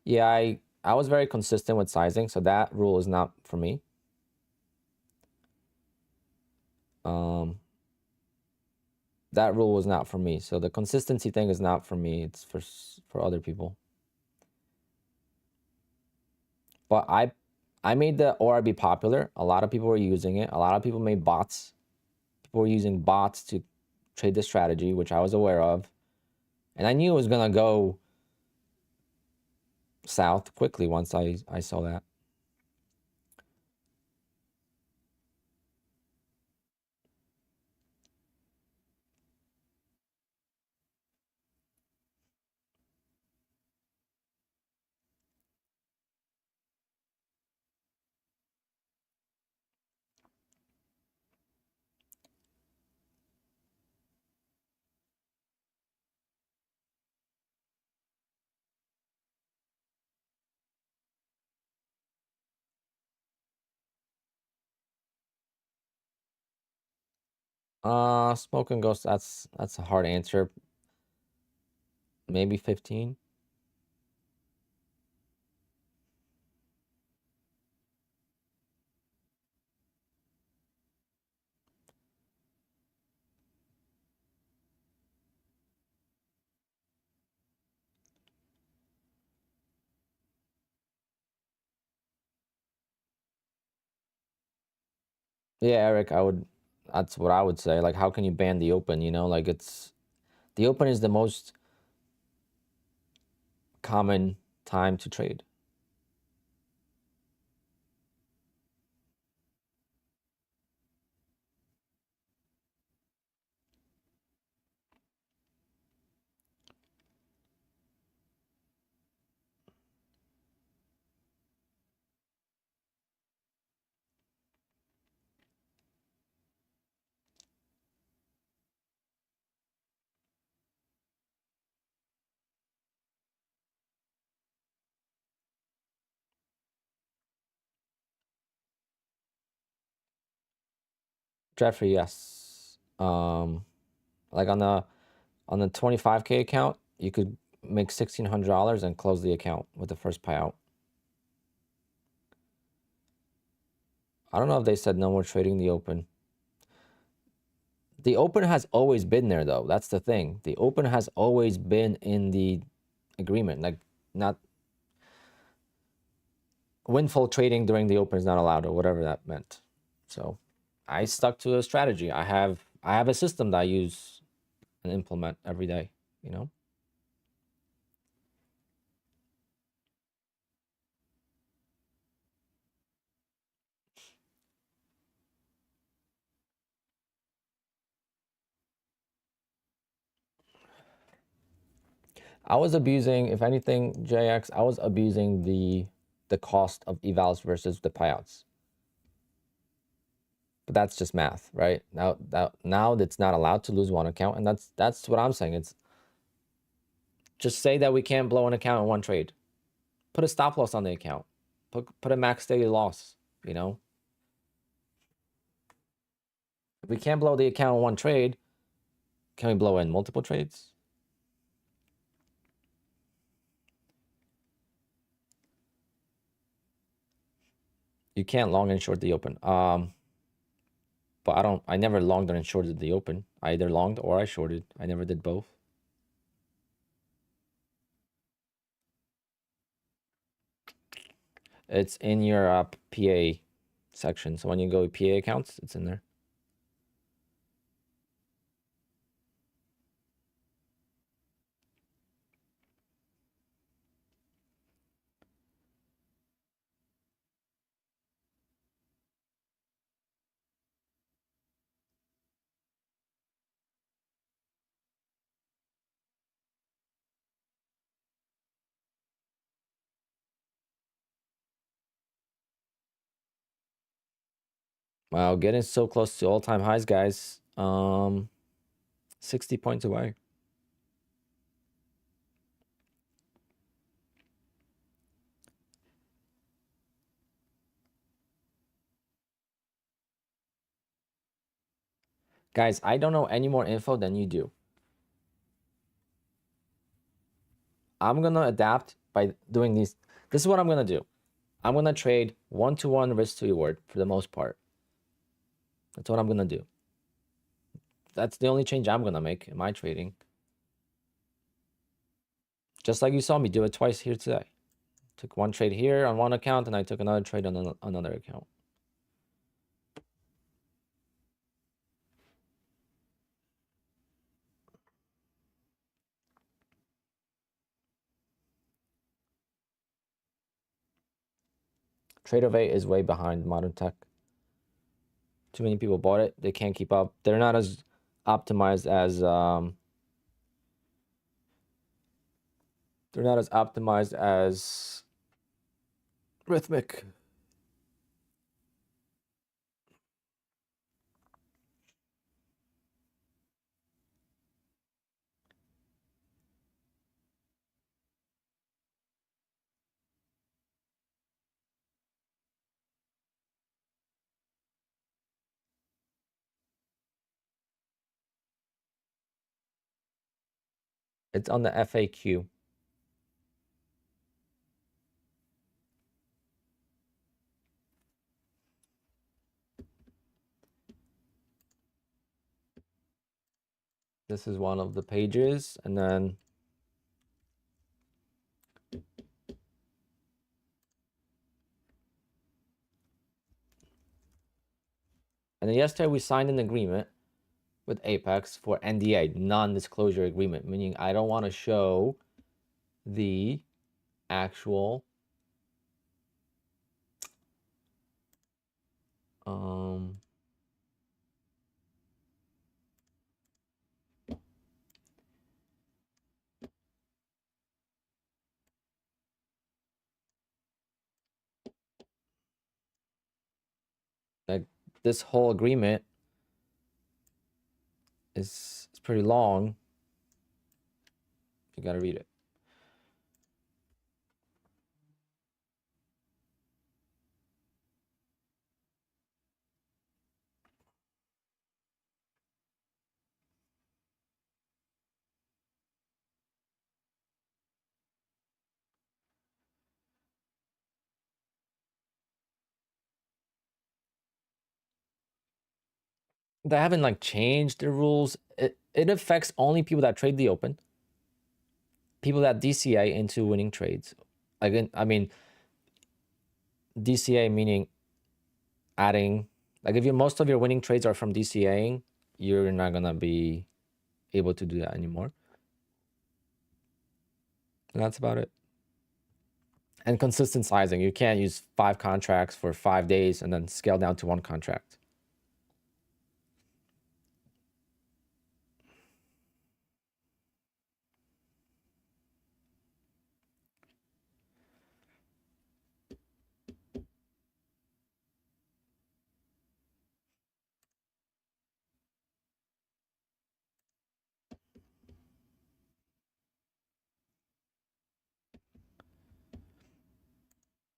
Yeah, I was very consistent with sizing, so that rule is not for me. Um, that rule was not for me. So the consistency thing is not for me. It's for other people. But I made the ORB popular. A lot of people were using it. A lot of people made bots. People were using bots to trade the strategy, which I was aware of, and I knew it was gonna go south quickly once I saw that. Smoke and ghost. That's a hard answer. Maybe 15. Yeah, Eric, I would. That's what I would say. Like, how can you ban the open? You know, like the open is the most common time to trade. Jeffrey, yes. Like on the 25K account, you could make $1,600 and close the account with the first payout. I don't know if they said no more trading the open. The open has always been there though. That's the thing. The open has always been in the agreement. Like, not windfall trading during the open is not allowed, or whatever that meant. So I stuck to a strategy. I have a system that I use and implement every day, you know? I was abusing, if anything, JX, I was abusing the cost of evals versus the payouts. But that's just math, right? Now it's not allowed to lose one account, and that's what I'm saying. It's just say that we can't blow an account in one trade. Put a stop loss on the account. Put a max daily loss, you know? If we can't blow the account in one trade, can we blow in multiple trades? You can't long and short the open. But I never longed and shorted the open. I either longed or I shorted. I never did both. It's in your PA section. So when you go to PA accounts, it's in there. Wow, getting so close to all-time highs, guys. 60 points away. Guys, I don't know any more info than you do. I'm gonna adapt by doing these. This is what I'm gonna do. I'm gonna trade 1-to-1 risk to reward for the most part. That's what I'm gonna do. That's the only change I'm gonna make in my trading. Just like you saw me do it twice here today. Took one trade here on one account, and I took another trade on another account. Trade of 8 is way behind modern tech. Too many people bought it. They can't keep up. They're not as optimized as Rhythmic. It's on the FAQ. This is one of the pages, and then yesterday we signed an agreement with Apex for NDA, non-disclosure agreement, meaning I don't want to show the actual like, this whole agreement is pretty long. You gotta read it. They haven't like changed the rules. It affects only people that trade the open, people that DCA into winning trades. Again, I mean, DCA meaning adding, like if most of your winning trades are from DCAing, you're not gonna be able to do that anymore. And that's about it. And consistent sizing. You can't use 5 contracts for 5 days and then scale down to 1 contract.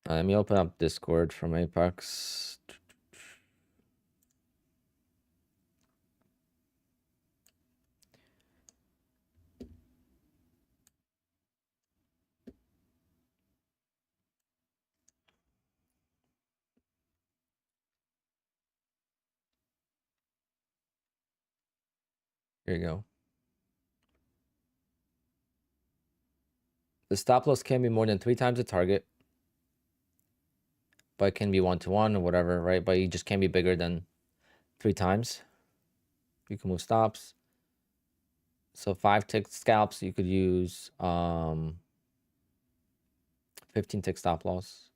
Let me open up Discord from Apex. Here you go. The stop loss can be more than 3 times the target, but it can be 1-to-1 or whatever, right? But you just can't be bigger than 3 times. You can move stops. So 5 tick scalps, you could use 15 tick stop loss.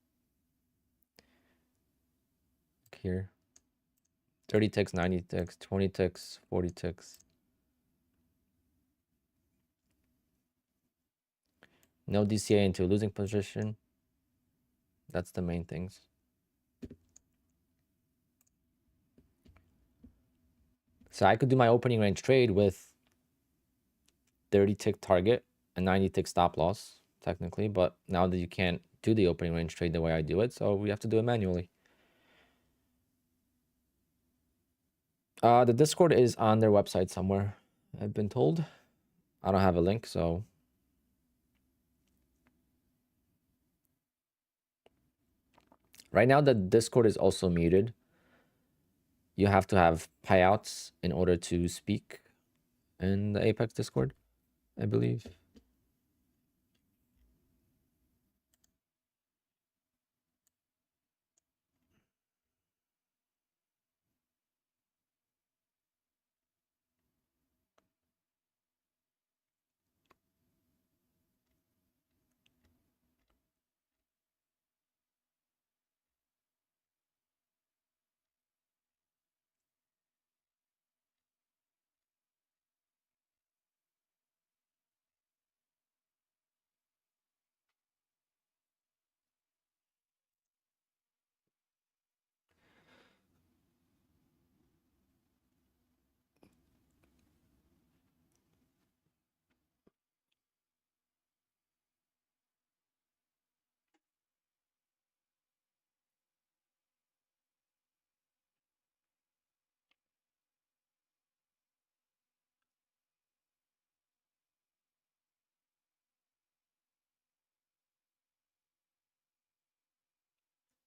Here. 30 ticks, 90 ticks, 20 ticks, 40 ticks. No DCA into a losing position. That's the main things. So I could do my opening range trade with 30 tick target and 90 tick stop loss, technically. But now that you can't do the opening range trade the way I do it, so we have to do it manually. The Discord is on their website somewhere, I've been told. I don't have a link, so. Right now, the Discord is also muted. You have to have payouts in order to speak in the Apex Discord, I believe.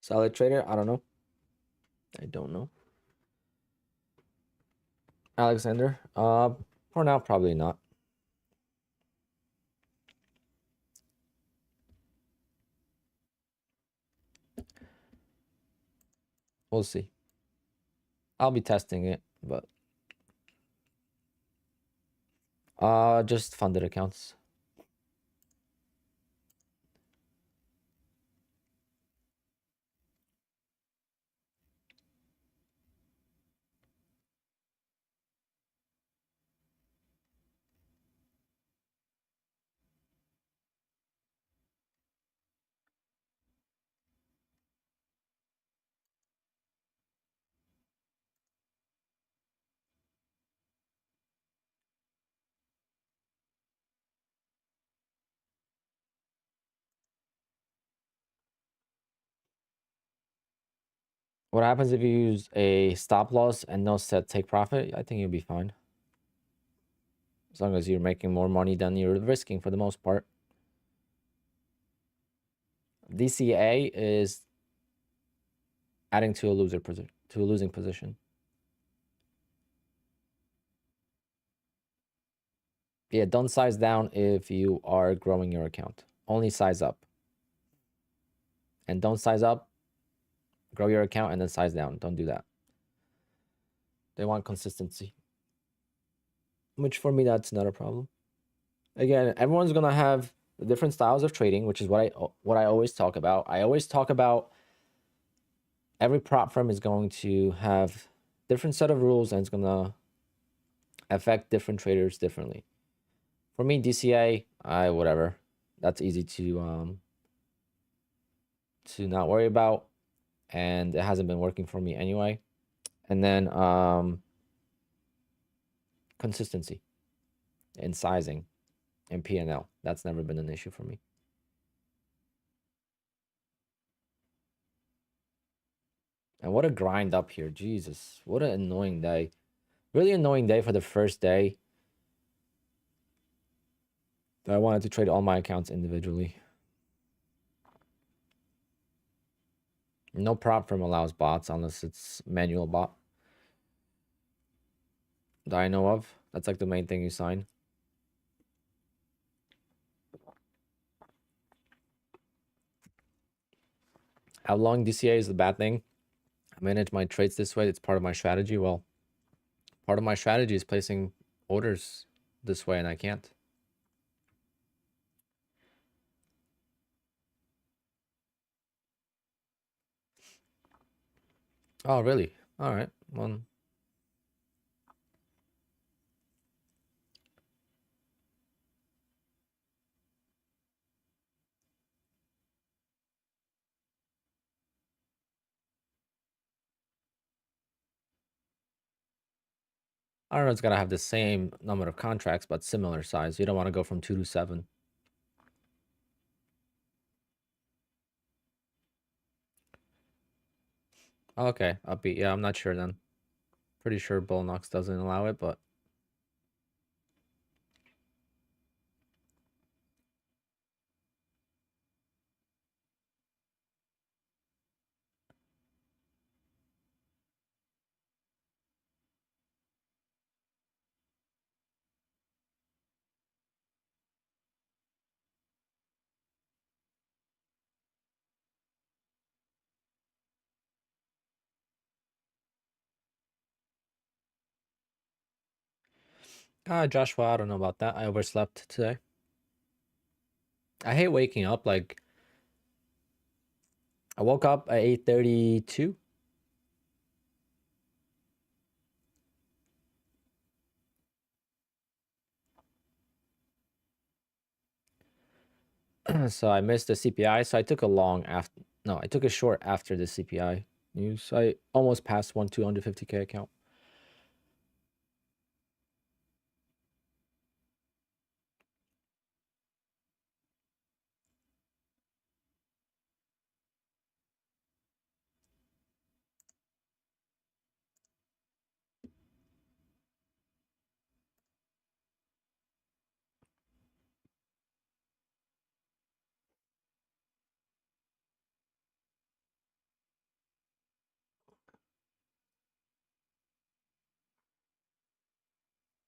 Solid trader? I don't know. I don't know. Alexander? For now, probably not. We'll see. I'll be testing it, but just funded accounts. What happens if you use a stop loss and no set take profit? I think you'll be fine. As long as you're making more money than you're risking for the most part. DCA is adding to a losing position. Yeah, don't size down if you are growing your account. Only size up. And don't size up, grow your account, and then size down. Don't do that. They want consistency. Which for me, that's not a problem. Again, everyone's gonna have different styles of trading, which is what I always talk about. I always talk about every prop firm is going to have different set of rules and it's gonna affect different traders differently. For me, DCA, whatever. That's easy to not worry about, and it hasn't been working for me anyway. And then consistency and sizing and P&L. That's never been an issue for me. And what a grind up here. Jesus, what an annoying day. Really annoying day for the first day. I wanted to trade all my accounts individually. No prop firm allows bots unless it's manual bot that I know of. That's like the main thing you sign. How long DCA is the bad thing? I manage my trades this way. It's part of my strategy. Well, part of my strategy is placing orders this way, and I can't. Oh, really? All right. Well, I don't know. It's got to have the same number of contracts, but similar size. You don't want to go from 2 to 7. Okay, upbeat. Yeah, I'm not sure then. Pretty sure Bullnox doesn't allow it, but Joshua, I don't know about that. I overslept today. I hate waking up. Like, I woke up at 8:32. So I missed the CPI. So I took a long after. No, I took a short after the CPI news. I almost passed 250K account.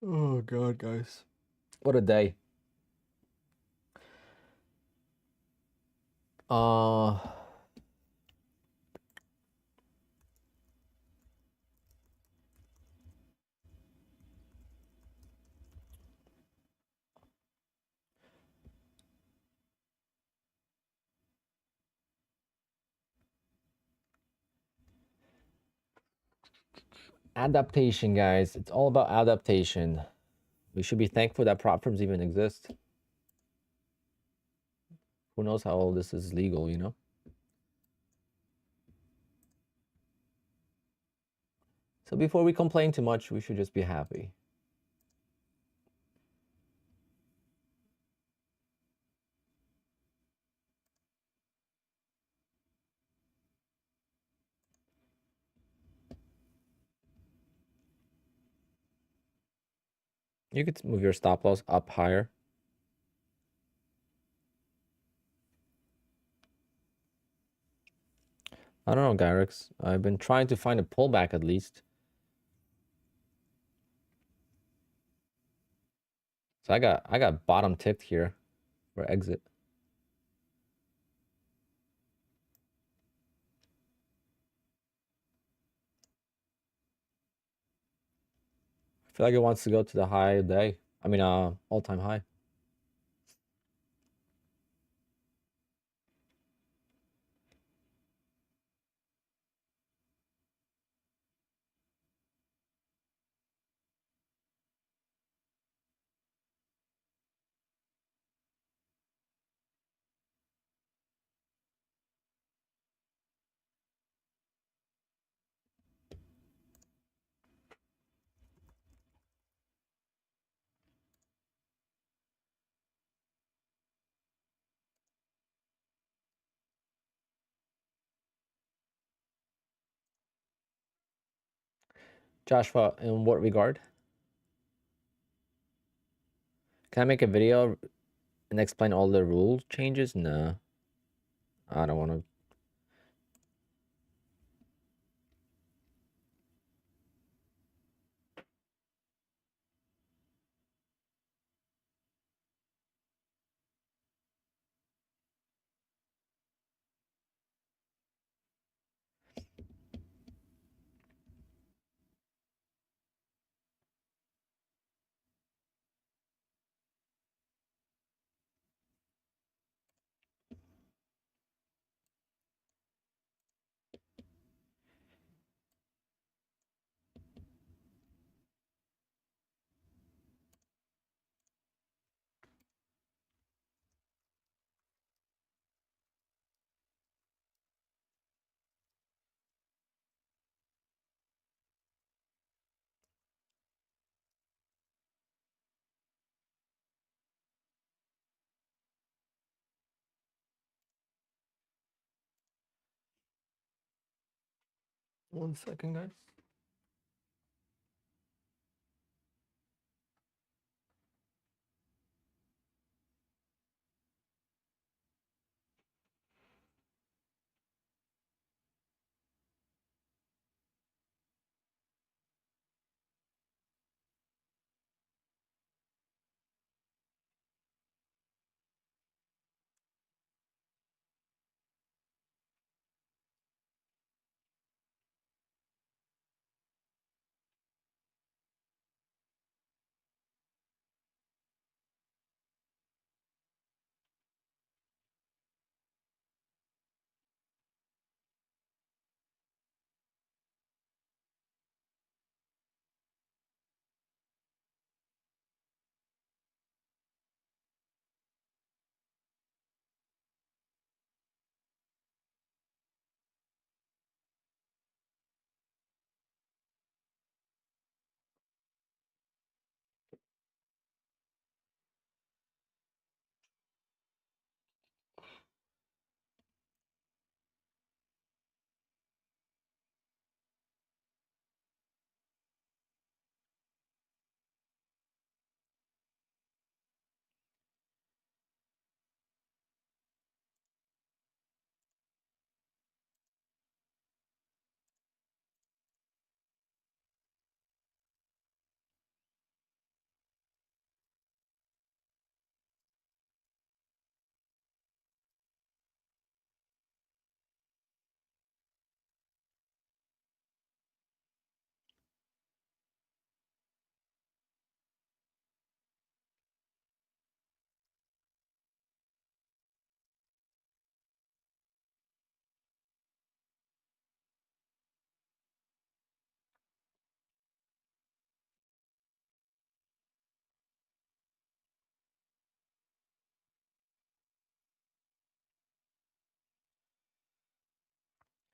Oh god, guys. What a day. Uh Adaptation, guys. It's all about adaptation. We should be thankful that prop firms even exist. Who knows how all this is legal, you know? So before we complain too much, we should just be happy. You could move your stop loss up higher. I don't know, Gyrex. I've been trying to find a pullback at least. So I got bottom tipped here for exit. I feel like it wants to go to the high of the day. I mean, all-time high. Joshua, in what regard? Can I make a video and explain all the rule changes? No, I don't want to. 1 second, guys.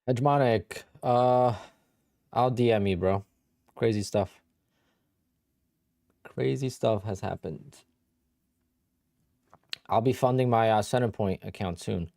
Hegemonic. I'll DM me, bro. Crazy stuff. Crazy stuff has happened. I'll be funding my Centerpoint account soon.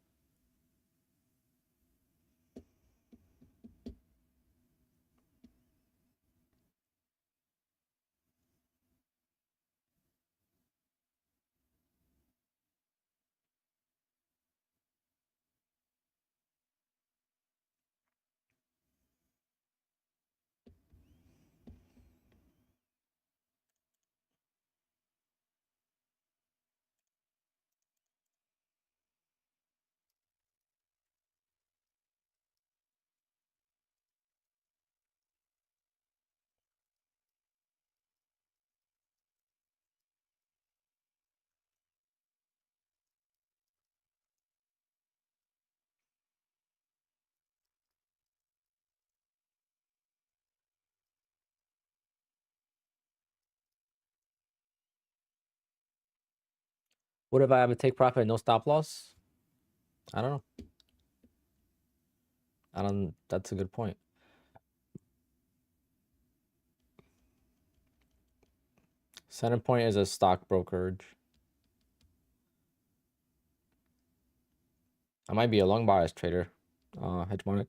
What if I have a take profit and no stop loss? I don't know. That's a good point. Center Point is a stock brokerage. I might be a long bias trader, hegemonic.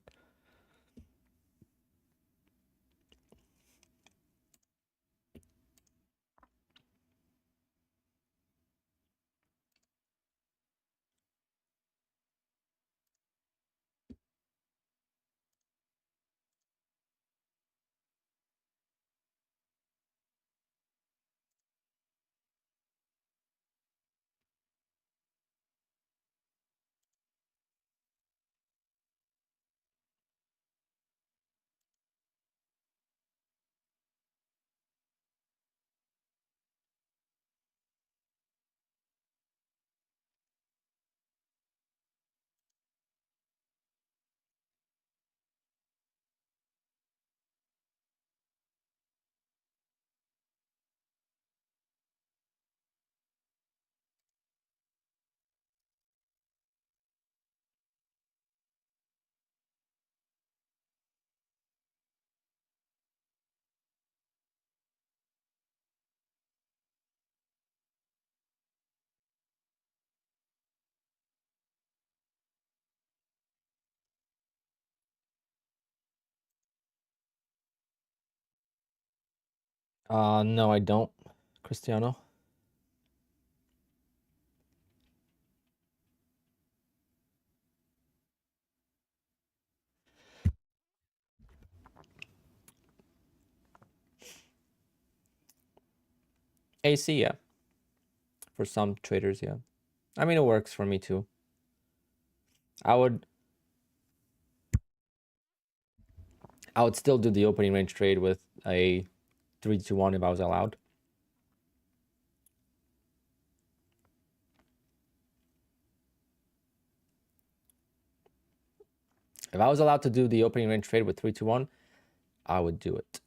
No, I don't, Cristiano. AC, yeah. For some traders, yeah. I mean, it works for me too. I would still do the opening range trade with a 3-2-1 if I was allowed. If I was allowed to do the opening range trade with 3-2-1, I would do it.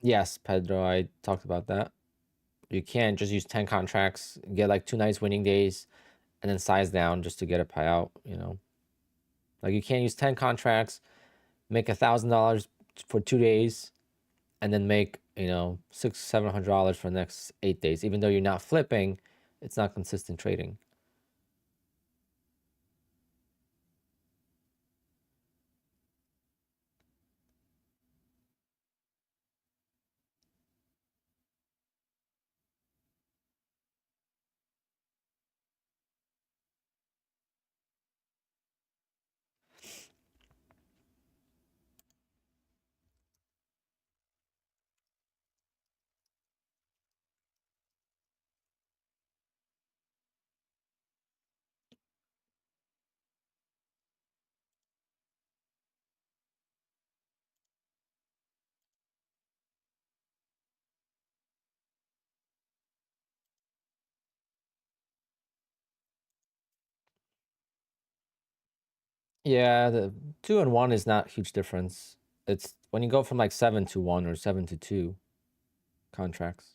Yes, Pedro, I talked about that. You can't just use 10 contracts, get like 2 nice winning days, and then size down just to get a payout, you know? Like you can't use 10 contracts, make $1,000 for 2 days, and then make, you know, $600-700 for the next 8 days. Even though you're not flipping, it's not consistent trading. Yeah, the 2 and 1 is not a huge difference. It's when you go from like 7-1 or 7-2 contracts.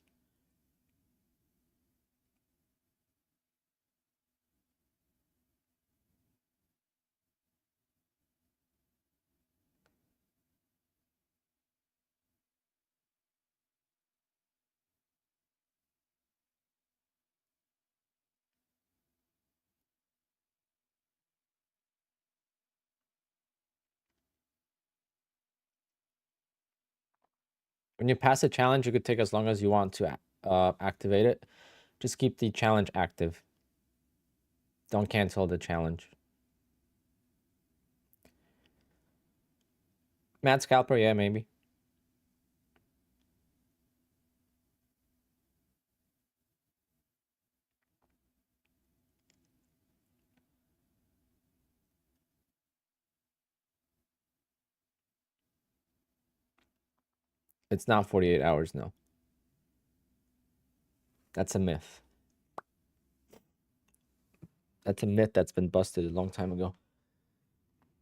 When you pass a challenge, you could take as long as you want to activate it. Just keep the challenge active. Don't cancel the challenge. Mad Scalper, yeah, maybe. It's not 48 hours, no. That's a myth. That's a myth that's been busted a long time ago.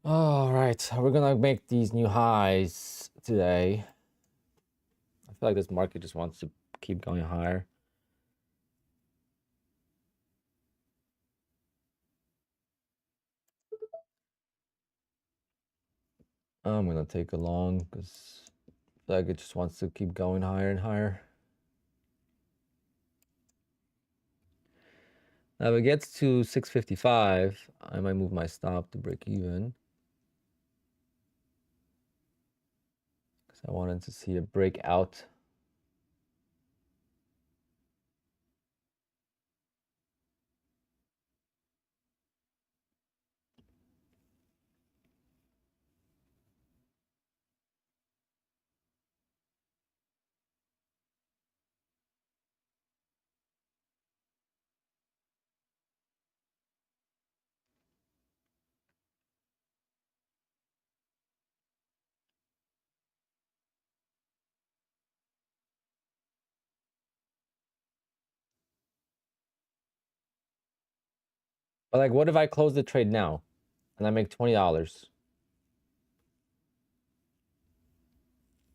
All right, we're gonna make these new highs today. I feel like this market just wants to keep going higher. I'm gonna take a long because I feel like it just wants to keep going higher and higher. Now, if it gets to 655, I might move my stop to break even. Because I wanted to see it break out. But like, what if I close the trade now and I make $20?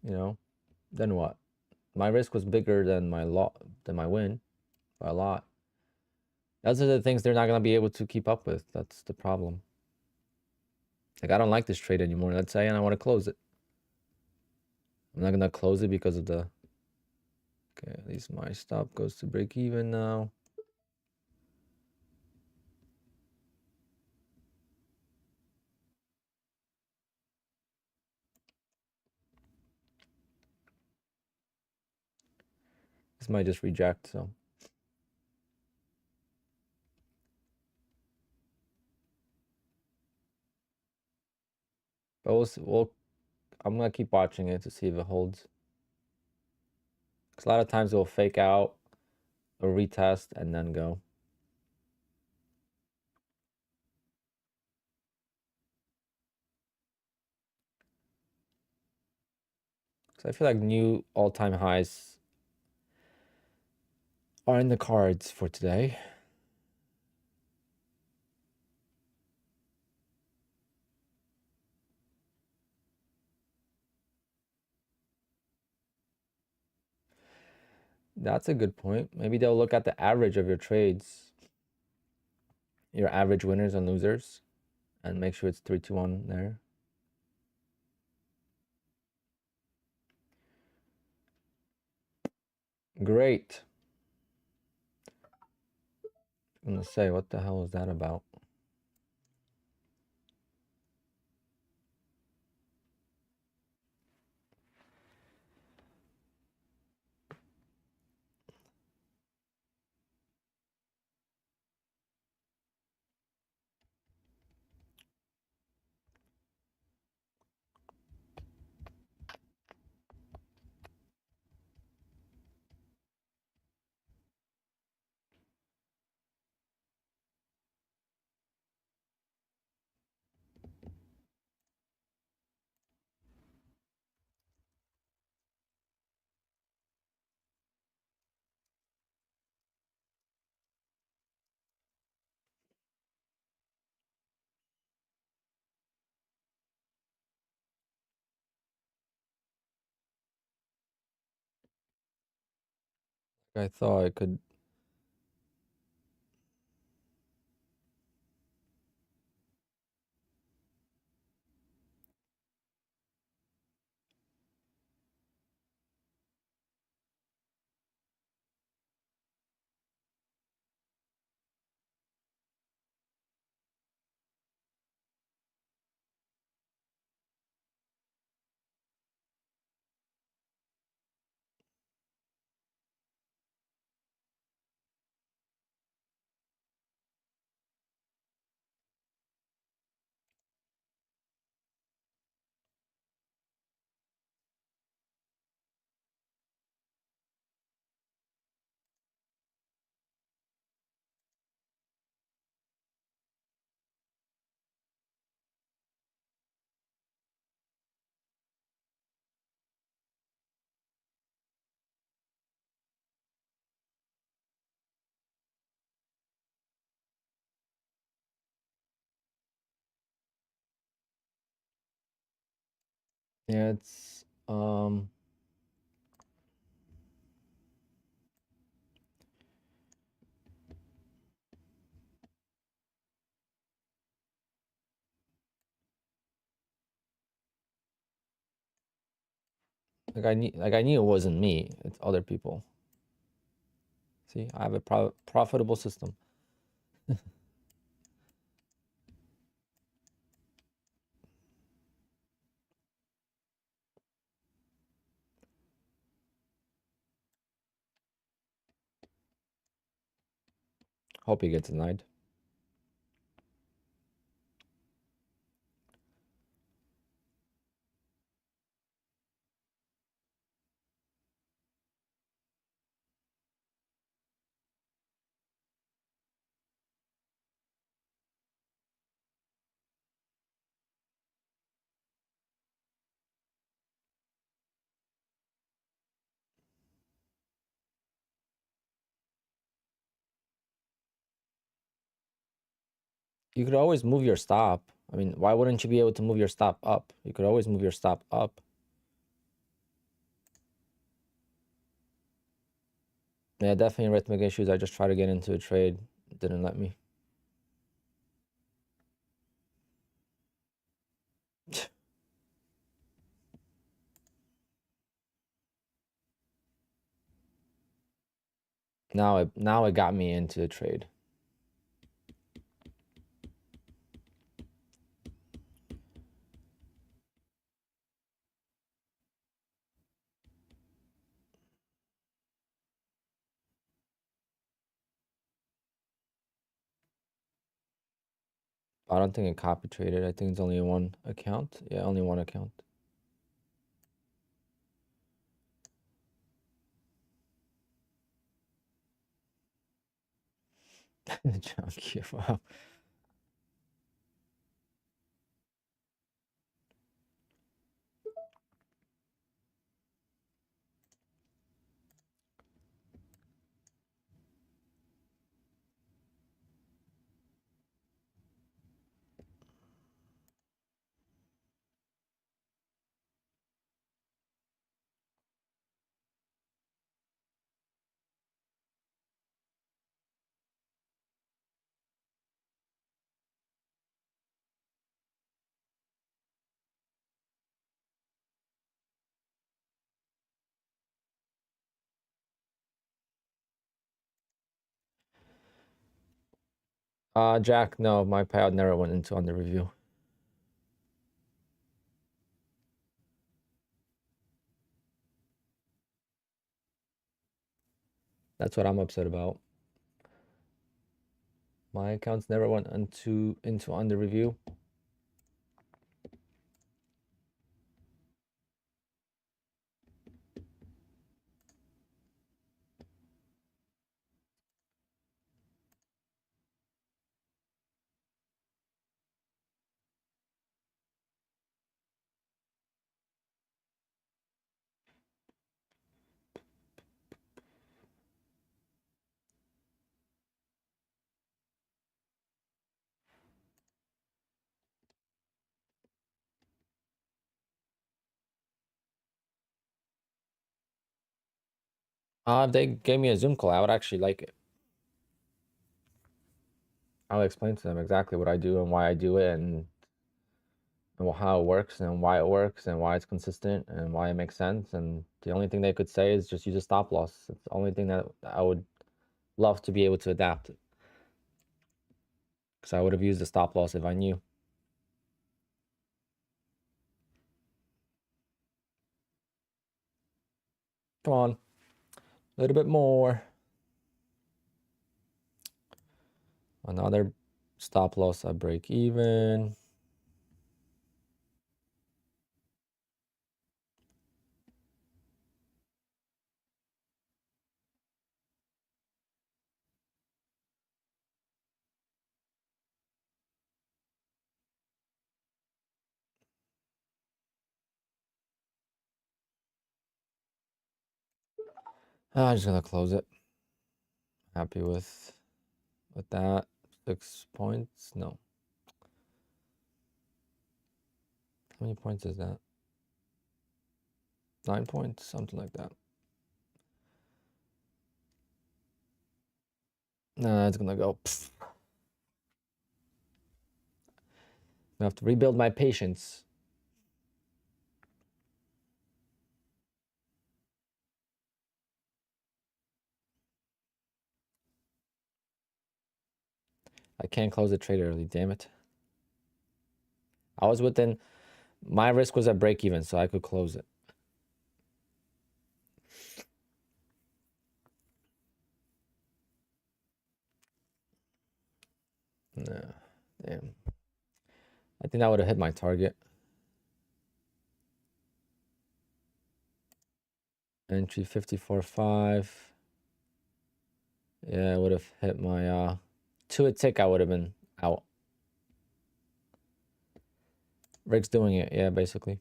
You know, then what? My risk was bigger than my win by a lot. Those are the things they're not gonna be able to keep up with. That's the problem. Like, I don't like this trade anymore, let's say, and I want to close it. I'm not gonna close it because of the. Okay, at least my stop goes to break even now. This might just reject, so. But I'm gonna keep watching it to see if it holds. Because a lot of times it will fake out or retest and then go. So I feel like new all-time highs are in the cards for today. That's a good point. Maybe they'll look at the average of your trades, your average winners and losers, and make sure it's 3-2-1 there. Great. I'm gonna say, what the hell is that about? I thought I could. Yeah, it's like I knew it wasn't me, it's other people. See, I have a profitable system. Hope he gets denied. You could always move your stop. I mean, why wouldn't you be able to move your stop up? You could always move your stop up. Yeah, definitely rhythmic issues. I just tried to get into a trade. It didn't let me. Now it got me into a trade. I don't think it copy traded. I think it's only one account. Yeah, only one account. Junkie, wow. Jack, no, my payout never went into under review. That's what I'm upset about. My accounts never went into under review. If they gave me a Zoom call, I would actually like it. I'll explain to them exactly what I do and why I do it and how it works and why it's consistent and why it makes sense. And the only thing they could say is just use a stop loss. It's the only thing that I would love to be able to adapt. Because I would have used a stop loss if I knew. Come on. A little bit more. Another stop loss at break even. I'm just gonna close it. Happy with that. 6 points. No. How many points is that? 9 points, something like that. Nah, it's gonna go. Pfft. I have to rebuild my patience. I can't close the trade early, damn it. I was within, my risk was at break even, so I could close it. No, damn. I think I would have hit my target. Entry 54.5. Yeah, I would have hit my, to a tick, I would have been out. Rick's doing it, yeah, basically.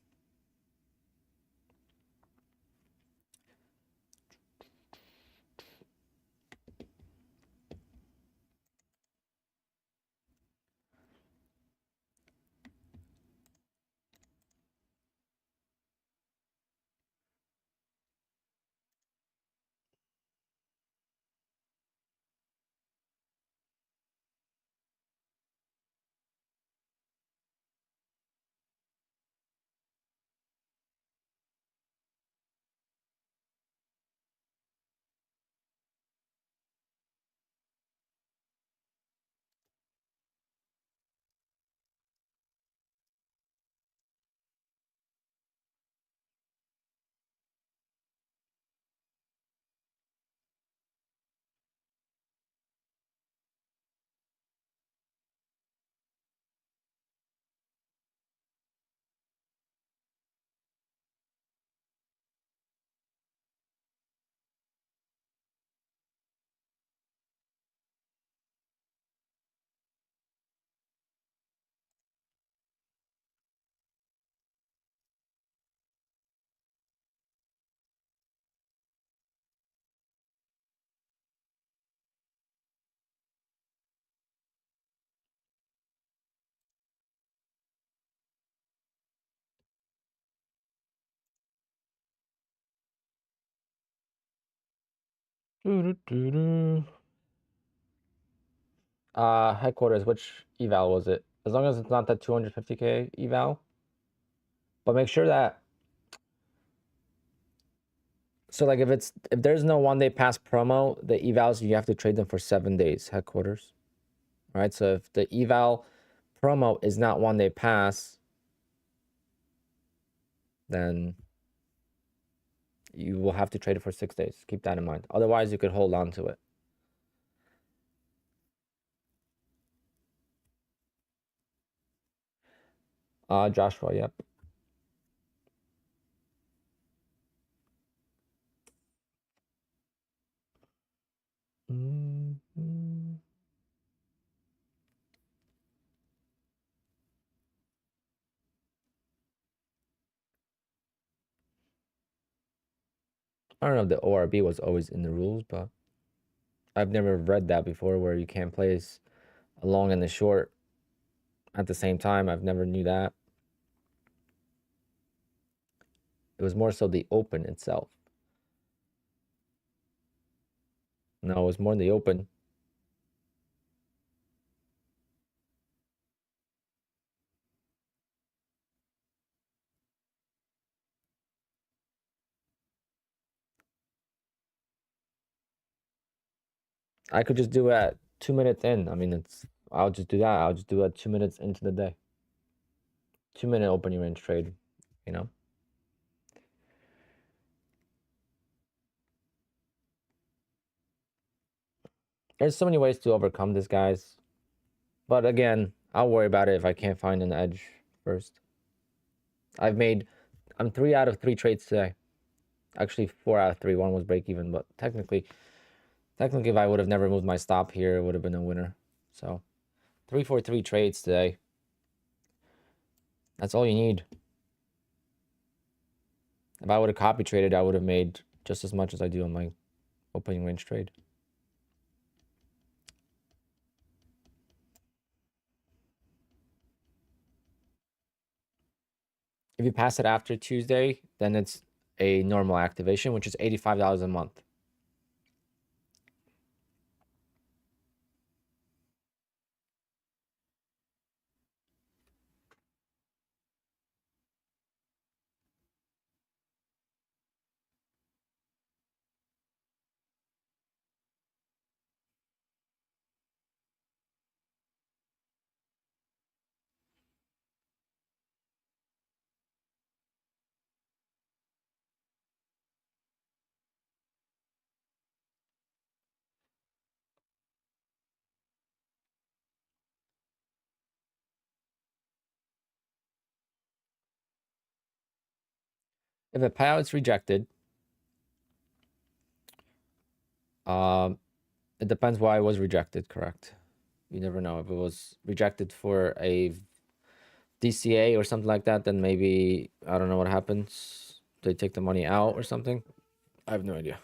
Headquarters, which eval was it? As long as it's not that 250k eval. But make sure that, so like if there's no 1 day pass promo, the evals, you have to trade them for 7 days, headquarters. Right? So if the eval promo is not 1 day pass, then you will have to trade it for 6 days. Keep that in mind. Otherwise, you could hold on to it. Joshua, yep. I don't know if the ORB was always in the rules, but I've never read that before where you can't place a long and a short at the same time. I've never knew that. It was more so the open itself. No, it was more the open. I could just do it at 2 minutes in. I mean, I'll just do that. I'll just do it 2 minutes into the day. 2 minute opening range trade, you know? There's so many ways to overcome this, guys. But again, I'll worry about it if I can't find an edge first. I'm 3 out of 3 trades today. Actually, 4 out of 3. One was break even, but technically, if I would have never moved my stop here, it would have been a winner. So 3 for 3 trades today. That's all you need. If I would have copy traded, I would have made just as much as I do on my opening range trade. If you pass it after Tuesday, then it's a normal activation, which is $85 a month. If a payout is rejected, um, it depends why it was rejected, correct? You never know. If it was rejected for a DCA or something like that, then maybe, I don't know what happens. They take the money out or something. I have no idea.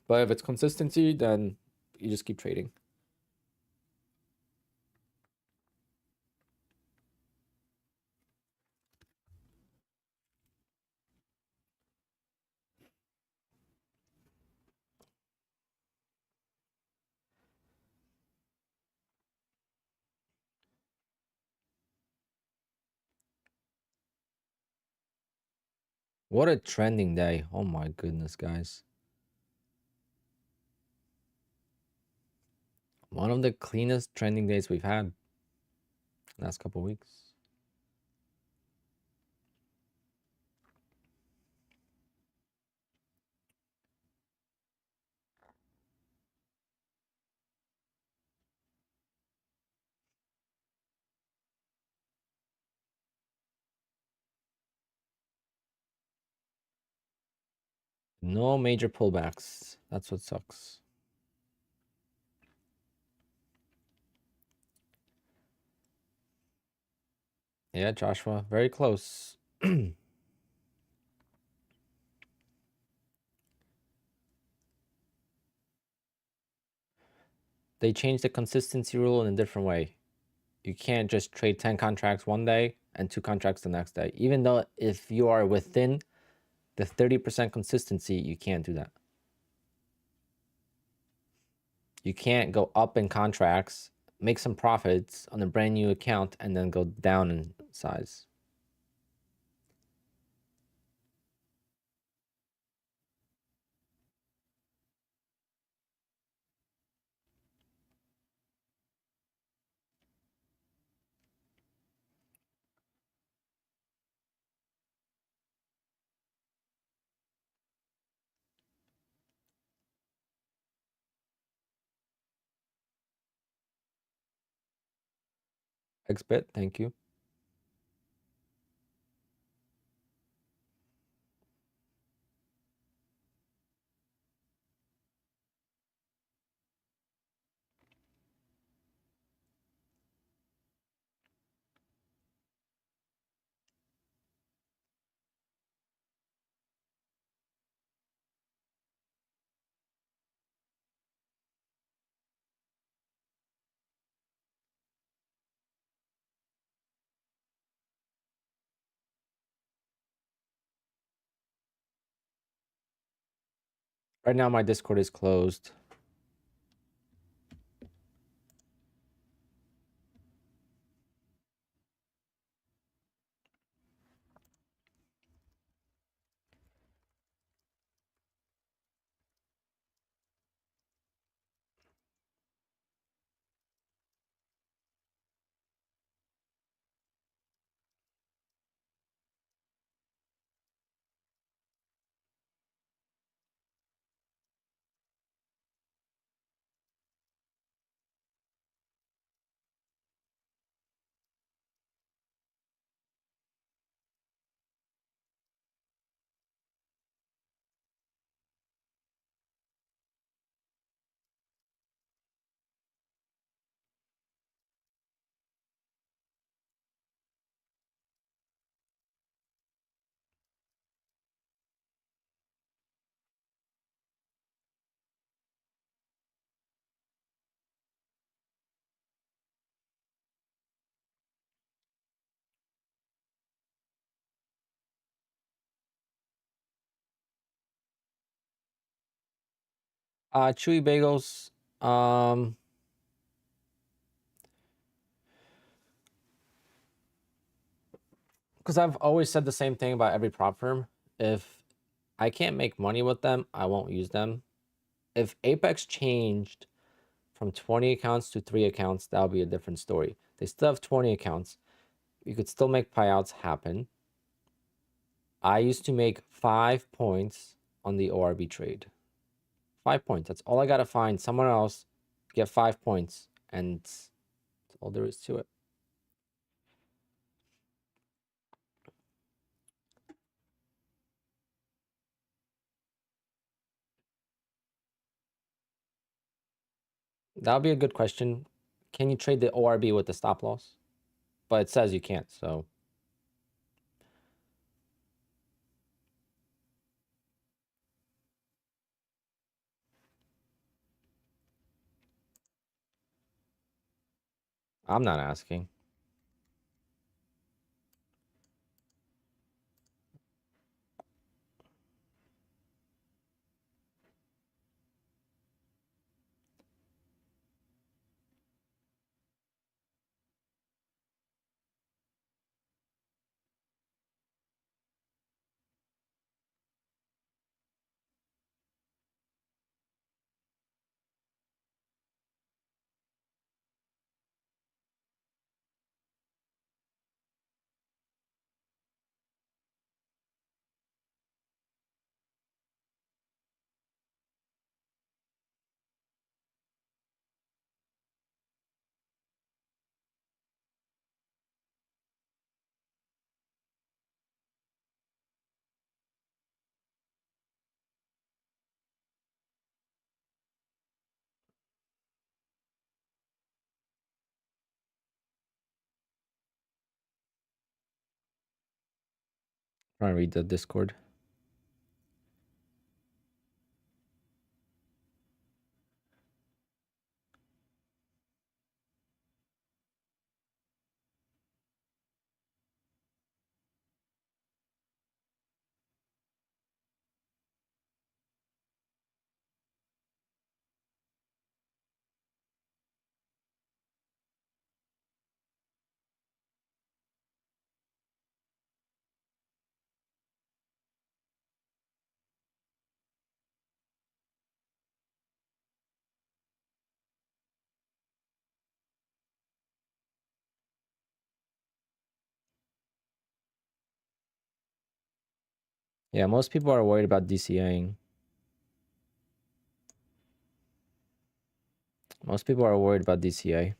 But if it's consistency, then you just keep trading. What a trending day. Oh my goodness, guys. One of the cleanest trending days we've had last couple weeks. No major pullbacks. That's what sucks. Yeah, Joshua, very close. They changed the consistency rule in a different way. You can't just trade 10 contracts one day and 2 contracts the next day. Even though if you are within the 30% consistency, you can't do that. You can't go up in contracts, make some profits on a brand new account, and then go down in size. XBit, thank you. Right now, my Discord is closed. Chewy bagels. Because I've always said the same thing about every prop firm. If I can't make money with them, I won't use them. If Apex changed from 20 accounts to 3 accounts, that would be a different story. They still have 20 accounts. You could still make payouts happen. I used to make 5 points on the ORB trade. 5 points. That's all I got to find. Someone else get 5 points. And that's all there is to it. That would be a good question. Can you trade the ORB with the stop loss? But it says you can't, so. I'm not asking. Trying to read the Discord. Yeah, most people are worried about DCAing. Most people are worried about DCA.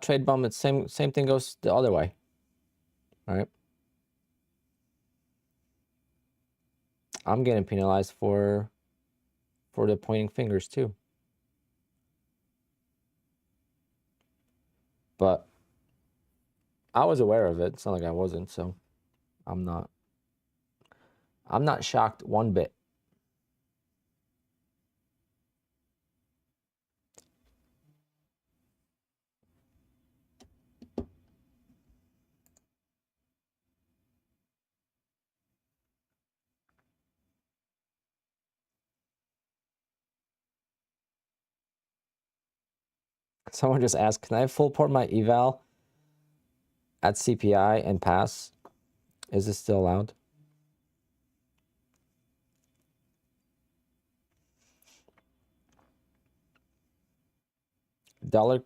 Trade bum, it's same thing goes the other way. All right. I'm getting penalized for the pointing fingers too. But I was aware of it. It's not like I wasn't, so I'm not shocked one bit. Someone just asked, can I full port my eval at CPI and pass? Is this still allowed? Dollar,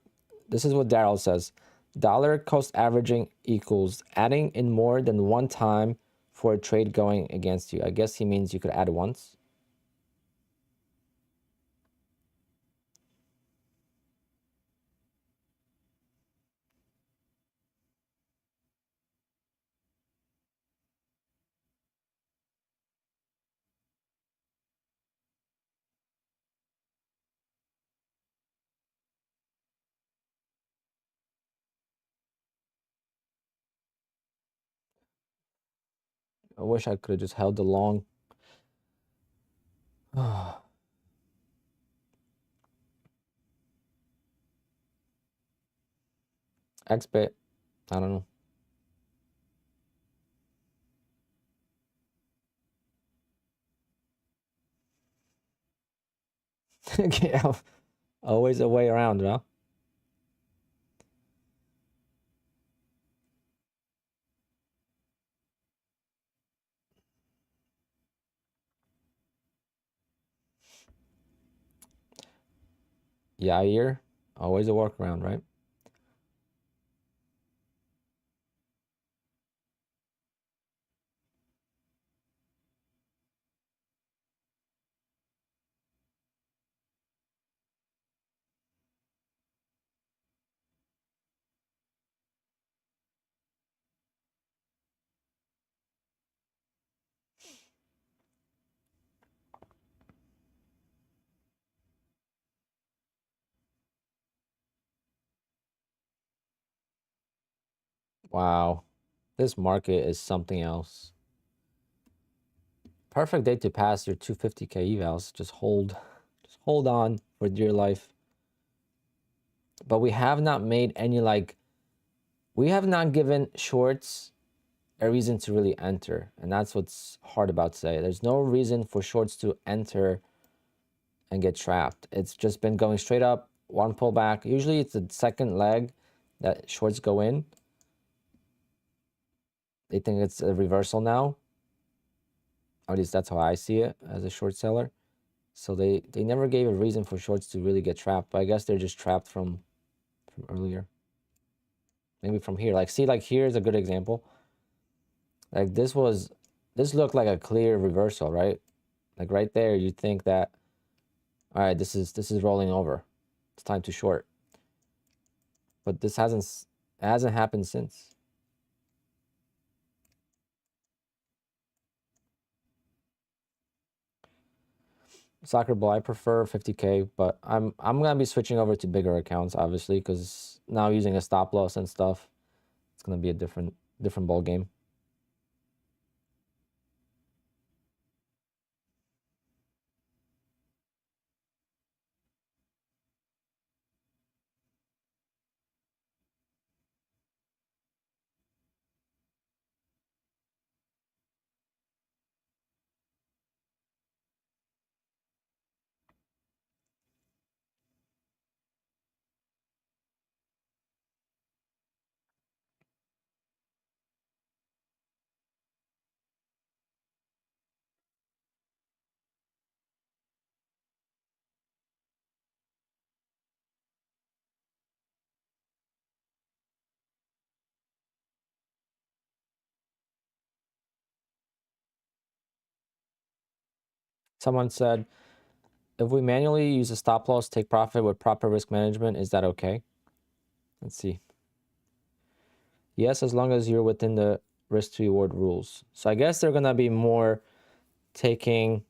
this is what Daryl says. Dollar cost averaging equals adding in more than one time for a trade going against you. I guess he means you could add once. I wish I could have just held the long. XBit. I don't know. Yeah, always a way around, huh? Yeah, year. Always a workaround, right? Wow. This market is something else. Perfect day to pass your 250k evals. Just hold on for dear life. But we have not made any we have not given shorts a reason to really enter. And that's what's hard about today. There's no reason for shorts to enter and get trapped. It's just been going straight up, one pullback. Usually it's the second leg that shorts go in. They think it's a reversal now. At least that's how I see it as a short seller. So they never gave a reason for shorts to really get trapped. But I guess they're just trapped from earlier. Maybe from here. Like, see, like here's a good example. Like this looked like a clear reversal, right? Like right there, you think that, all right, this is rolling over. It's time to short. But this hasn't happened since. Soccer ball, I prefer 50k, but I'm gonna be switching over to bigger accounts, obviously, because now using a stop loss and stuff, it's gonna be a different ball game. Someone said, if we manually use a stop loss, take profit with proper risk management, is that okay? Let's see. Yes, as long as you're within the risk to reward rules. So I guess they're gonna be more taking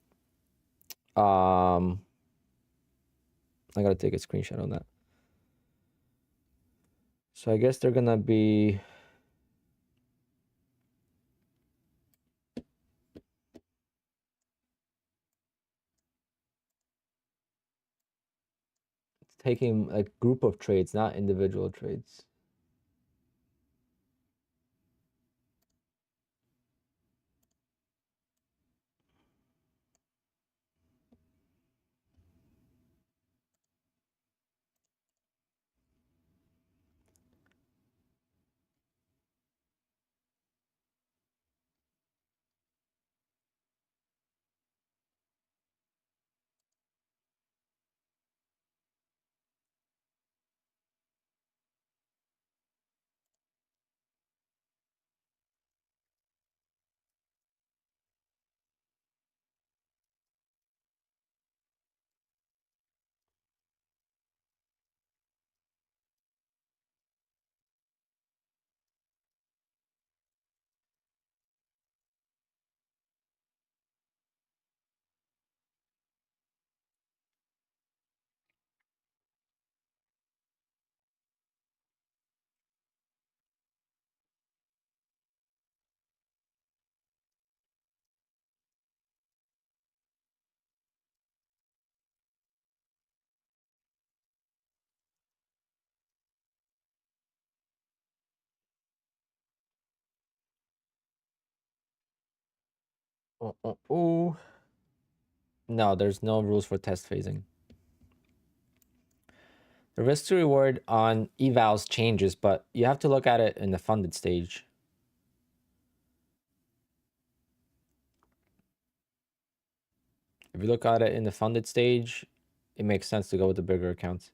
I gotta take a screenshot on that. So I guess they're gonna be taking a group of trades, not individual trades. Oh. No, there's no rules for test phasing. The risk to reward on evals changes, but you have to look at it in the funded stage. If you look at it in the funded stage, it makes sense to go with the bigger accounts.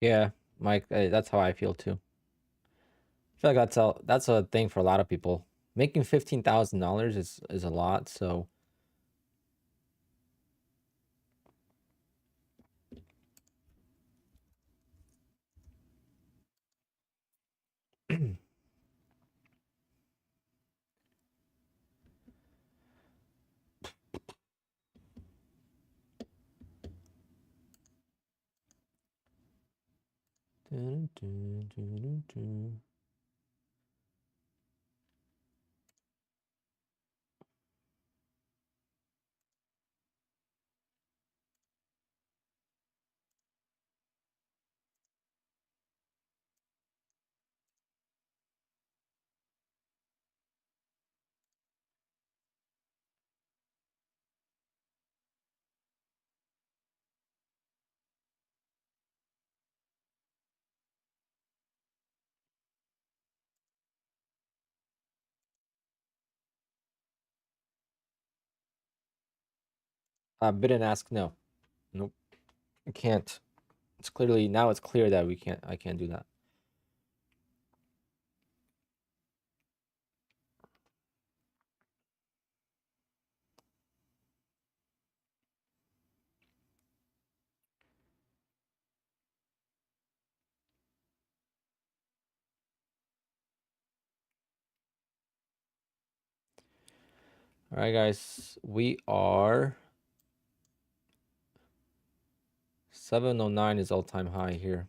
Yeah, Mike, that's how I feel too. I feel like that's a thing for a lot of people. Making $15,000 is a lot, so bid and ask, no. Nope. I can't. It's clearly now it's clear that I can't do that. All right, guys, we are 709 is all-time high here.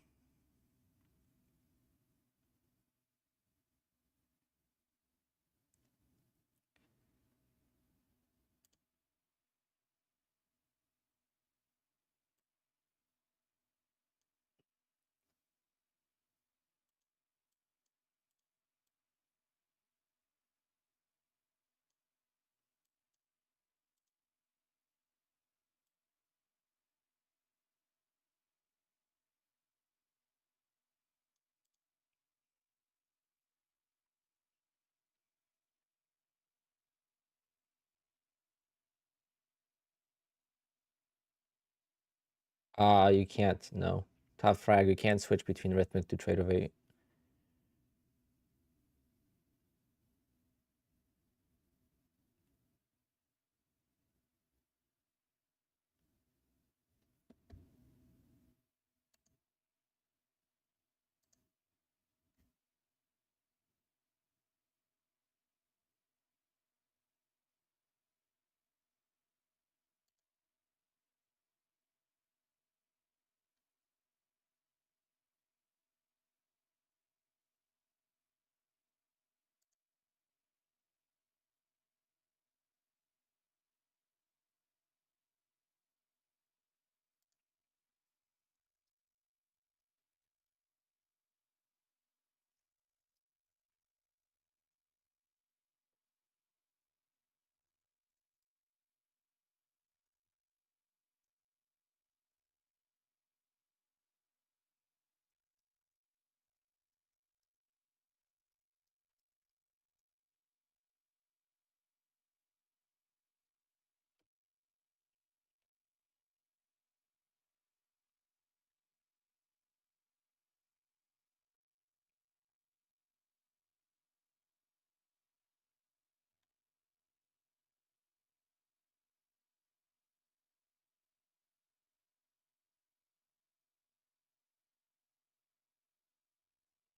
You can't, no. Top frag, you can't switch between rhythmic to trade of 8.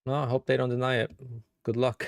No, I hope they don't deny it. Good luck.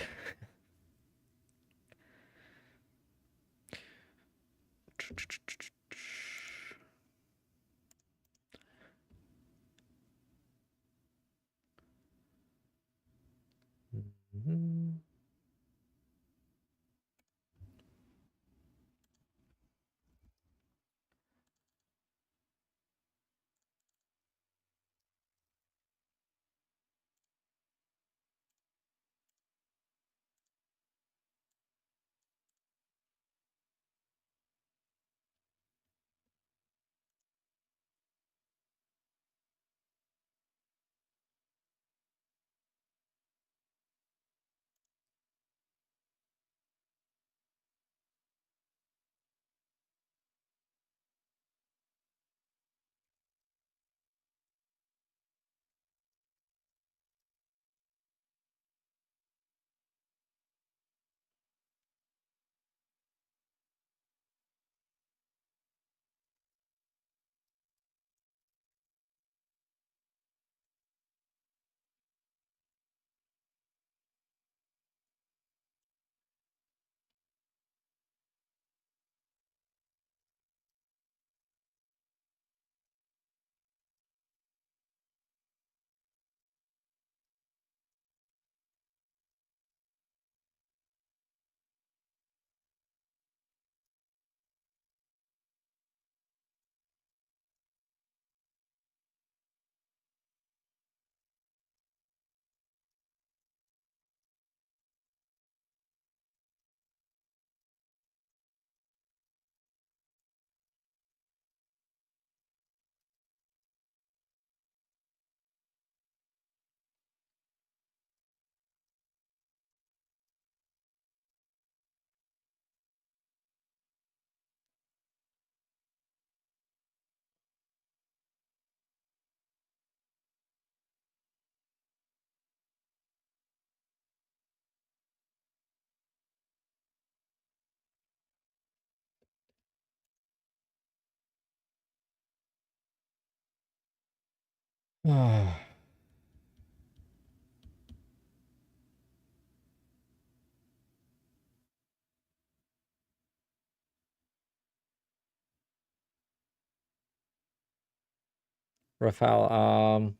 Rafael,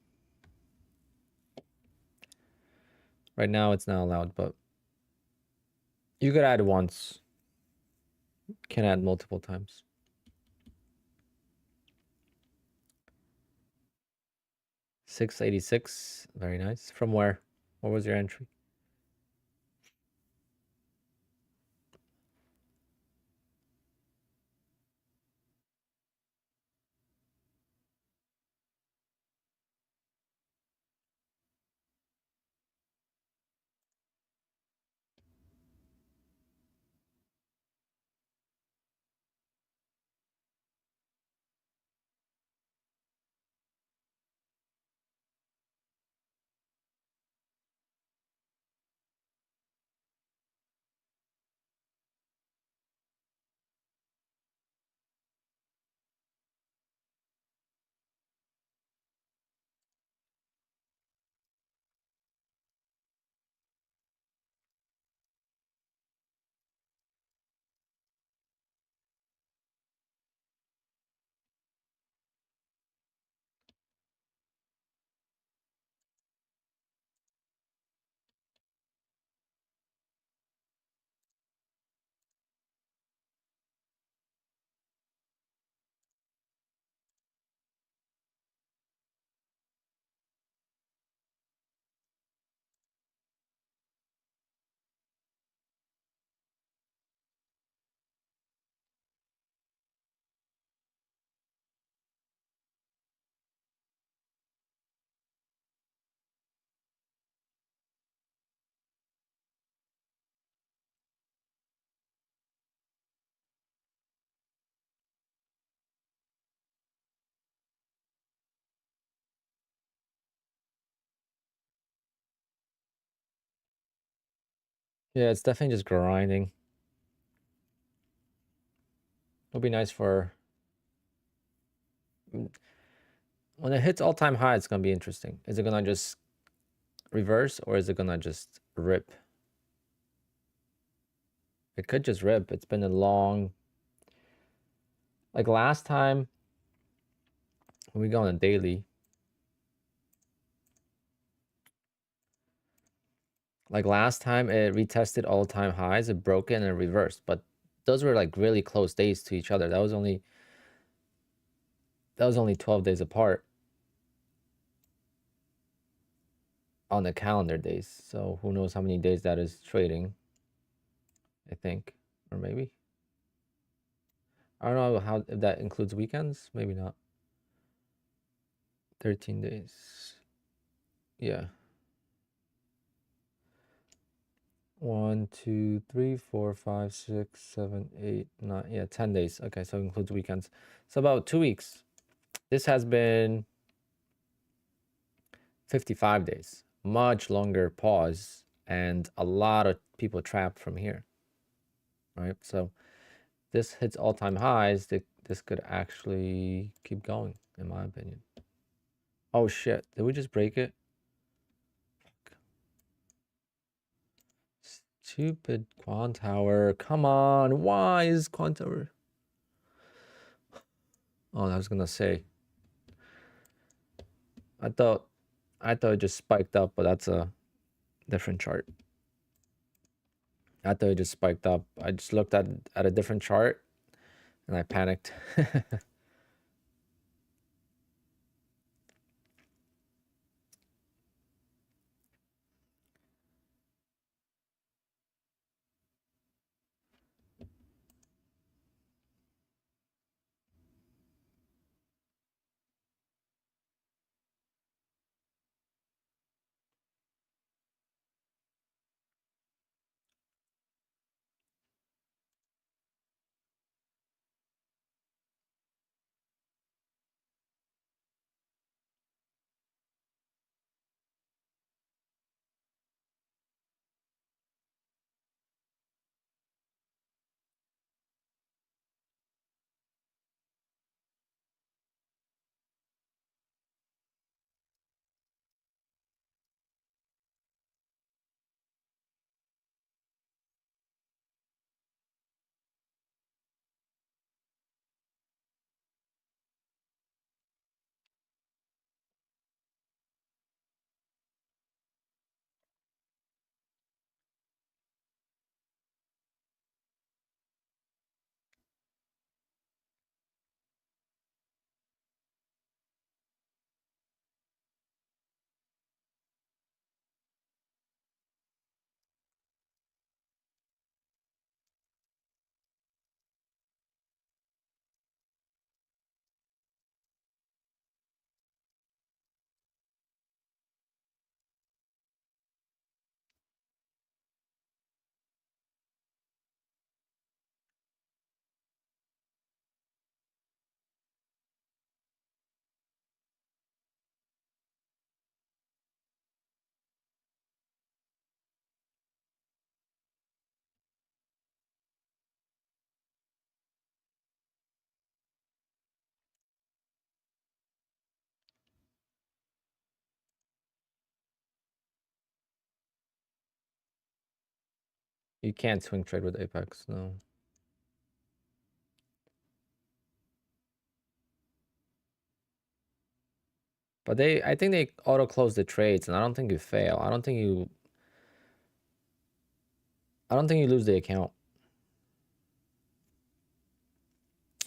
right now it's not allowed, but you could add once. Can add multiple times. 686. Very nice. From where? What was your entry? Yeah, it's definitely just grinding. It'll be nice for when it hits all-time high. It's gonna be interesting. Is it gonna just reverse, or is it gonna just rip? It could just rip. It's been a long, like last time when we go on a daily, like last time it retested all-time highs, it broke it and it reversed, but those were like really close days to each other. That was only 12 days apart on the calendar days. So who knows how many days that is trading, I think, or maybe. I don't know how if that includes weekends, maybe not. 13 days. Yeah. 1, 2, 3, 4, 5, 6, 7, 8, 9. Yeah, 10 days. Okay, so it includes weekends. So about 2 weeks. This has been 55 days. Much longer pause and a lot of people trapped from here, right? So this hits all-time highs. This could actually keep going, in my opinion. Oh shit, did we just break it? Stupid QUANTOWER. Come on, why is QUANTOWER? Oh, I was gonna say. I thought it just spiked up, but that's a different chart. I thought it just spiked up. I just looked at a different chart and I panicked. You can't swing trade with Apex, no. But I think they auto close the trades, and I don't think you fail. I don't think you lose the account.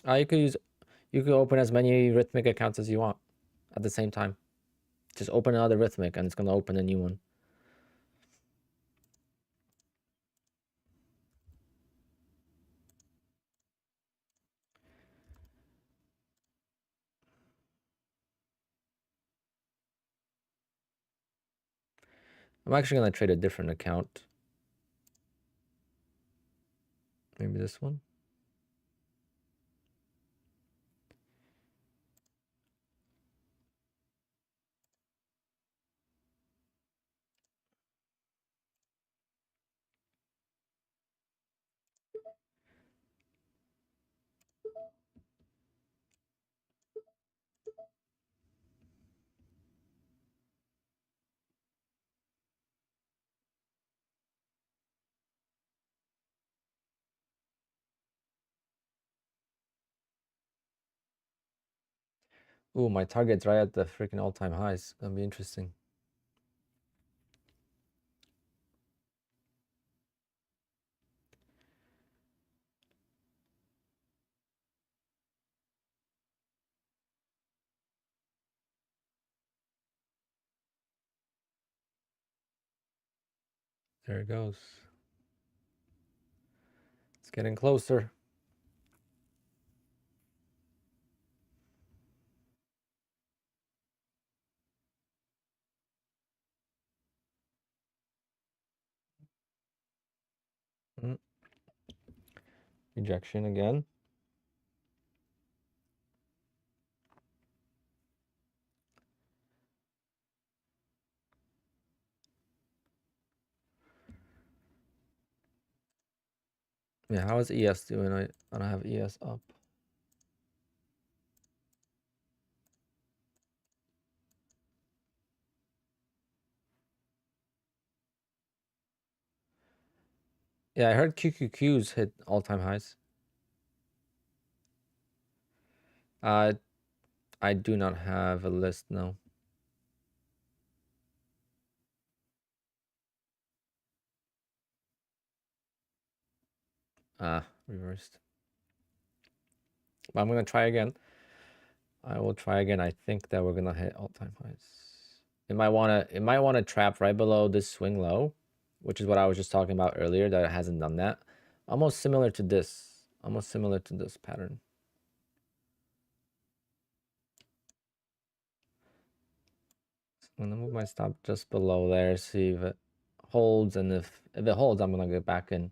You could open as many rhythmic accounts as you want at the same time. Just open another rhythmic, and it's gonna open a new one. I'm actually gonna trade a different account. Maybe this one. Ooh, my target's right at the freaking all-time highs. That'll be interesting. There it goes. It's getting closer. Mm. Rejection again. Yeah, how is ES doing? I don't have ES up. Yeah, I heard QQQs hit all-time highs. I do not have a list, no. Reversed. But I'm gonna try again. I will try again. I think that we're gonna hit all-time highs. It might wanna trap right below this swing low, which is what I was just talking about earlier, that it hasn't done that. Almost similar to this. Almost similar to this pattern. I'm gonna move my stop just below there, see if it holds, and if it holds, I'm gonna get back in.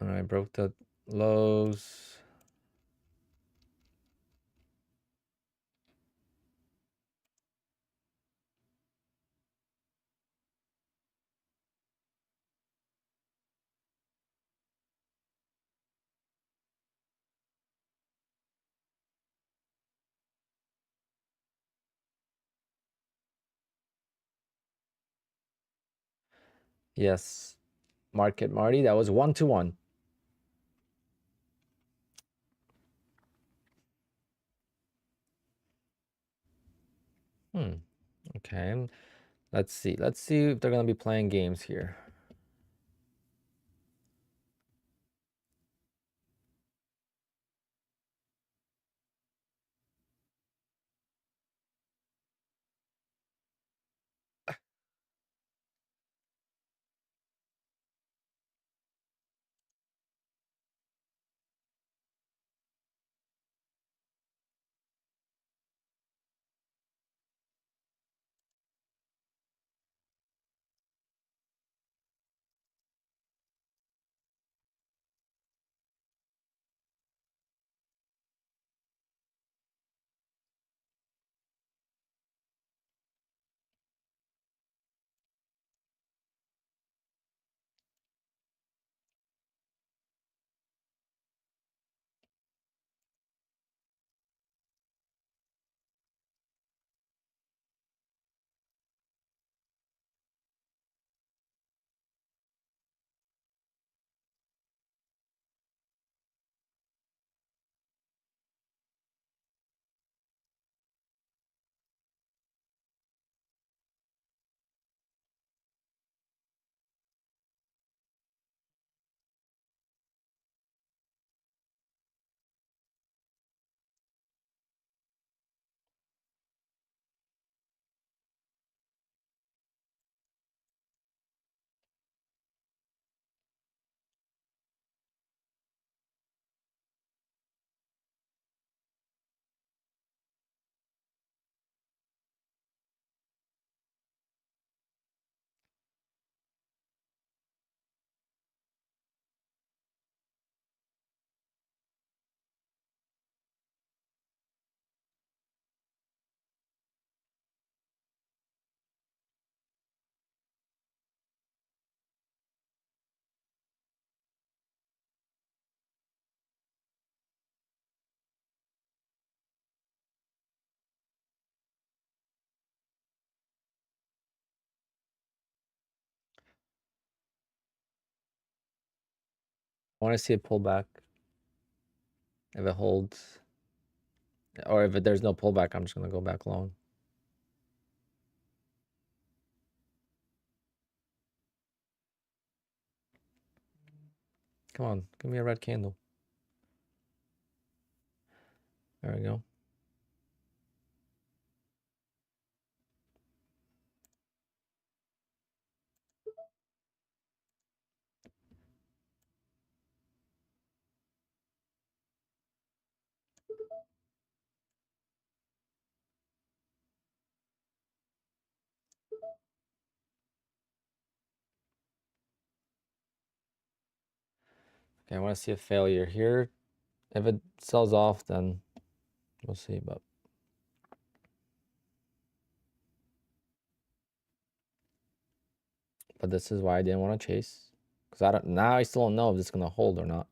All right, broke the lows. Yes, Market Marty, that was 1-1. Okay, let's see. Let's see if they're gonna be playing games here. I want to see a pullback. If it holds, or if there's no pullback, I'm just gonna go back long. Come on, give me a red candle. There we go. Okay, I want to see a failure here. If it sells off, then we'll see. But this is why I didn't want to chase, because I don't now. I still don't know if it's gonna hold or not.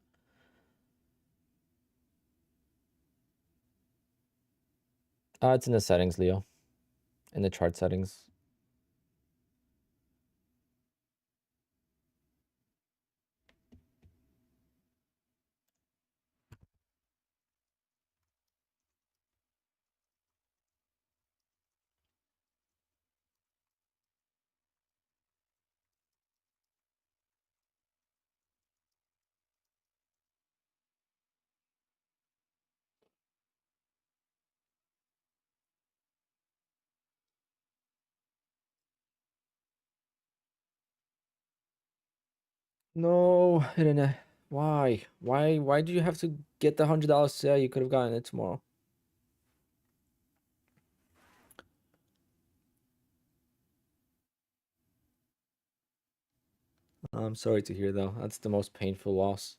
It's in the settings, Leo. In the chart settings. No, it didn't. Why? Why do you have to get the $100 sale? You could have gotten it tomorrow. I'm sorry to hear though. That's the most painful loss.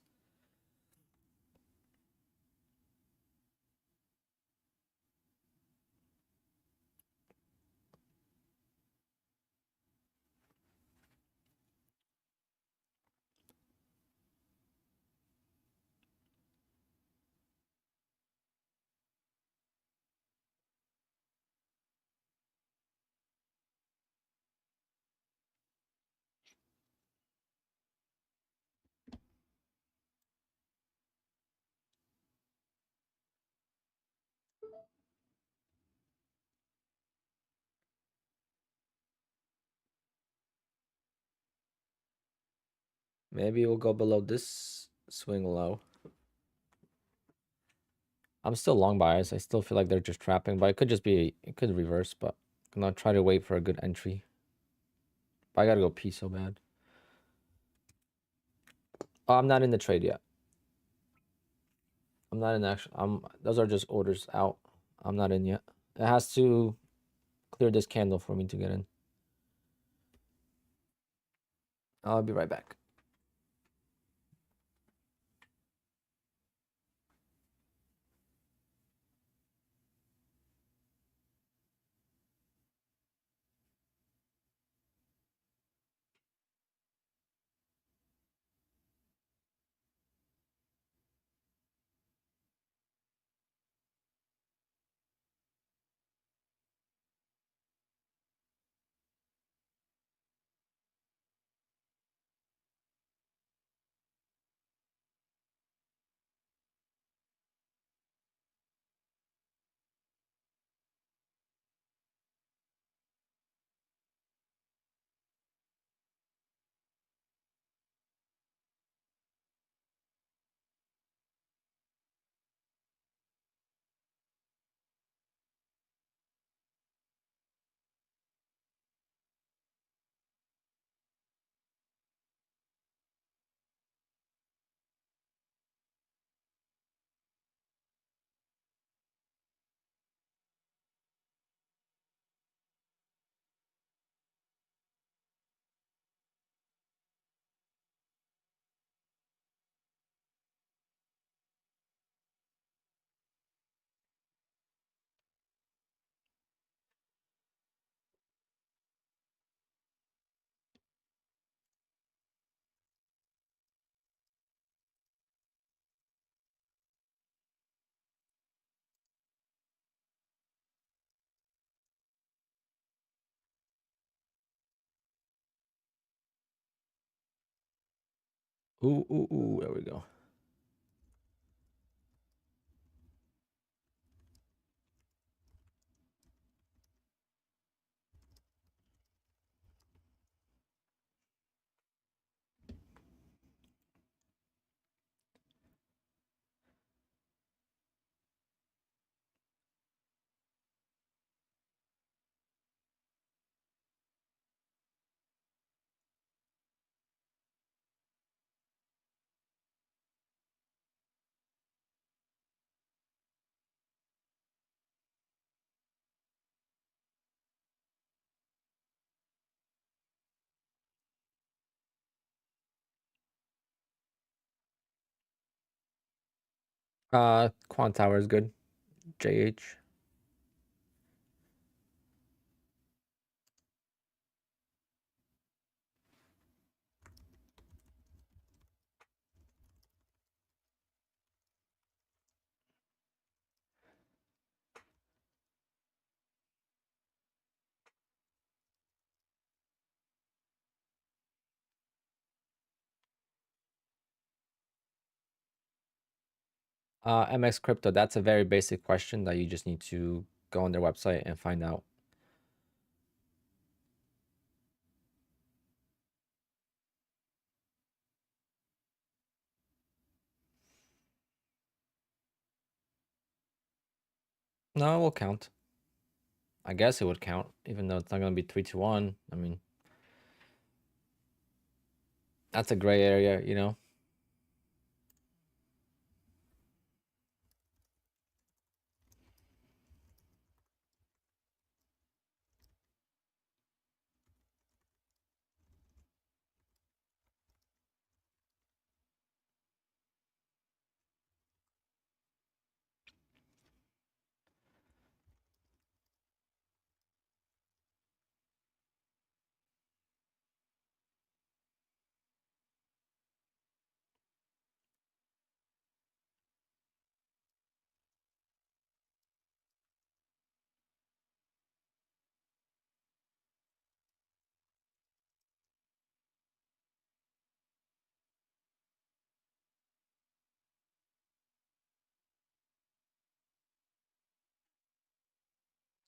Maybe we'll go below this swing low. I'm still long bias. I still feel like they're just trapping, but it could just be, it could reverse, but I'm gonna try to wait for a good entry. But I gotta go pee so bad. Oh, I'm not in the trade yet. I'm not in action. Those are just orders out. I'm not in yet. It has to clear this candle for me to get in. I'll be right back. Ooh, there we go. QUANTOWER is good. JH. MX Crypto, that's a very basic question that you just need to go on their website and find out. No, it will count. I guess it would count, even though it's not going to be 3-1. I mean, that's a gray area, you know?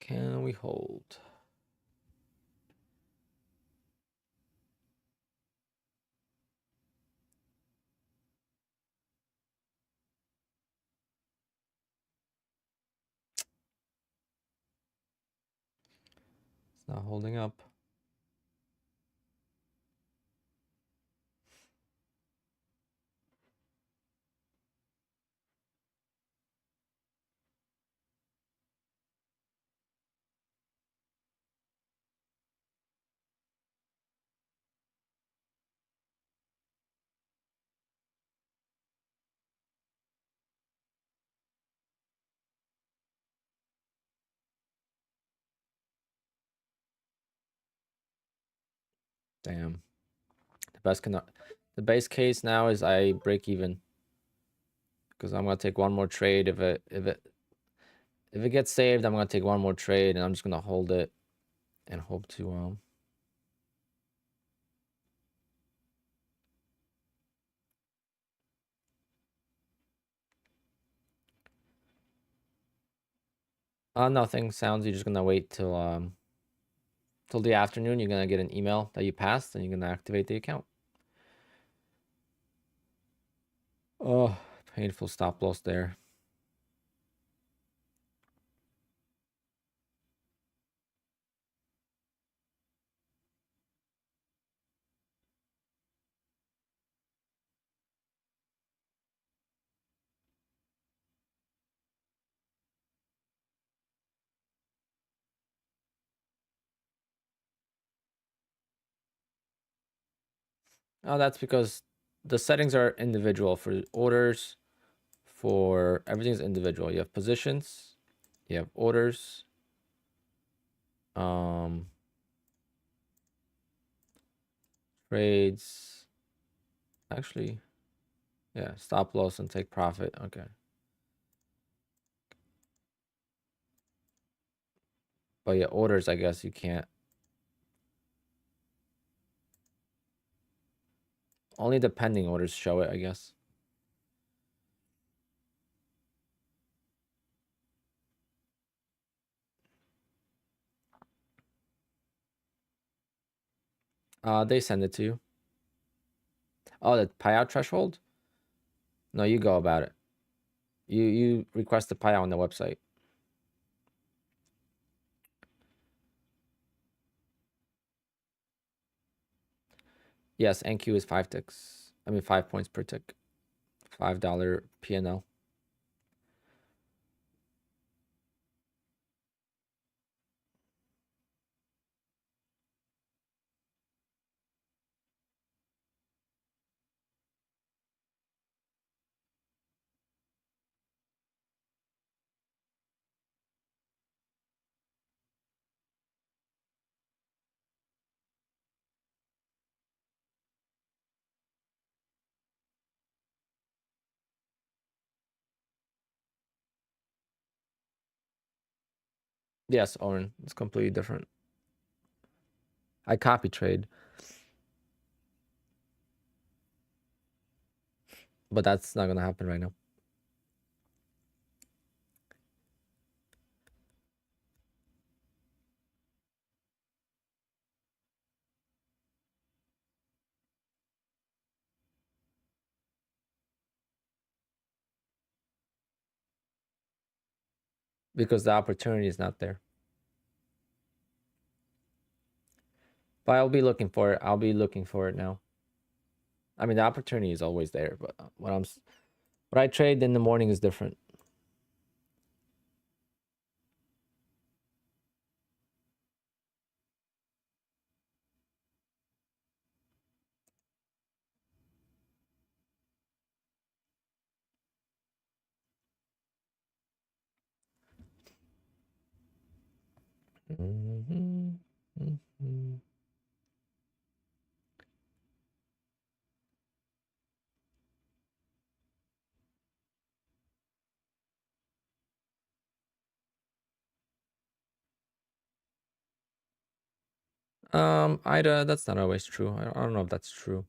Can we hold? It's not holding up. Damn. The base case now is I break even because I'm gonna take one more trade. If it gets saved, I'm gonna take one more trade and I'm just gonna hold it and hope to nothing. Sounds you're just gonna wait till the afternoon. You're gonna get an email that you passed and you're gonna activate the account. Oh, painful stop loss there. Oh, that's because the settings are individual for orders. For everything's individual. You have positions, you have orders, trades. Actually, yeah, stop loss and take profit. Okay. But yeah, orders, I guess you can't. Only the pending orders show it, I guess. They send it to you. Oh, the payout threshold? No, you go about it. You request the payout on the website. Yes, NQ is 5 ticks. I mean 5 points per tick. $5 PNL. Yes, Oren. It's completely different. I copy trade. But that's not gonna happen right now. Because the opportunity is not there. But I'll be looking for it. I'll be looking for it now. I mean, the opportunity is always there, but what I trade in the morning is different. Mm-hmm. Mm-hmm. Ida, that's not always true. I don't know if that's true.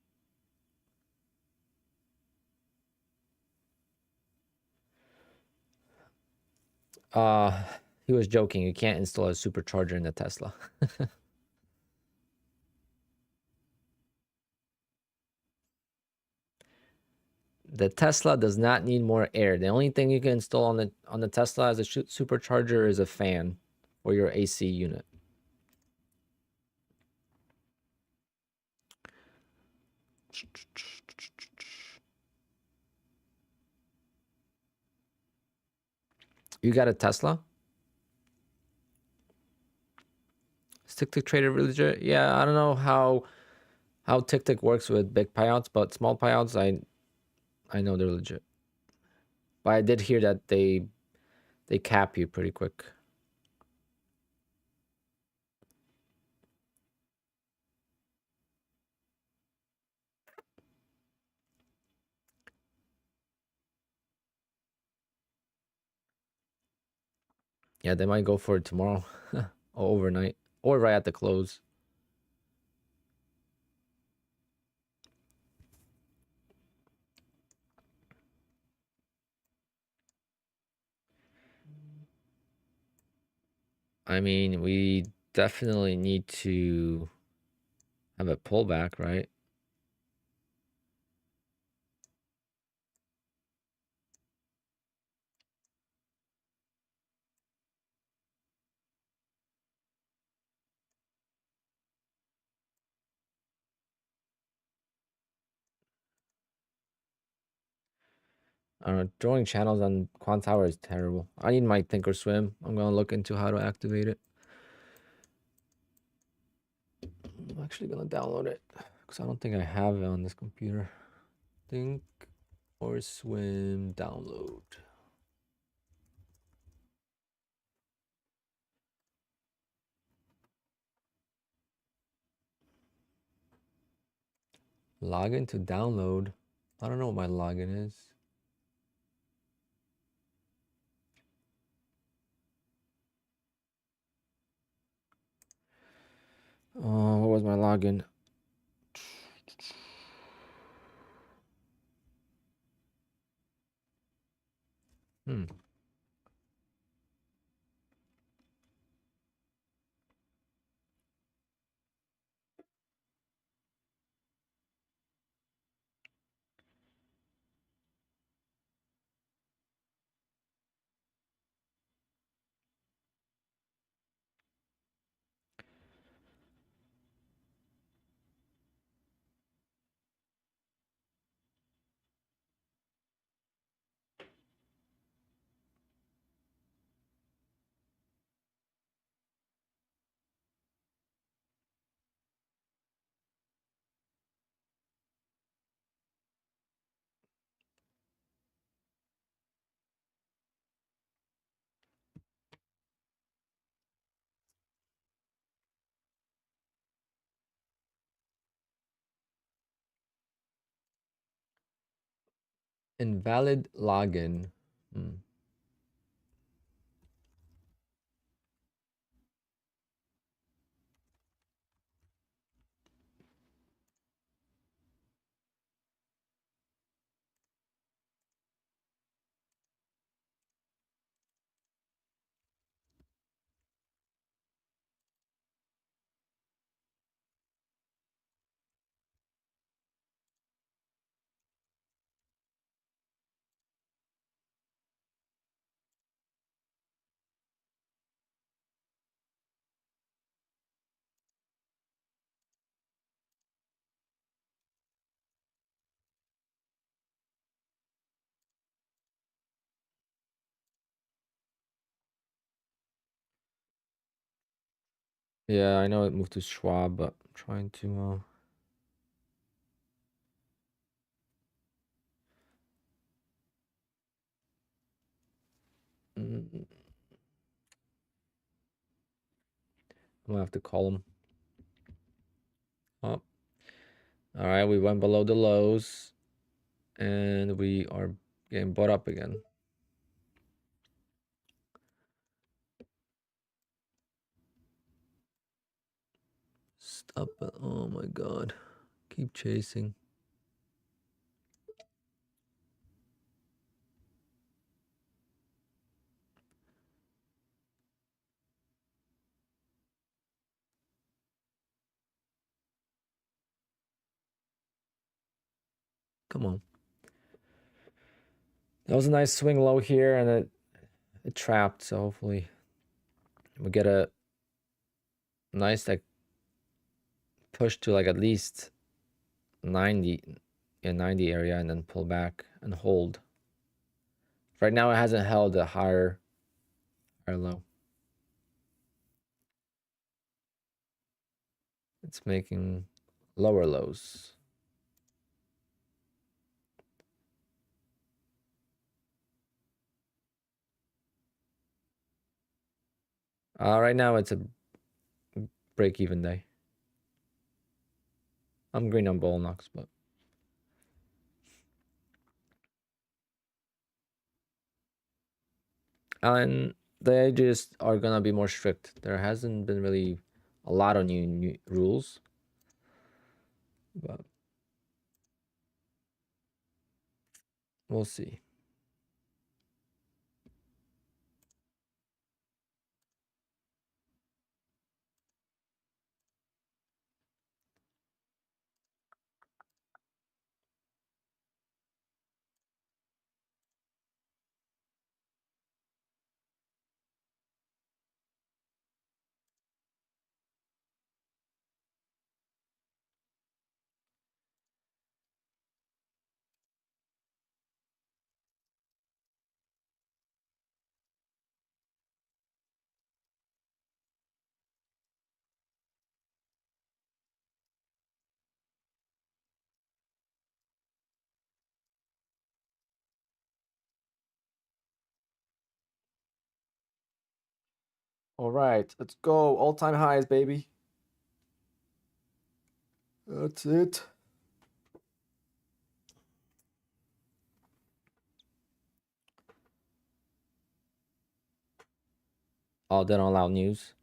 Uh, he was joking. You can't install a supercharger in the Tesla. The Tesla does not need more air. The only thing you can install on the Tesla as a supercharger is a fan for your AC unit. You got a Tesla? Is Tick Trader really legit? Yeah, I don't know how Tick works with big payouts, but small payouts, I know they're legit. But I did hear that they cap you pretty quick. Yeah, they might go for it tomorrow or overnight or right at the close. I mean, we definitely need to have a pullback, right? I don't know. Drawing channels on QUANTOWER is terrible. I need my Thinkorswim. I'm gonna look into how to activate it. I'm actually gonna download it because I don't think I have it on this computer. Thinkorswim download. Login to download. I don't know what my login is. What was my login? Hmm. Invalid login. Hmm. Yeah, I know it moved to Schwab, but I'm trying to I'm gonna have to call him. Oh, all right, we went below the lows and we are getting bought up again. Stop it. Oh my god. Keep chasing. Come on. That was a nice swing low here and it trapped, so hopefully we get a nice like push to like at least 90 in 90 area and then pull back and hold. Right now it hasn't held a higher low. It's making lower lows. Right now it's a break-even day. I'm green on Bull Knox, but and they just are gonna be more strict. There hasn't been really a lot of new rules, but we'll see. All right, let's go. All-time highs, baby. That's it. Oh, they don't allow news.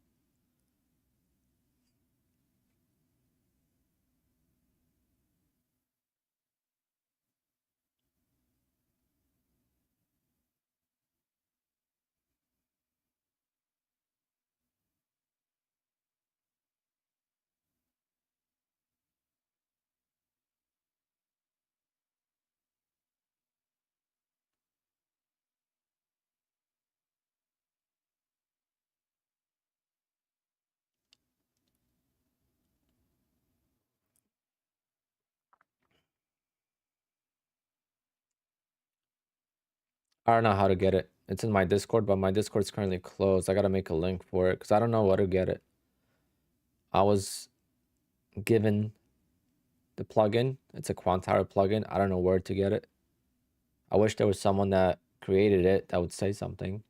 I don't know how to get it. It's in my Discord, but my Discord's currently closed. I gotta make a link for it because I don't know where to get it. I was given the plugin. It's a QUANTOWER plugin. I don't know where to get it. I wish there was someone that created it that would say something.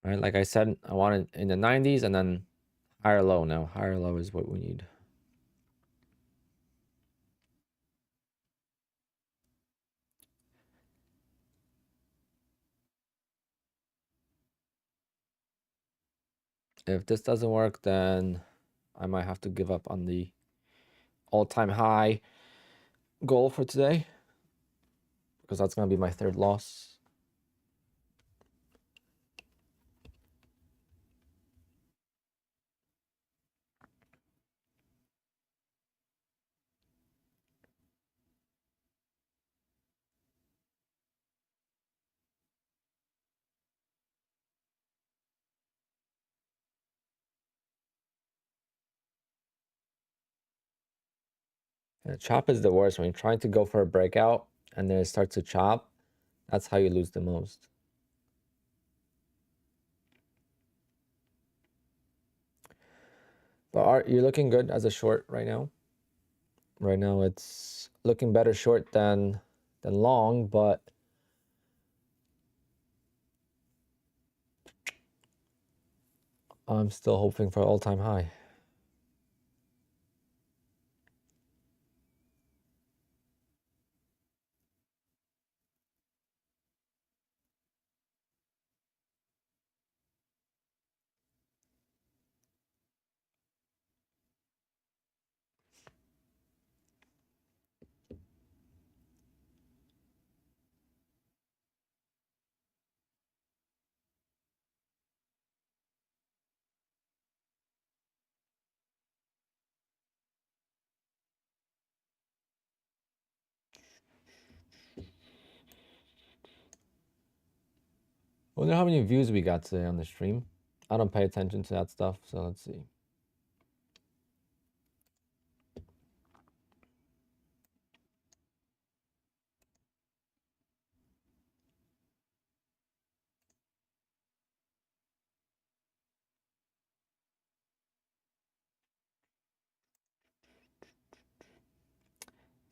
Right? Like I said, I want it in the 90s and then higher low now. Higher low is what we need. If this doesn't work, then I might have to give up on the all-time high goal for today because that's going to be my third loss. And chop is the worst when you're trying to go for a breakout and then it starts to chop. That's how you lose the most. But Art, you're looking good as a short right now. Right now it's looking better short than long, but I'm still hoping for all-time high. I wonder how many views we got today on the stream. I don't pay attention to that stuff, so let's see.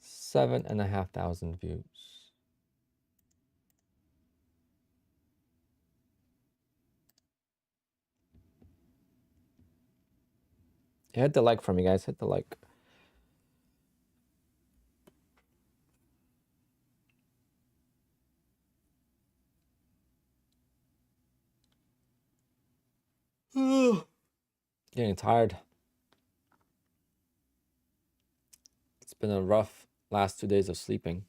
Seven and a half thousand views. Hit the like for me, guys. Hit the like. Getting tired. It's been a rough last 2 days of sleeping.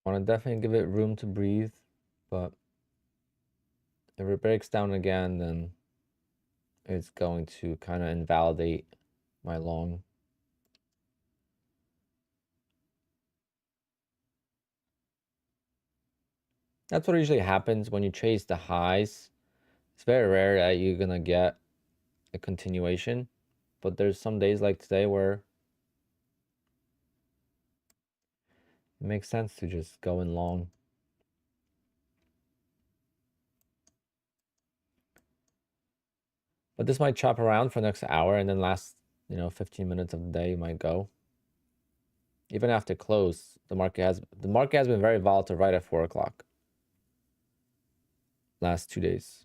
Want to definitely give it room to breathe, but if it breaks down again, then it's going to kind of invalidate my long. That's what usually happens when you chase the highs. It's very rare that you're gonna get a continuation, but there's some days like today where It makes sense to just go in long. But this might chop around for the next hour and then last, 15 minutes of the day might go. Even after close, the market has been very volatile right at 4 o'clock. Last 2 days.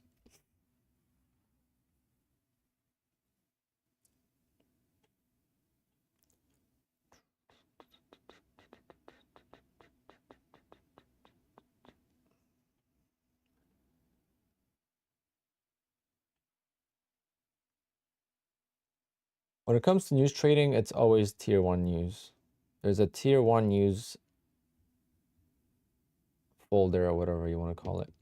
When it comes to news trading, it's always tier 1 news. There's a tier 1 news folder or whatever you want to call it.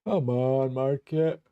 Come on, market.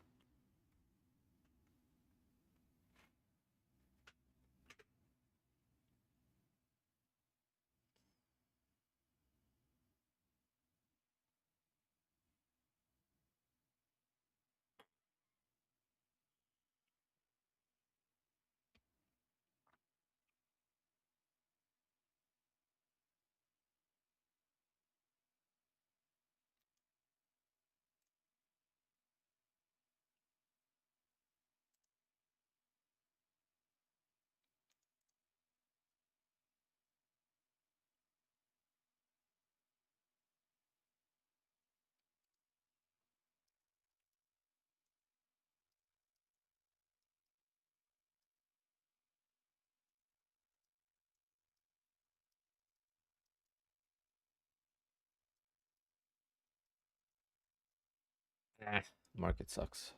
Market sucks.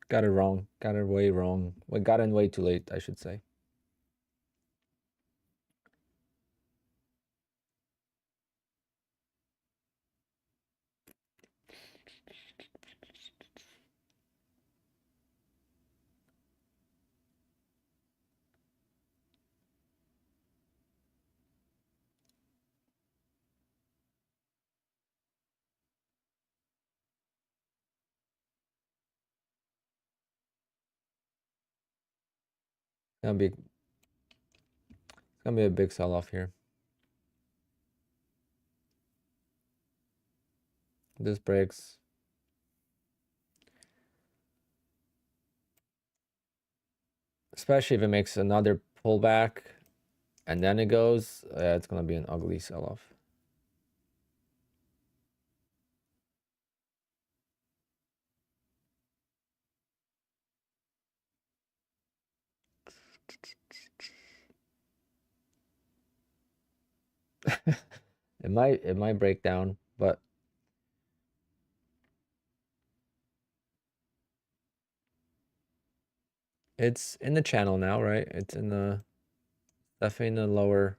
Got it wrong. Got it way wrong. We got in way too late, I should say. It's gonna be a big sell-off here. This breaks. Especially if it makes another pullback and then it goes, it's gonna be an ugly sell-off. It might break down, but it's in the channel now, right? It's in the definitely in the lower.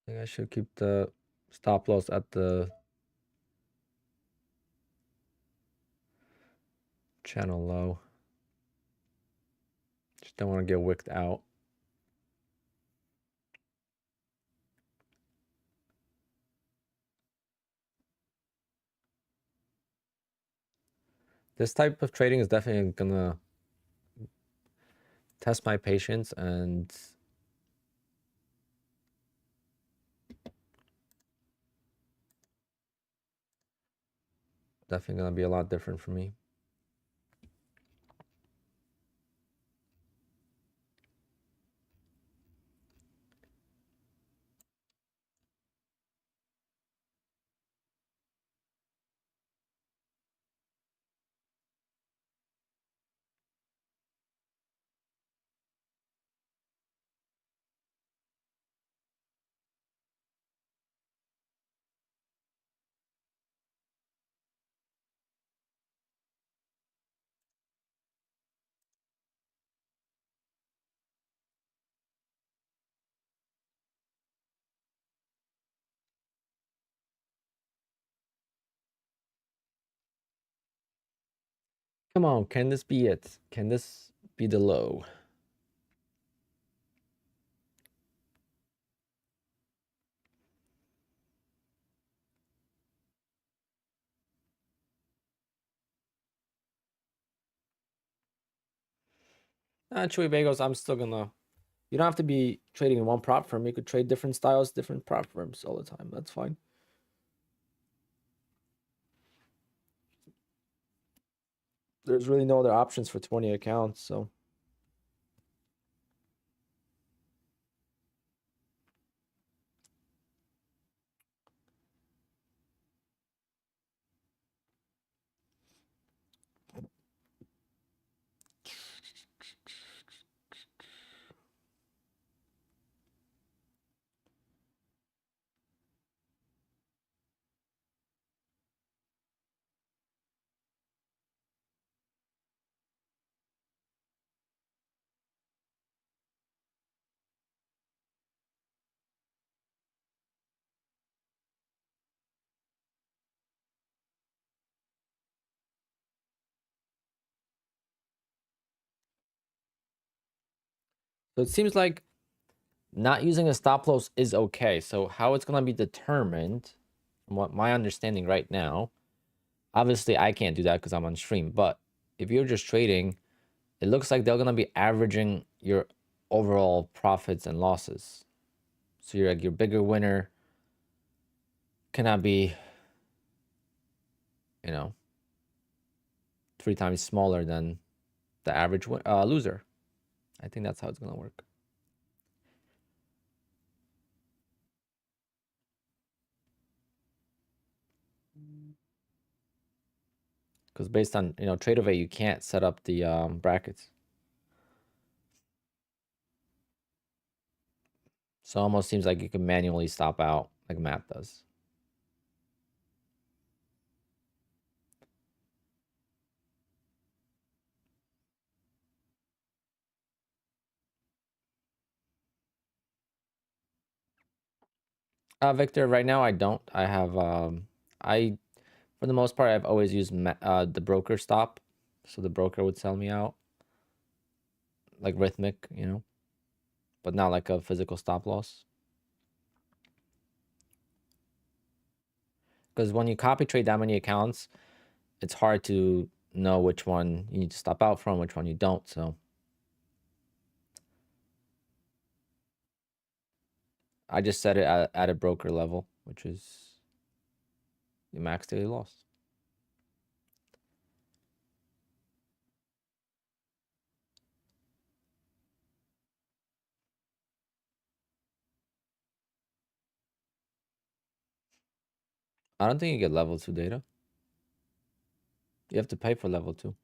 I think I should keep the stop loss at the Channel low. Just don't want to get wicked out. This type of trading is definitely gonna test my patience, and definitely gonna be a lot different for me. Come on, can this be it? Can this be the low? Chewy bagels, I'm still gonna. You don't have to be trading in one prop firm. You could trade different styles, different prop firms all the time. That's fine. There's really no other options for 20 accounts, so. So it seems like not using a stop loss is okay. So how it's gonna be determined, from what my understanding right now, obviously I can't do that because I'm on stream. But if you're just trading, it looks like they're gonna be averaging your overall profits and losses. So you're like your bigger winner cannot be, you know, 3 times smaller than the average loser. I think that's how it's gonna work. Because based on trade of you can't set up the brackets. So it almost seems like you can manually stop out like Matt does. Victor, right now I don't. I have I for the most part I've always used the broker stop, so the broker would sell me out like rhythmic, but not like a physical stop loss. Because when you copy trade that many accounts, it's hard to know which one you need to stop out from, which one you don't. So I just set it at a broker level, which is the max daily loss. I don't think you get level 2 data. You have to pay for level 2.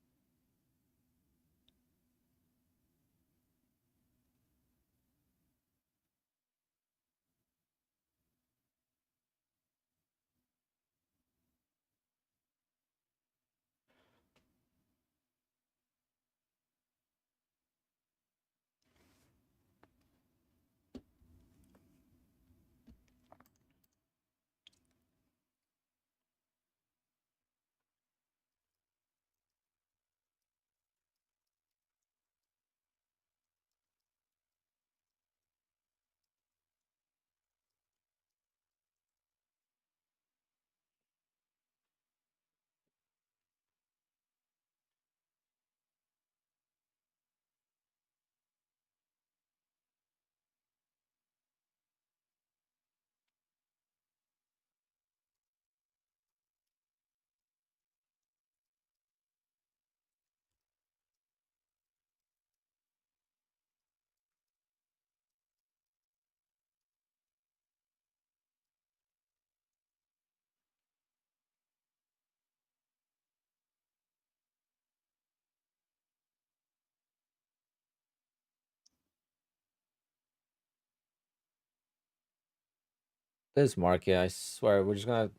This market, I swear, we're just gonna,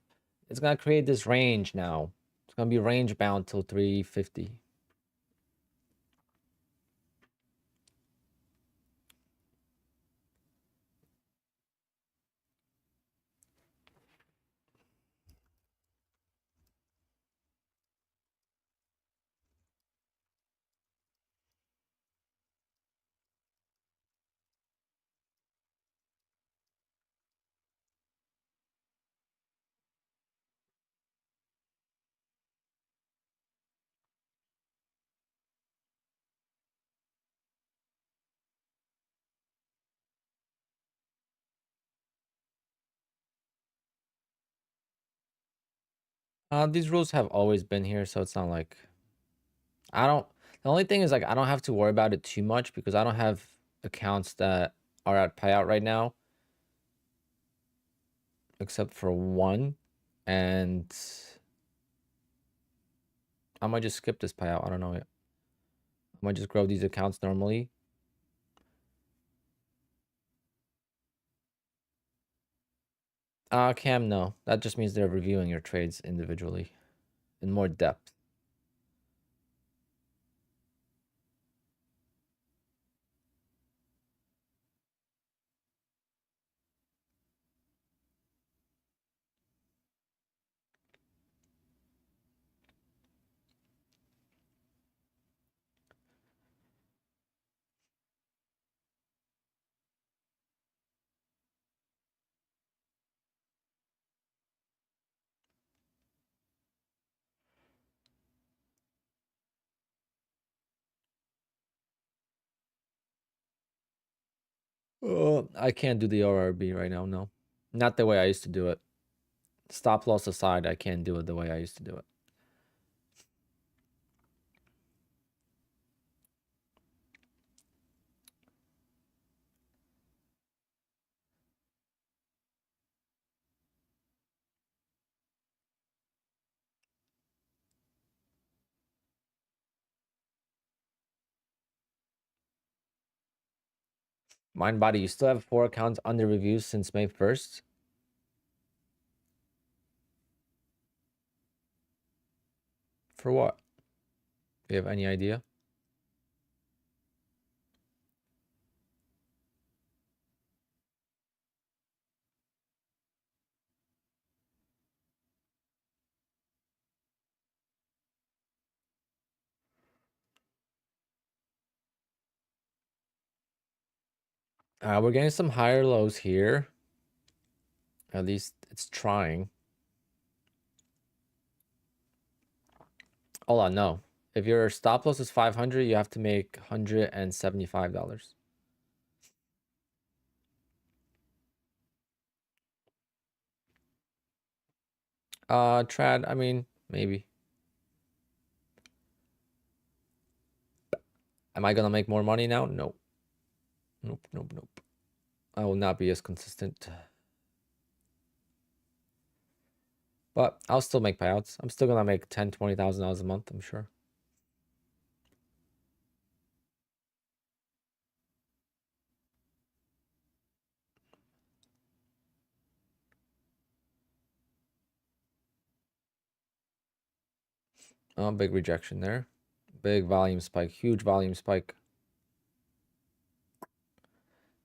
it's gonna create this range now. It's gonna be range bound till 350. These rules have always been here, so it's not like I don't. The only thing is like I don't have to worry about it too much because I don't have accounts that are at payout right now, except for one, and I might just skip this payout. I don't know yet. I might just grow these accounts normally. Cam, no. That just means they're reviewing your trades individually in more depth. I can't do the RRB right now, no. Not the way I used to do it. Stop loss aside, I can't do it the way I used to do it. Mindbody, you still have 4 accounts under review since May 1st? For what? Do you have any idea? We're getting some higher lows here. At least it's trying. Hold on, no. If your stop loss is 500, you have to make $175. Trad, I mean, maybe. Am I gonna make more money now? No. Nope, nope, nope. I will not be as consistent. But I'll still make payouts. I'm still gonna make $10,000, $20,000 a month, I'm sure. Oh, big rejection there. Big volume spike, huge volume spike.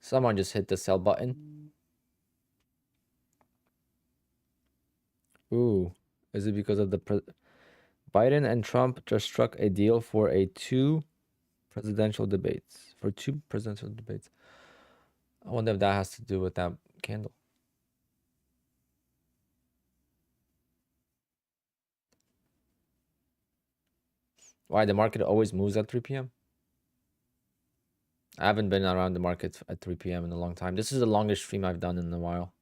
Someone just hit the sell button. Ooh, is it because of the Biden and Trump just struck a deal for two presidential debates? I wonder if that has to do with that candle. Why the market always moves at 3 p.m.? I haven't been around the market at 3 p.m. in a long time. This is the longest stream I've done in a while.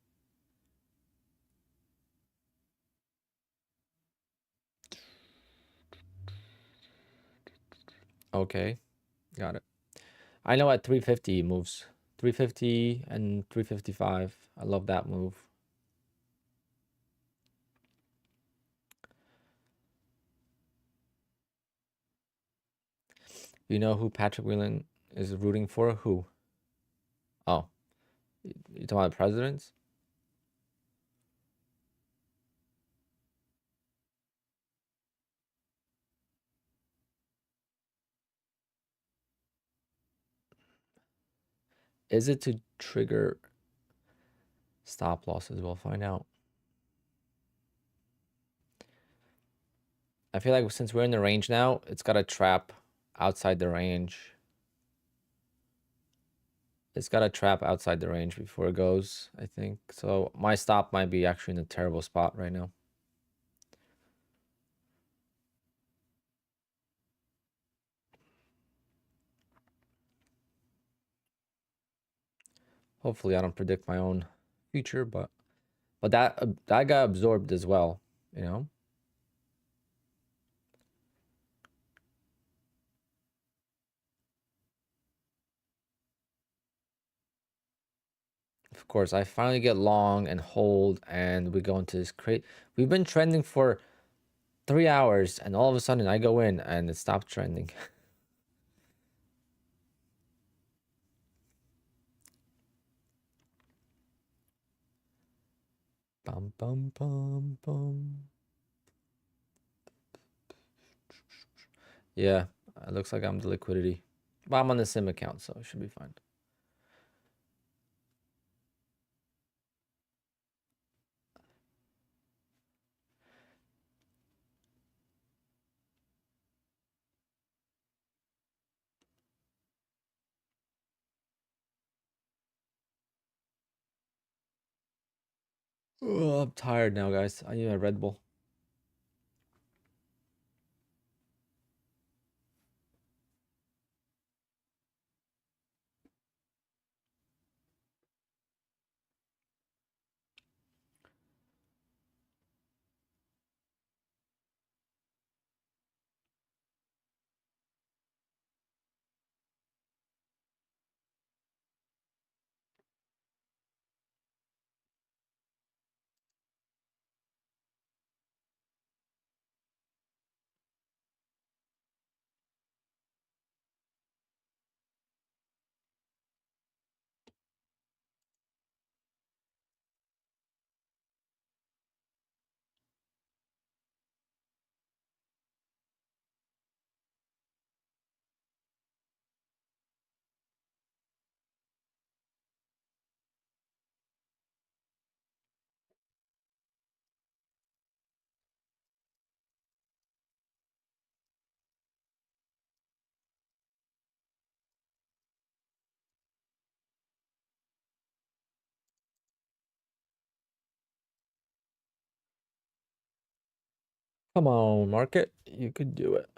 Okay, got it. I know at 350 moves. 350 and 355. I love that move. You know who Patrick Whelan is rooting for? Who? Oh, you talking about presidents? Is it to trigger stop losses? We'll find out. I feel like since we're in the range now, it's got a trap outside the range. It's got a trap outside the range before it goes, I think. So my stop might be actually in a terrible spot right now. Hopefully I don't predict my own future, but that got absorbed as well, you know? Of course, I finally get long and hold, and we go into this crate. We've been trending for 3 hours, and all of a sudden I go in and it stopped trending. Bum, bum, bum, bum. Yeah, it looks like I'm the liquidity. But I'm on the sim account, so it should be fine. Oh, I'm tired now, guys. I need a Red Bull. Come on, market. You could do it.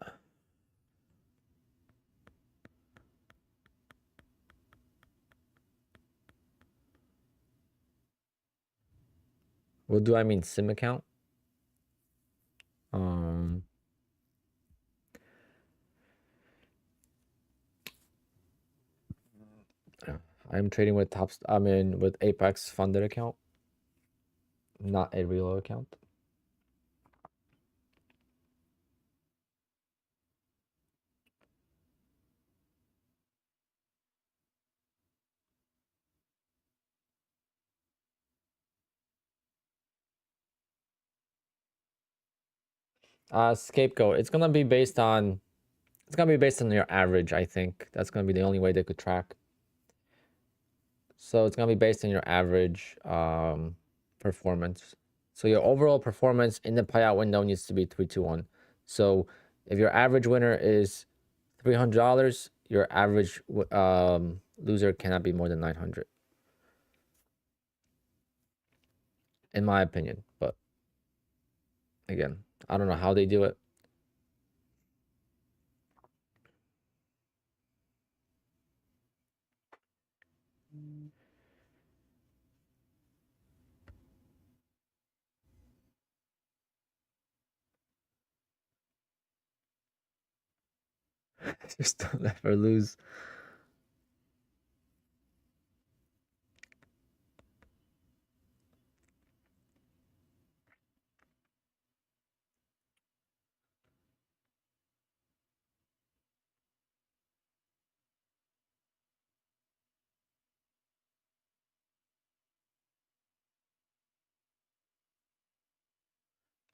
What do I mean, sim account? Um, I'm trading with with Apex funded account, not a reload account. Scapegoat. It's gonna be based on your average, I think. That's gonna be the only way they could track. So it's gonna be based on your average performance. So your overall performance in the payout window needs to be 3-2-1. So if your average winner is $300, your average loser cannot be more than 900, in my opinion. But again, I don't know how they do it. Just don't ever lose.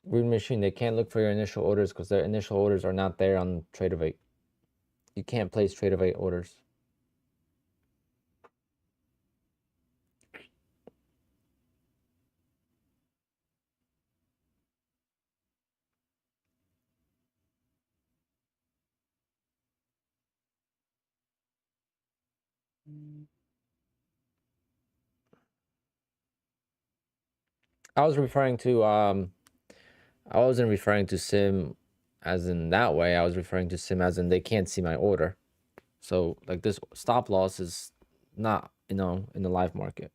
Green machine, they can't look for your initial orders because their initial orders are not there on Tradeovate. You can't place Tradeovate orders. I was referring to I wasn't referring to sim as in that way. I was referring to sim as in they can't see my order. So like this stop loss is not, you know, in the live market.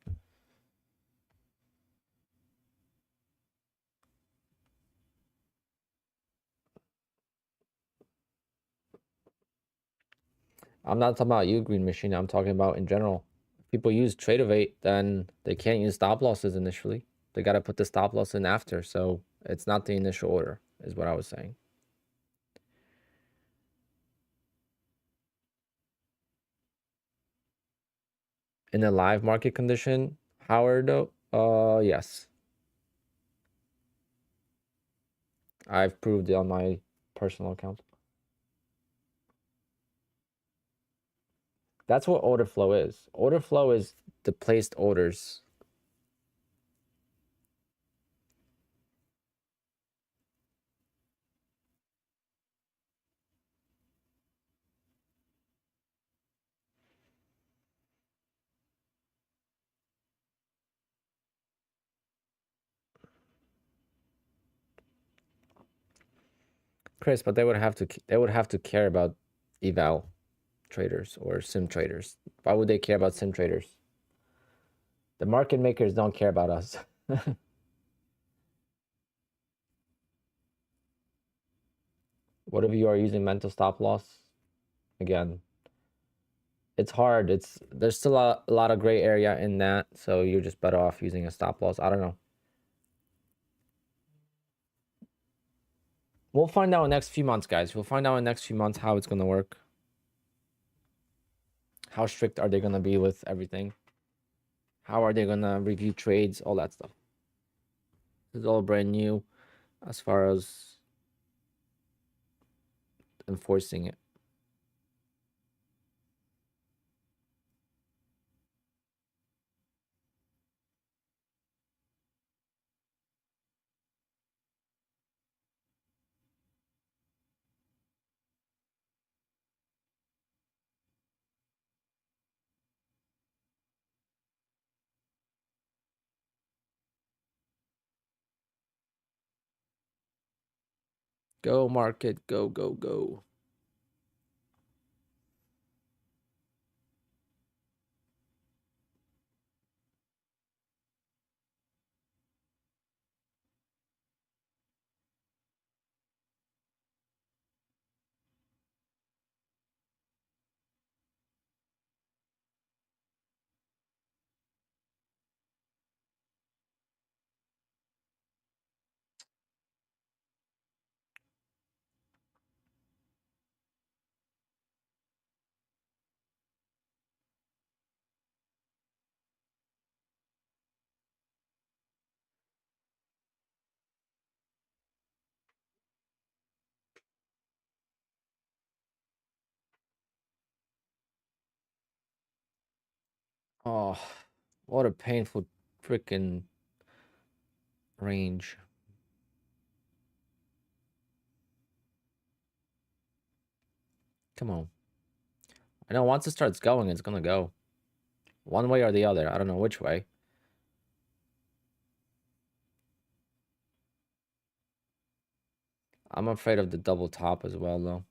I'm not talking about you, Green Machine. I'm talking about in general. If people use trade of 8, then they can't use stop losses initially. They got to put the stop loss in after. So it's not the initial order, is what I was saying. In a live market condition, Howard, yes. I've proved it on my personal account. That's what order flow is. Order flow is the placed orders. Chris, but they would have to care about eval traders or sim traders. Why would they care about sim traders? The market makers don't care about us. What if you are using mental stop loss? Again, it's hard. There's still a lot of gray area in that, so you're just better off using a stop loss. I don't know. We'll find out in the next few months, guys. We'll find out in the next few months how it's gonna work. How strict are they gonna be with everything? How are they gonna review trades? All that stuff. This is all brand new as far as enforcing it. Go market, go, go, go. Oh, what a painful freaking range. Come on. I know once it starts going, it's gonna go. One way or the other. I don't know which way. I'm afraid of the double top as well, though.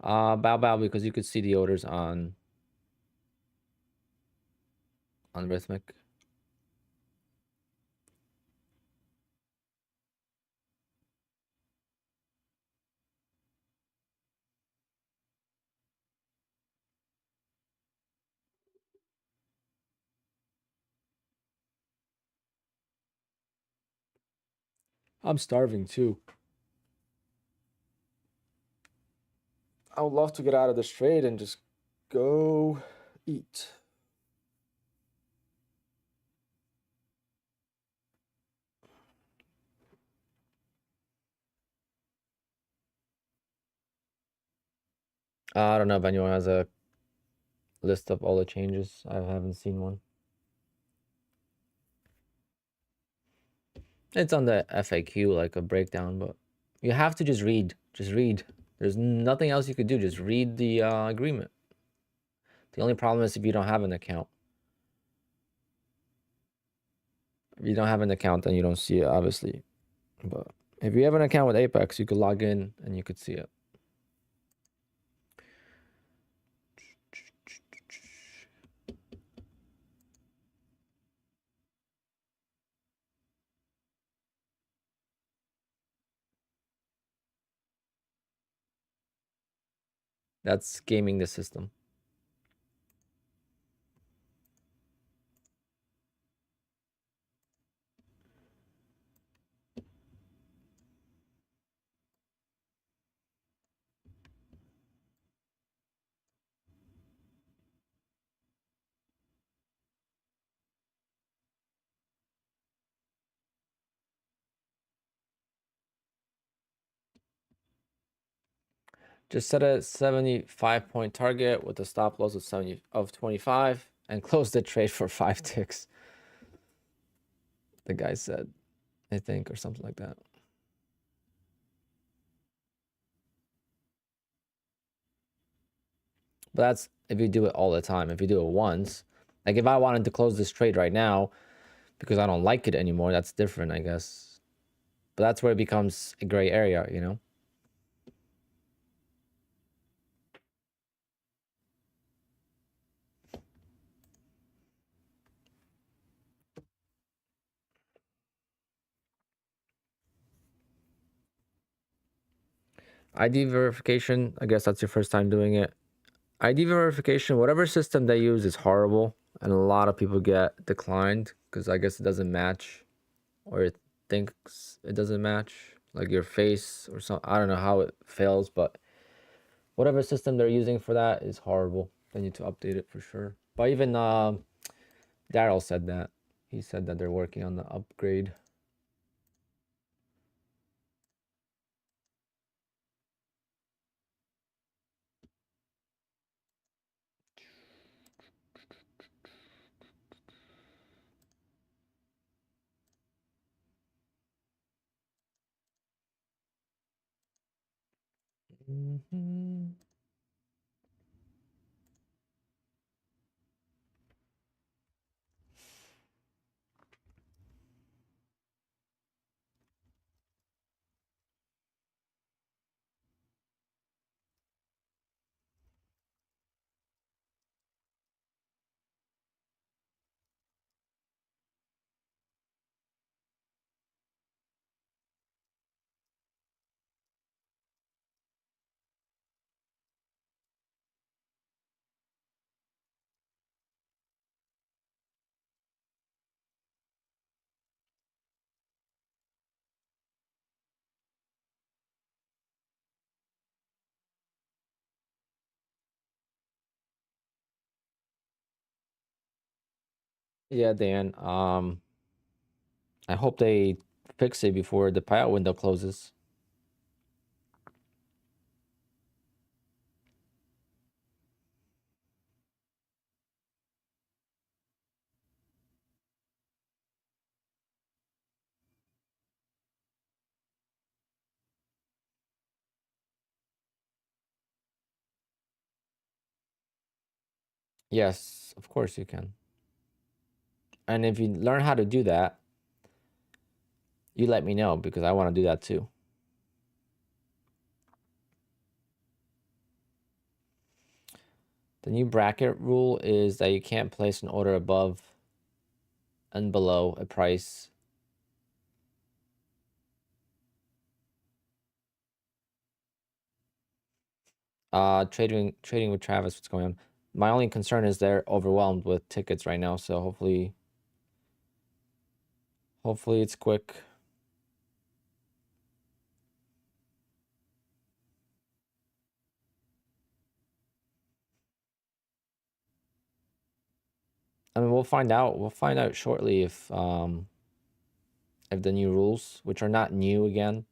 Bow bow because you could see the orders on Rhythmic. I'm starving too. I would love to get out of this trade and just go eat. I don't know if anyone has a list of all the changes. I haven't seen one. It's on the FAQ, like a breakdown, but you have to just read. Just read. There's nothing else you could do. Just read the agreement. The only problem is if you don't have an account. If you don't have an account, then you don't see it, obviously. But if you have an account with Apex, you could log in and you could see it. That's gaming the system. Just set a 75-point target with a stop loss of 25 and close the trade for 5 ticks. The guy said, I think, or something like that. But that's if you do it all the time. If you do it once, like if I wanted to close this trade right now because I don't like it anymore, that's different, I guess. But that's where it becomes a gray area, you know? ID verification, I guess that's your first time doing it. ID verification, whatever system they use is horrible. And a lot of people get declined because I guess it doesn't match, or it thinks it doesn't match, like your face or something. I don't know how it fails, but whatever system they're using for that is horrible. They need to update it for sure. But even Daryl said that. He said that they're working on the upgrade. Mm-hmm. Yeah, Dan. I hope they fix it before the payout window closes. Yes, of course you can. And if you learn how to do that, you let me know because I want to do that too. The new bracket rule is that you can't place an order above and below a price. Trading with Travis, what's going on? My only concern is they're overwhelmed with tickets right now, so hopefully it's quick. I mean, we'll find out. We'll find out shortly if the new rules, which are not new again,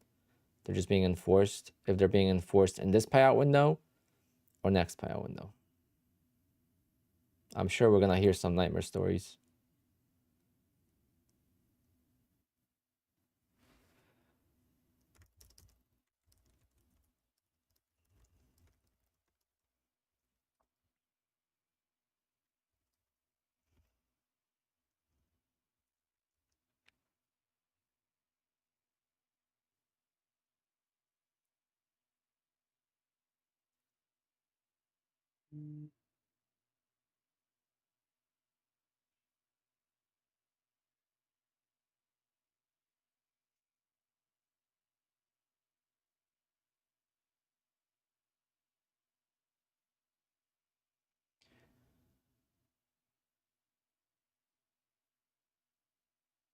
they're just being enforced. If they're being enforced in this payout window, or next payout window. I'm sure we're gonna hear some nightmare stories.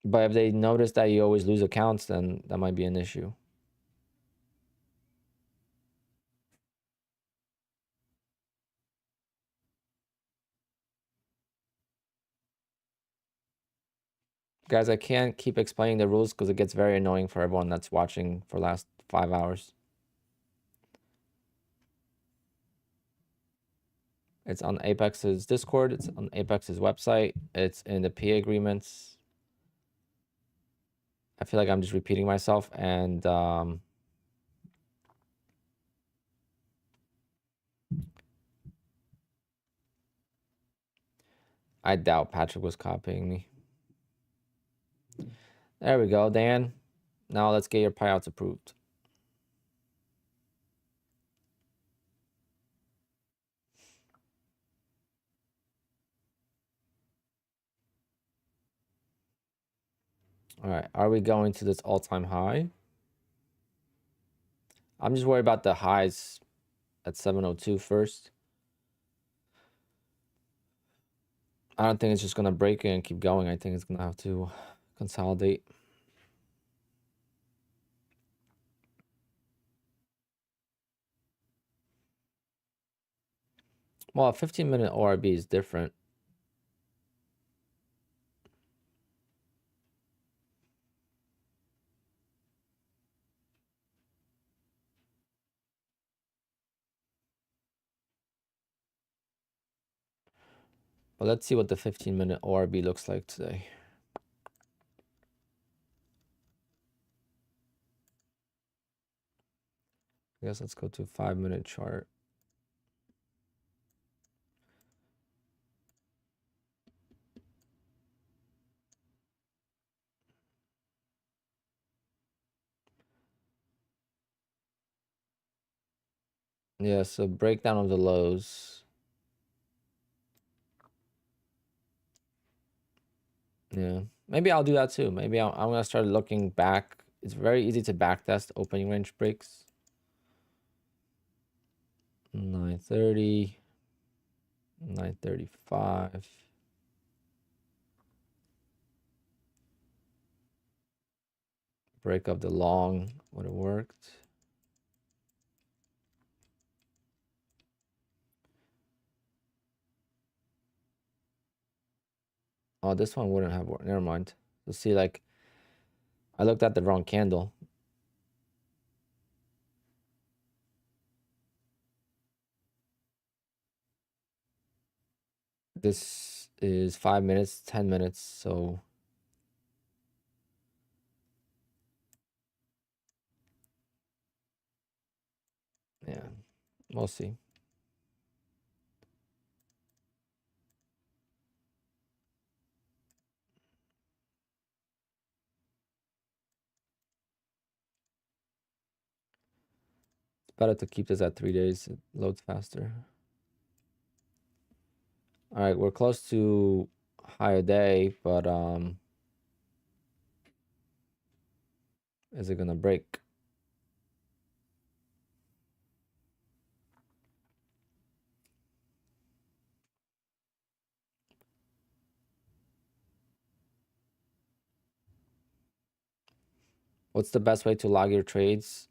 But if they notice that you always lose accounts, then that might be an issue. Guys, I can't keep explaining the rules because it gets very annoying for everyone that's watching for the last 5 hours. It's on Apex's Discord. It's on Apex's website. It's in the PA agreements. I feel like I'm just repeating myself, and I doubt Patrick was copying me. There we go, Dan. Now let's get your payouts approved. All right, are we going to this all-time high? I'm just worried about the highs at 702 first. I don't think it's just gonna break it and keep going. I think it's gonna have to consolidate. Well, a 15-minute ORB is different. But let's see what the 15-minute ORB looks like today. I guess let's go to a 5-minute chart. Yeah, so breakdown of the lows. Yeah, maybe I'll do that too. Maybe I'm gonna start looking back. It's very easy to backtest opening range breaks. 930, 935. Break of the long would have worked. Oh, this one wouldn't have worked. Never mind. So see, like, I looked at the wrong candle. This is 5 minutes, 10 minutes, so yeah, we'll see. It's better to keep this at 3 days. It loads faster. All right, we're close to higher day, but is it gonna break? What's the best way to log your trades?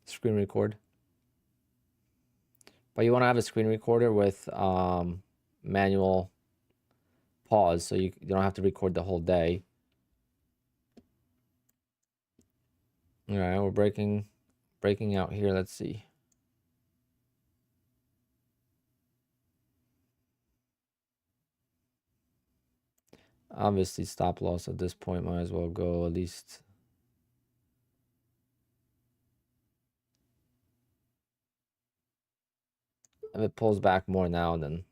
Screen record. But you want to have a screen recorder with manual pause, so you don't have to record the whole day. All right, we're breaking out here. Let's see. Obviously, stop loss at this point might as well go at least. If it pulls back more now, then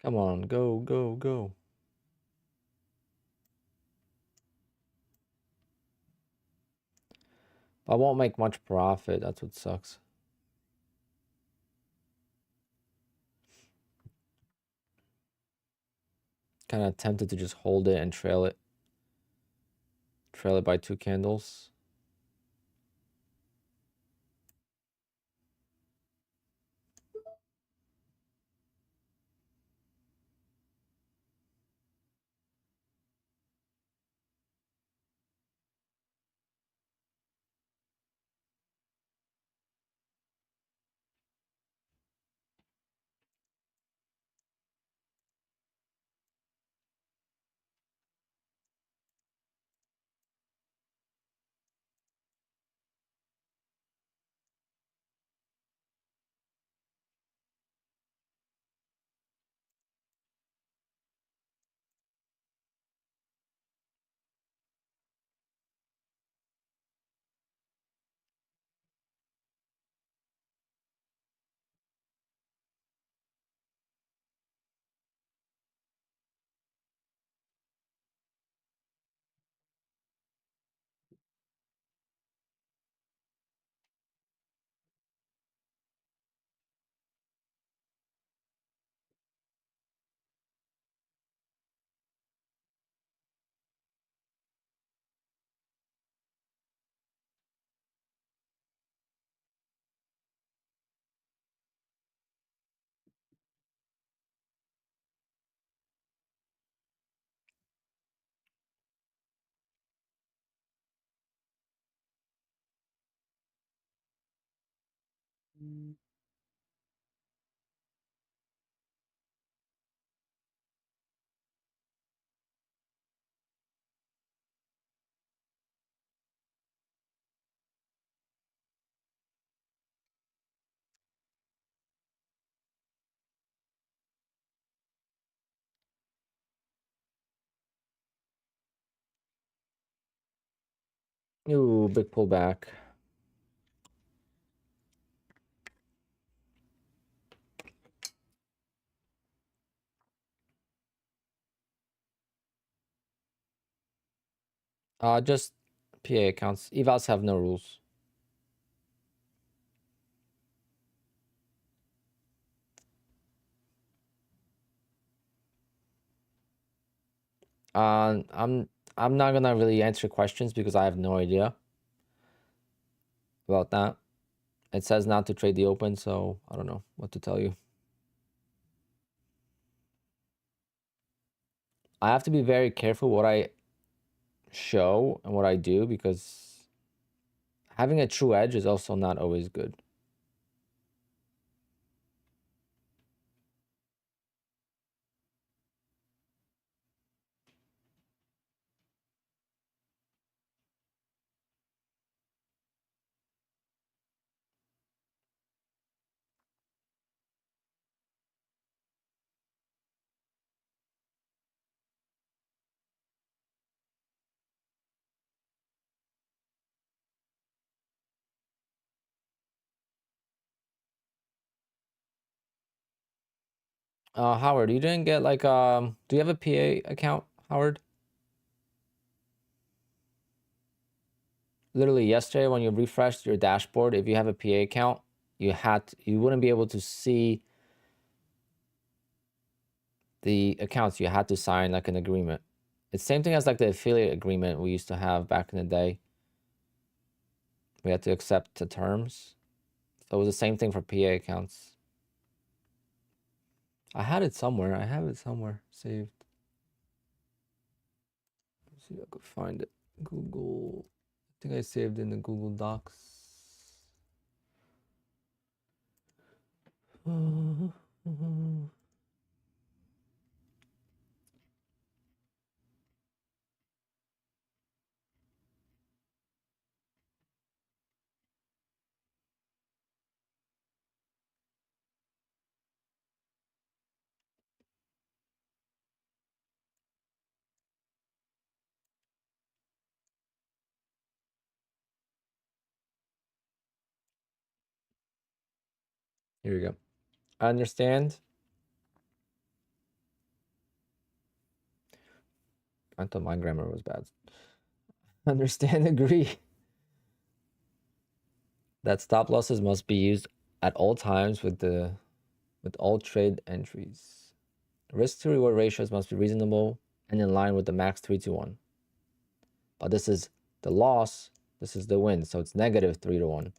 come on, go, go, go. I won't make much profit. That's what sucks. Kind of tempted to just hold it and trail it. Trail it by 2 candles. Ooh, big pullback. Just PA accounts. Evals have no rules. I'm not gonna really answer questions because I have no idea about that. It says not to trade the open, so I don't know what to tell you. I have to be very careful what I show and what I do because having a true edge is also not always good. Howard, you didn't get like do you have a PA account, Howard? Literally yesterday when you refreshed your dashboard, if you have a PA account, you wouldn't be able to see the accounts. You had to sign like an agreement. It's same thing as like the affiliate agreement we used to have back in the day. We had to accept the terms. So it was the same thing for PA accounts. I had it somewhere. I have it somewhere saved. Let's see if I could find it. Google. I think I saved in the Google Docs. Here we go. I understand. I thought my grammar was bad. Understand, agree that stop losses must be used at all times with all trade entries. Risk to reward ratios must be reasonable and in line with the max 3-1. But this is the loss, this is the win, so it's negative 3-1.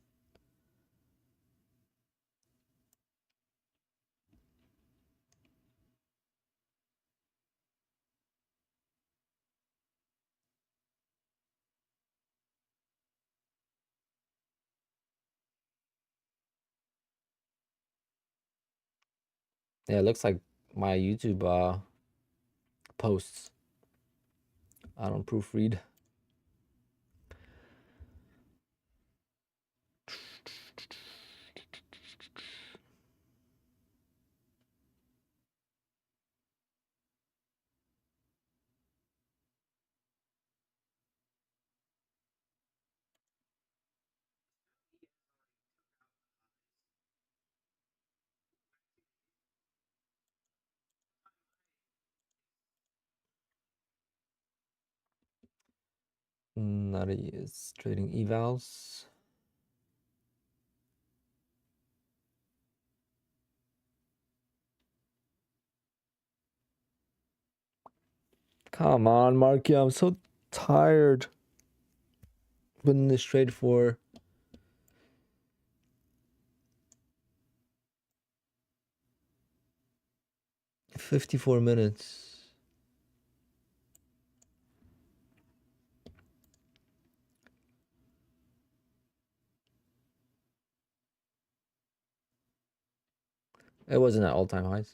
Yeah, it looks like my YouTube posts. I don't proofread. Not is trading evals. Come on, Marky, I'm so tired. Been in this trade for 54 minutes. It wasn't at all-time highs.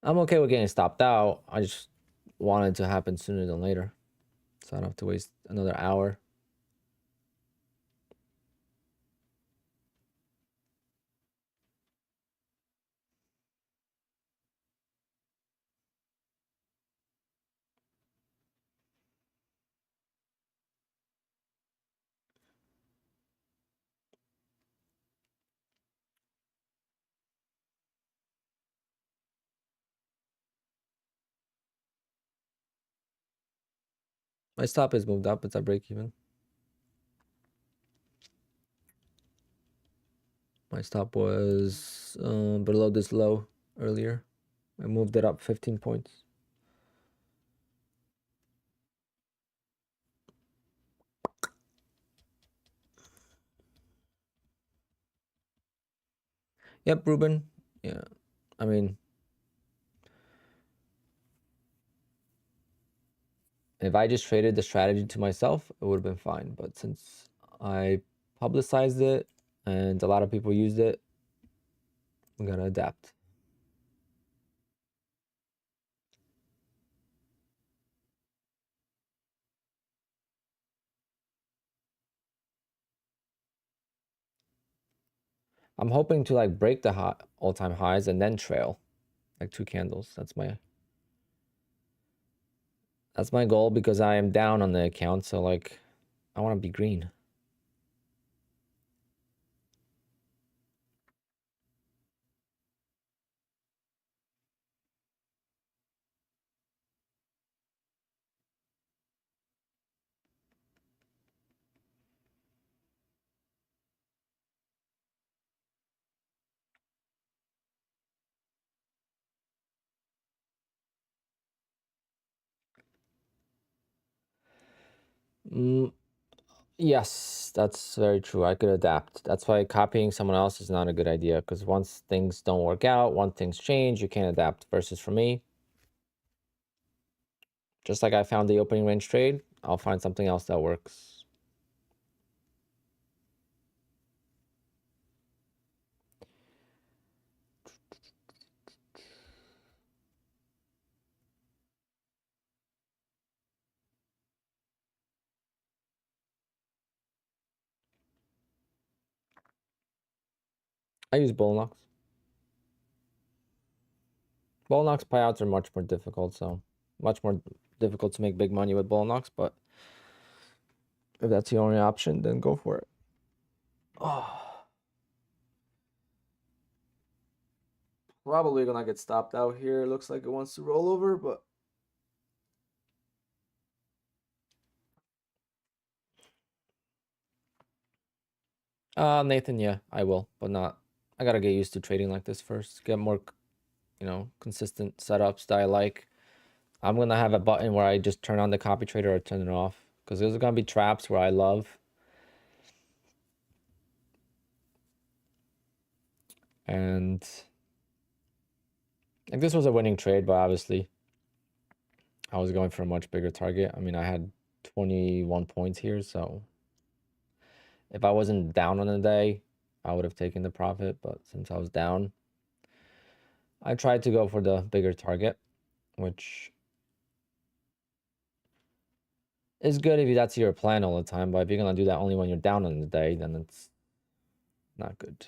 I'm okay with getting stopped out. I just want it to happen sooner than later, so I don't have to waste another hour. My stop is moved up. It's at break even. My stop was below this low earlier. I moved it up 15 points. Yep, Ruben. Yeah, I mean, if I just traded the strategy to myself, it would have been fine. But since I publicized it and a lot of people used it, we gotta adapt. I'm hoping to like break the all-time highs and then trail, like 2 candles. That's my goal because I am down on the account. So like, I want to be green. Yes, that's very true. I could adapt. That's why copying someone else is not a good idea, because once things don't work out, once things change, you can't adapt. Versus for me, just like I found the opening range trade, I'll find something else that works. I use bull knocks. Bull knocks payouts are much more difficult, so much more difficult to make big money with bull knocks, but if that's the only option, then go for it. Oh, probably gonna get stopped out here. Looks like it wants to roll over, but Nathan, yeah, I will, but not. I gotta get used to trading like this first. Get more, consistent setups that I like. I'm gonna have a button where I just turn on the copy trader or turn it off, because there's gonna be traps where I love. And like this was a winning trade, but obviously I was going for a much bigger target. I mean, I had 21 points here, so if I wasn't down on the day, I would have taken the profit. But since I was down, I tried to go for the bigger target, which is good if that's your plan all the time. But if you're gonna do that only when you're down on the day, then it's not good.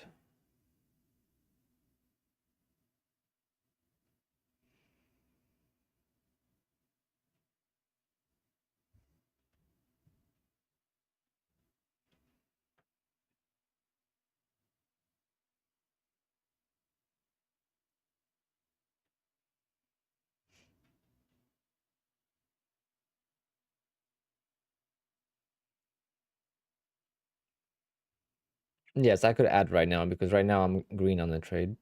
Yes, I could add right now, because right now I'm green on the trade.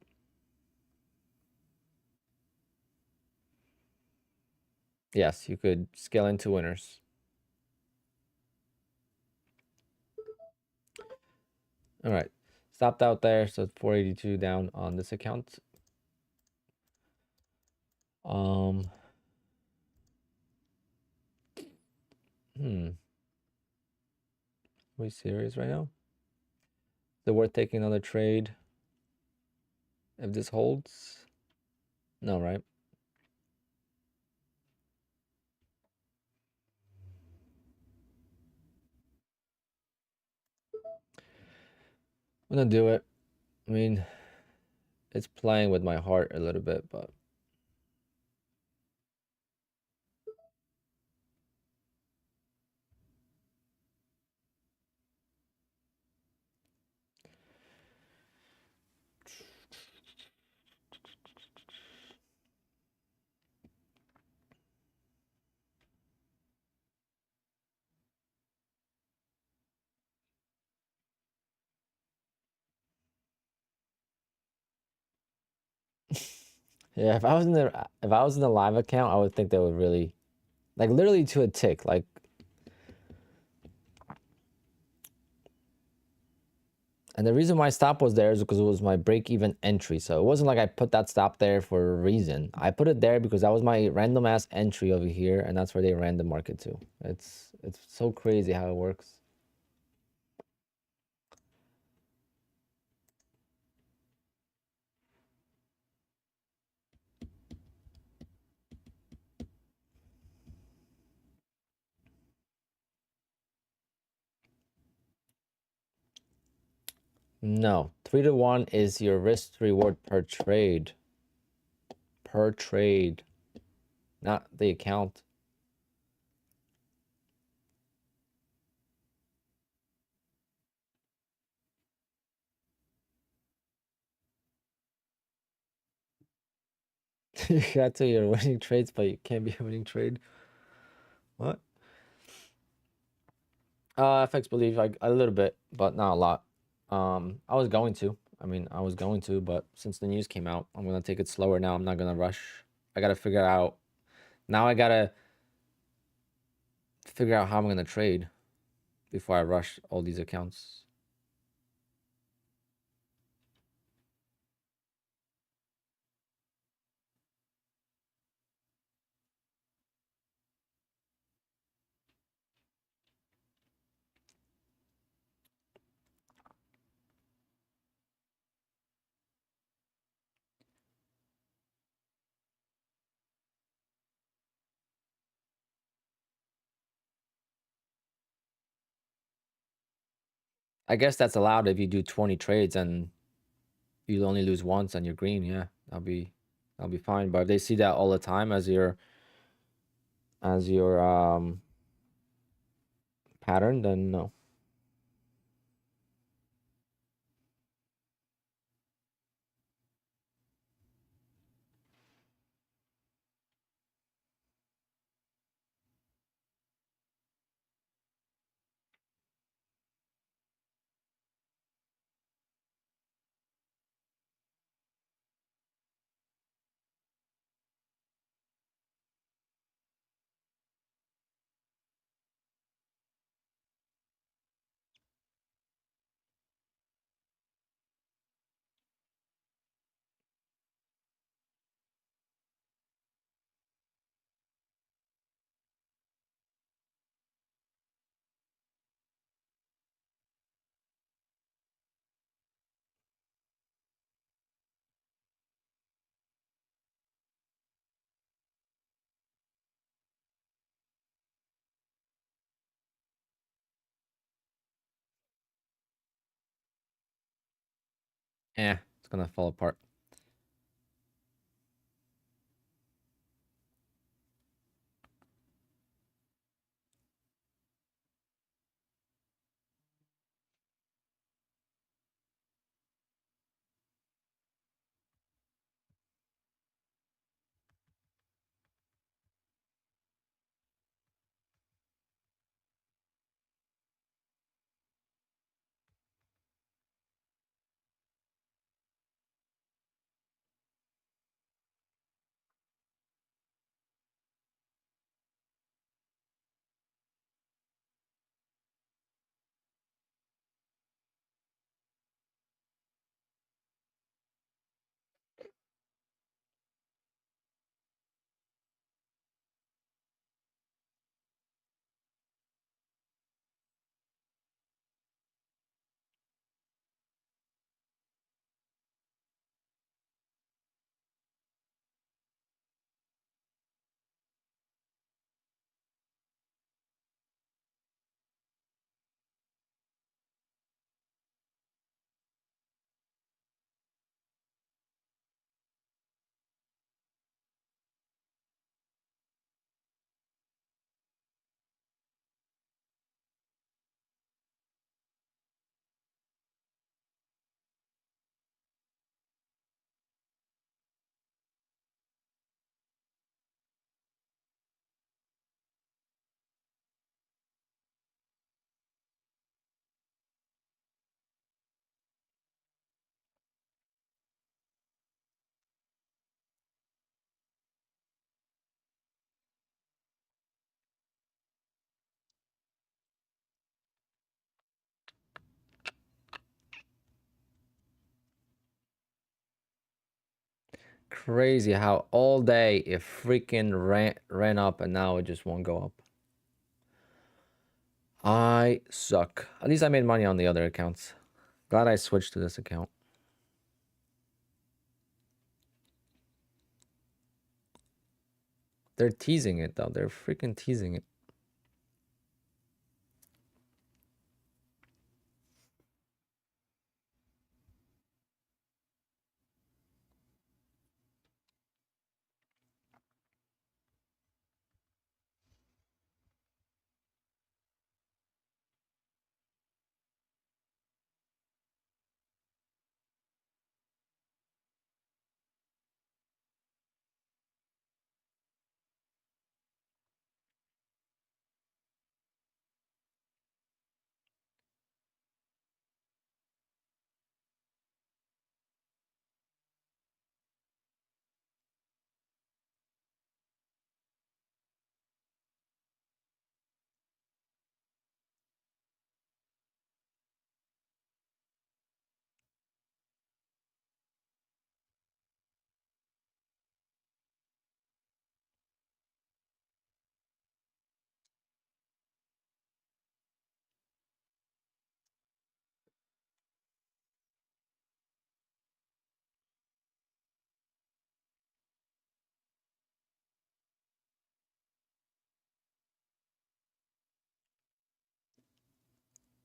Yes, you could scale into winners. All right, stopped out there, so it's 482 down on this account. Um, are we serious right now? Is it worth taking another trade if this holds? No, right? I'm gonna do it. I mean, it's playing with my heart a little bit, but yeah, if I was in the live account, I would think they would really, like, literally to a tick, like. And the reason my stop was there is because it was my break-even entry. So it wasn't like I put that stop there for a reason. I put it there because that was my random ass entry over here, and that's where they ran the market to. It's so crazy how it works. No, 3-to-1 is your risk reward per trade. Per trade, not the account. You got to your winning trades, but you can't be a winning trade. What? FX believe like a little bit, but not a lot. I was going to. I mean, I was going to, but since the news came out, I'm gonna take it slower now. I'm not gonna rush. I gotta figure out. Now I gotta figure out how I'm gonna trade. before I rush all these accounts. I guess that's allowed if you do 20 trades and you only lose once and you're green. Yeah, that'll be fine. But if they see that all the time as your pattern, then no. Eh, it's gonna fall apart. Crazy how all day it freaking ran up and now it just won't go up. I suck. At least I made money on the other accounts. Glad I switched to this account. They're teasing it though. They're freaking teasing it.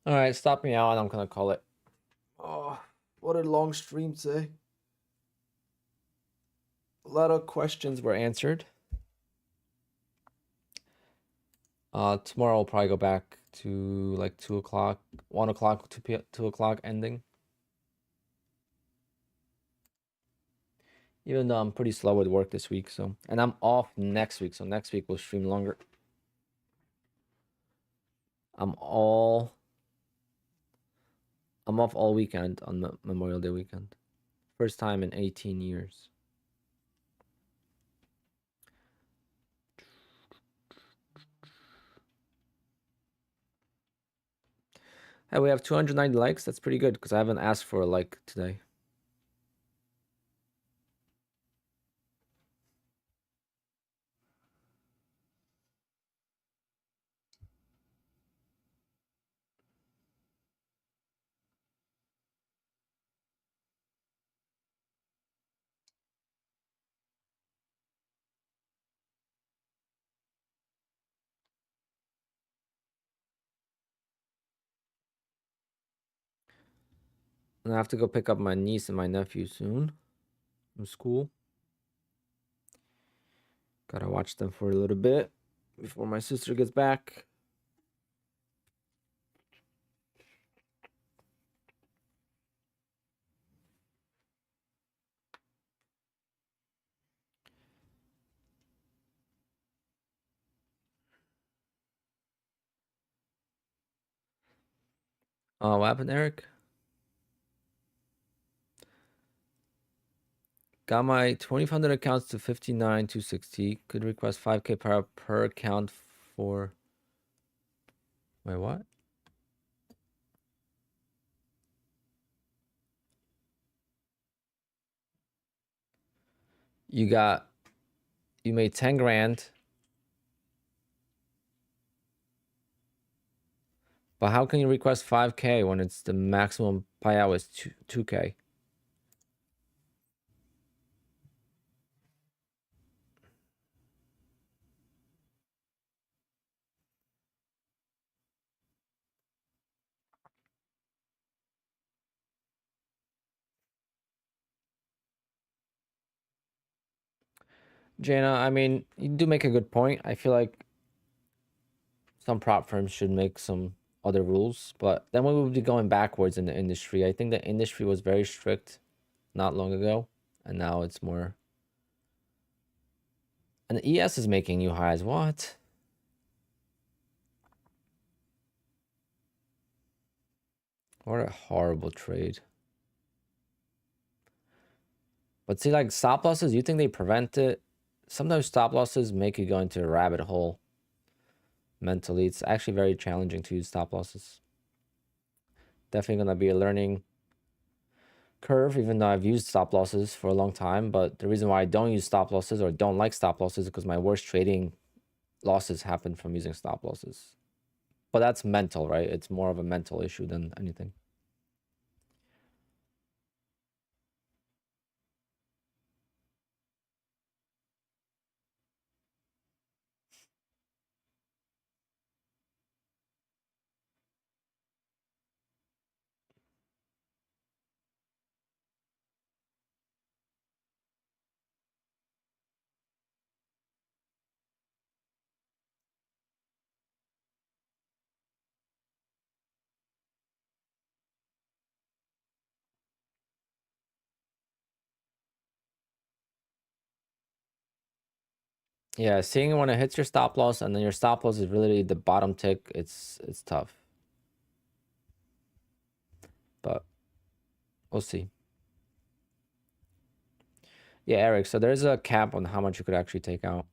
All right, stop me out and I'm gonna call it. Oh, what a long stream today. A lot of questions were answered. Tomorrow I'll probably go back to like 2 o'clock, 1 o'clock, 2 o'clock ending. Even though I'm pretty slow with work this week, so, and I'm off next week, so next week we'll stream longer. I'm off all weekend on Memorial Day weekend. First time in 18 years. Hey, we have 290 likes. That's pretty good because I haven't asked for a like today. And I have to go pick up my niece and my nephew soon from school. Gotta watch them for a little bit before my sister gets back. Oh, what happened, Eric? Got my 2,500 accounts to 59,260. Could request 5K per account for... Wait, what? You made 10 grand. But how can you request 5K when it's the maximum payout is 2K? Jana, I mean, you do make a good point. I feel like some prop firms should make some other rules, but then we would be going backwards in the industry. I think the industry was very strict not long ago, and now it's more. And the ES is making new highs. What? What a horrible trade. But see, like stop losses, you think they prevent it? Sometimes stop losses make you go into a rabbit hole mentally. It's actually very challenging to use stop losses. Definitely going to be a learning curve, even though I've used stop losses for a long time. But the reason why I don't use stop losses or don't like stop losses is because my worst trading losses happen from using stop losses. But that's mental, right? It's more of a mental issue than anything. Yeah, seeing when it hits your stop loss and then your stop loss is really the bottom tick, it's tough. But we'll see. Yeah, Eric, so there's a cap on how much you could actually take out.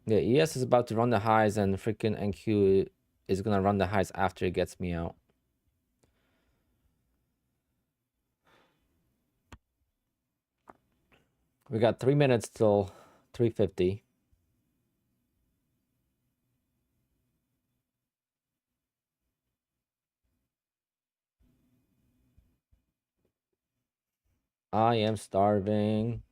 Yeah, ES is about to run the highs and freaking NQ is gonna run the highs after it gets me out. We got 3 minutes till 350. I am starving.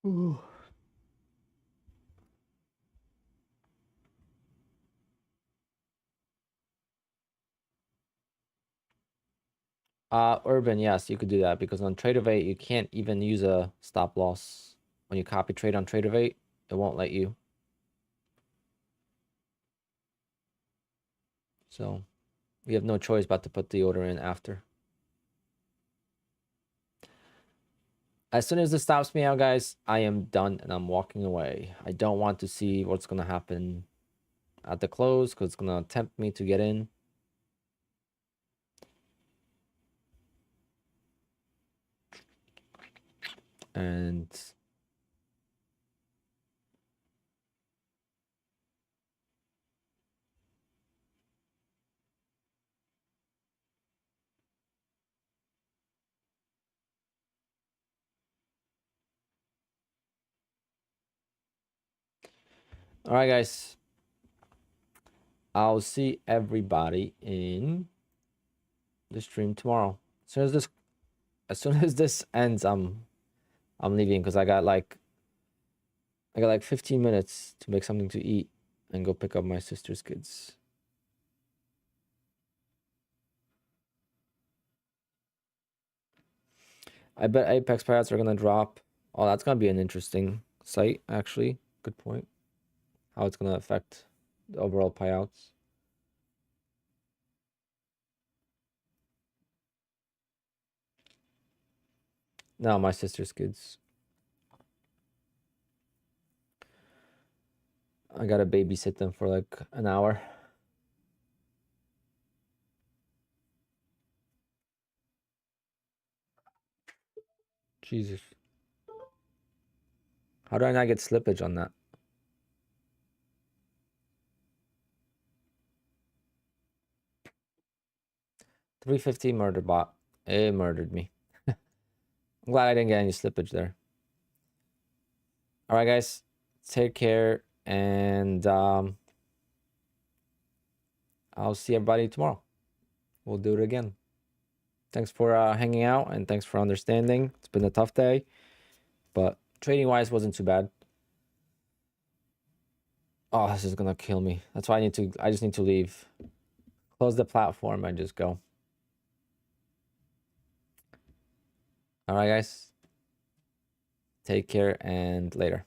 Ooh. Urban, yes, you could do that because on Tradeovate you can't even use a stop loss. When you copy trade on Tradeovate, it won't let you. So we have no choice but to put the order in after. As soon as this stops me out, guys, I am done and I'm walking away. I don't want to see what's gonna happen at the close because it's gonna tempt me to get in. And all right, guys. I'll see everybody in the stream tomorrow. As soon as this ends, I'm leaving because I got like 15 minutes to make something to eat and go pick up my sister's kids. I bet Apex payouts are gonna drop. Oh, that's gonna be an interesting site, actually. Good point. How it's gonna affect the overall payouts. No, my sister's kids. I gotta babysit them for like an hour. Jesus. How do I not get slippage on that? 350 murder bot. It murdered me. I'm glad I didn't get any slippage there. All right, guys. Take care. And I'll see everybody tomorrow. We'll do it again. Thanks for hanging out and thanks for understanding. It's been a tough day, but trading wise wasn't too bad. Oh, this is gonna kill me. That's why I just need to leave. Close the platform and just go. All right, guys. Take care and later.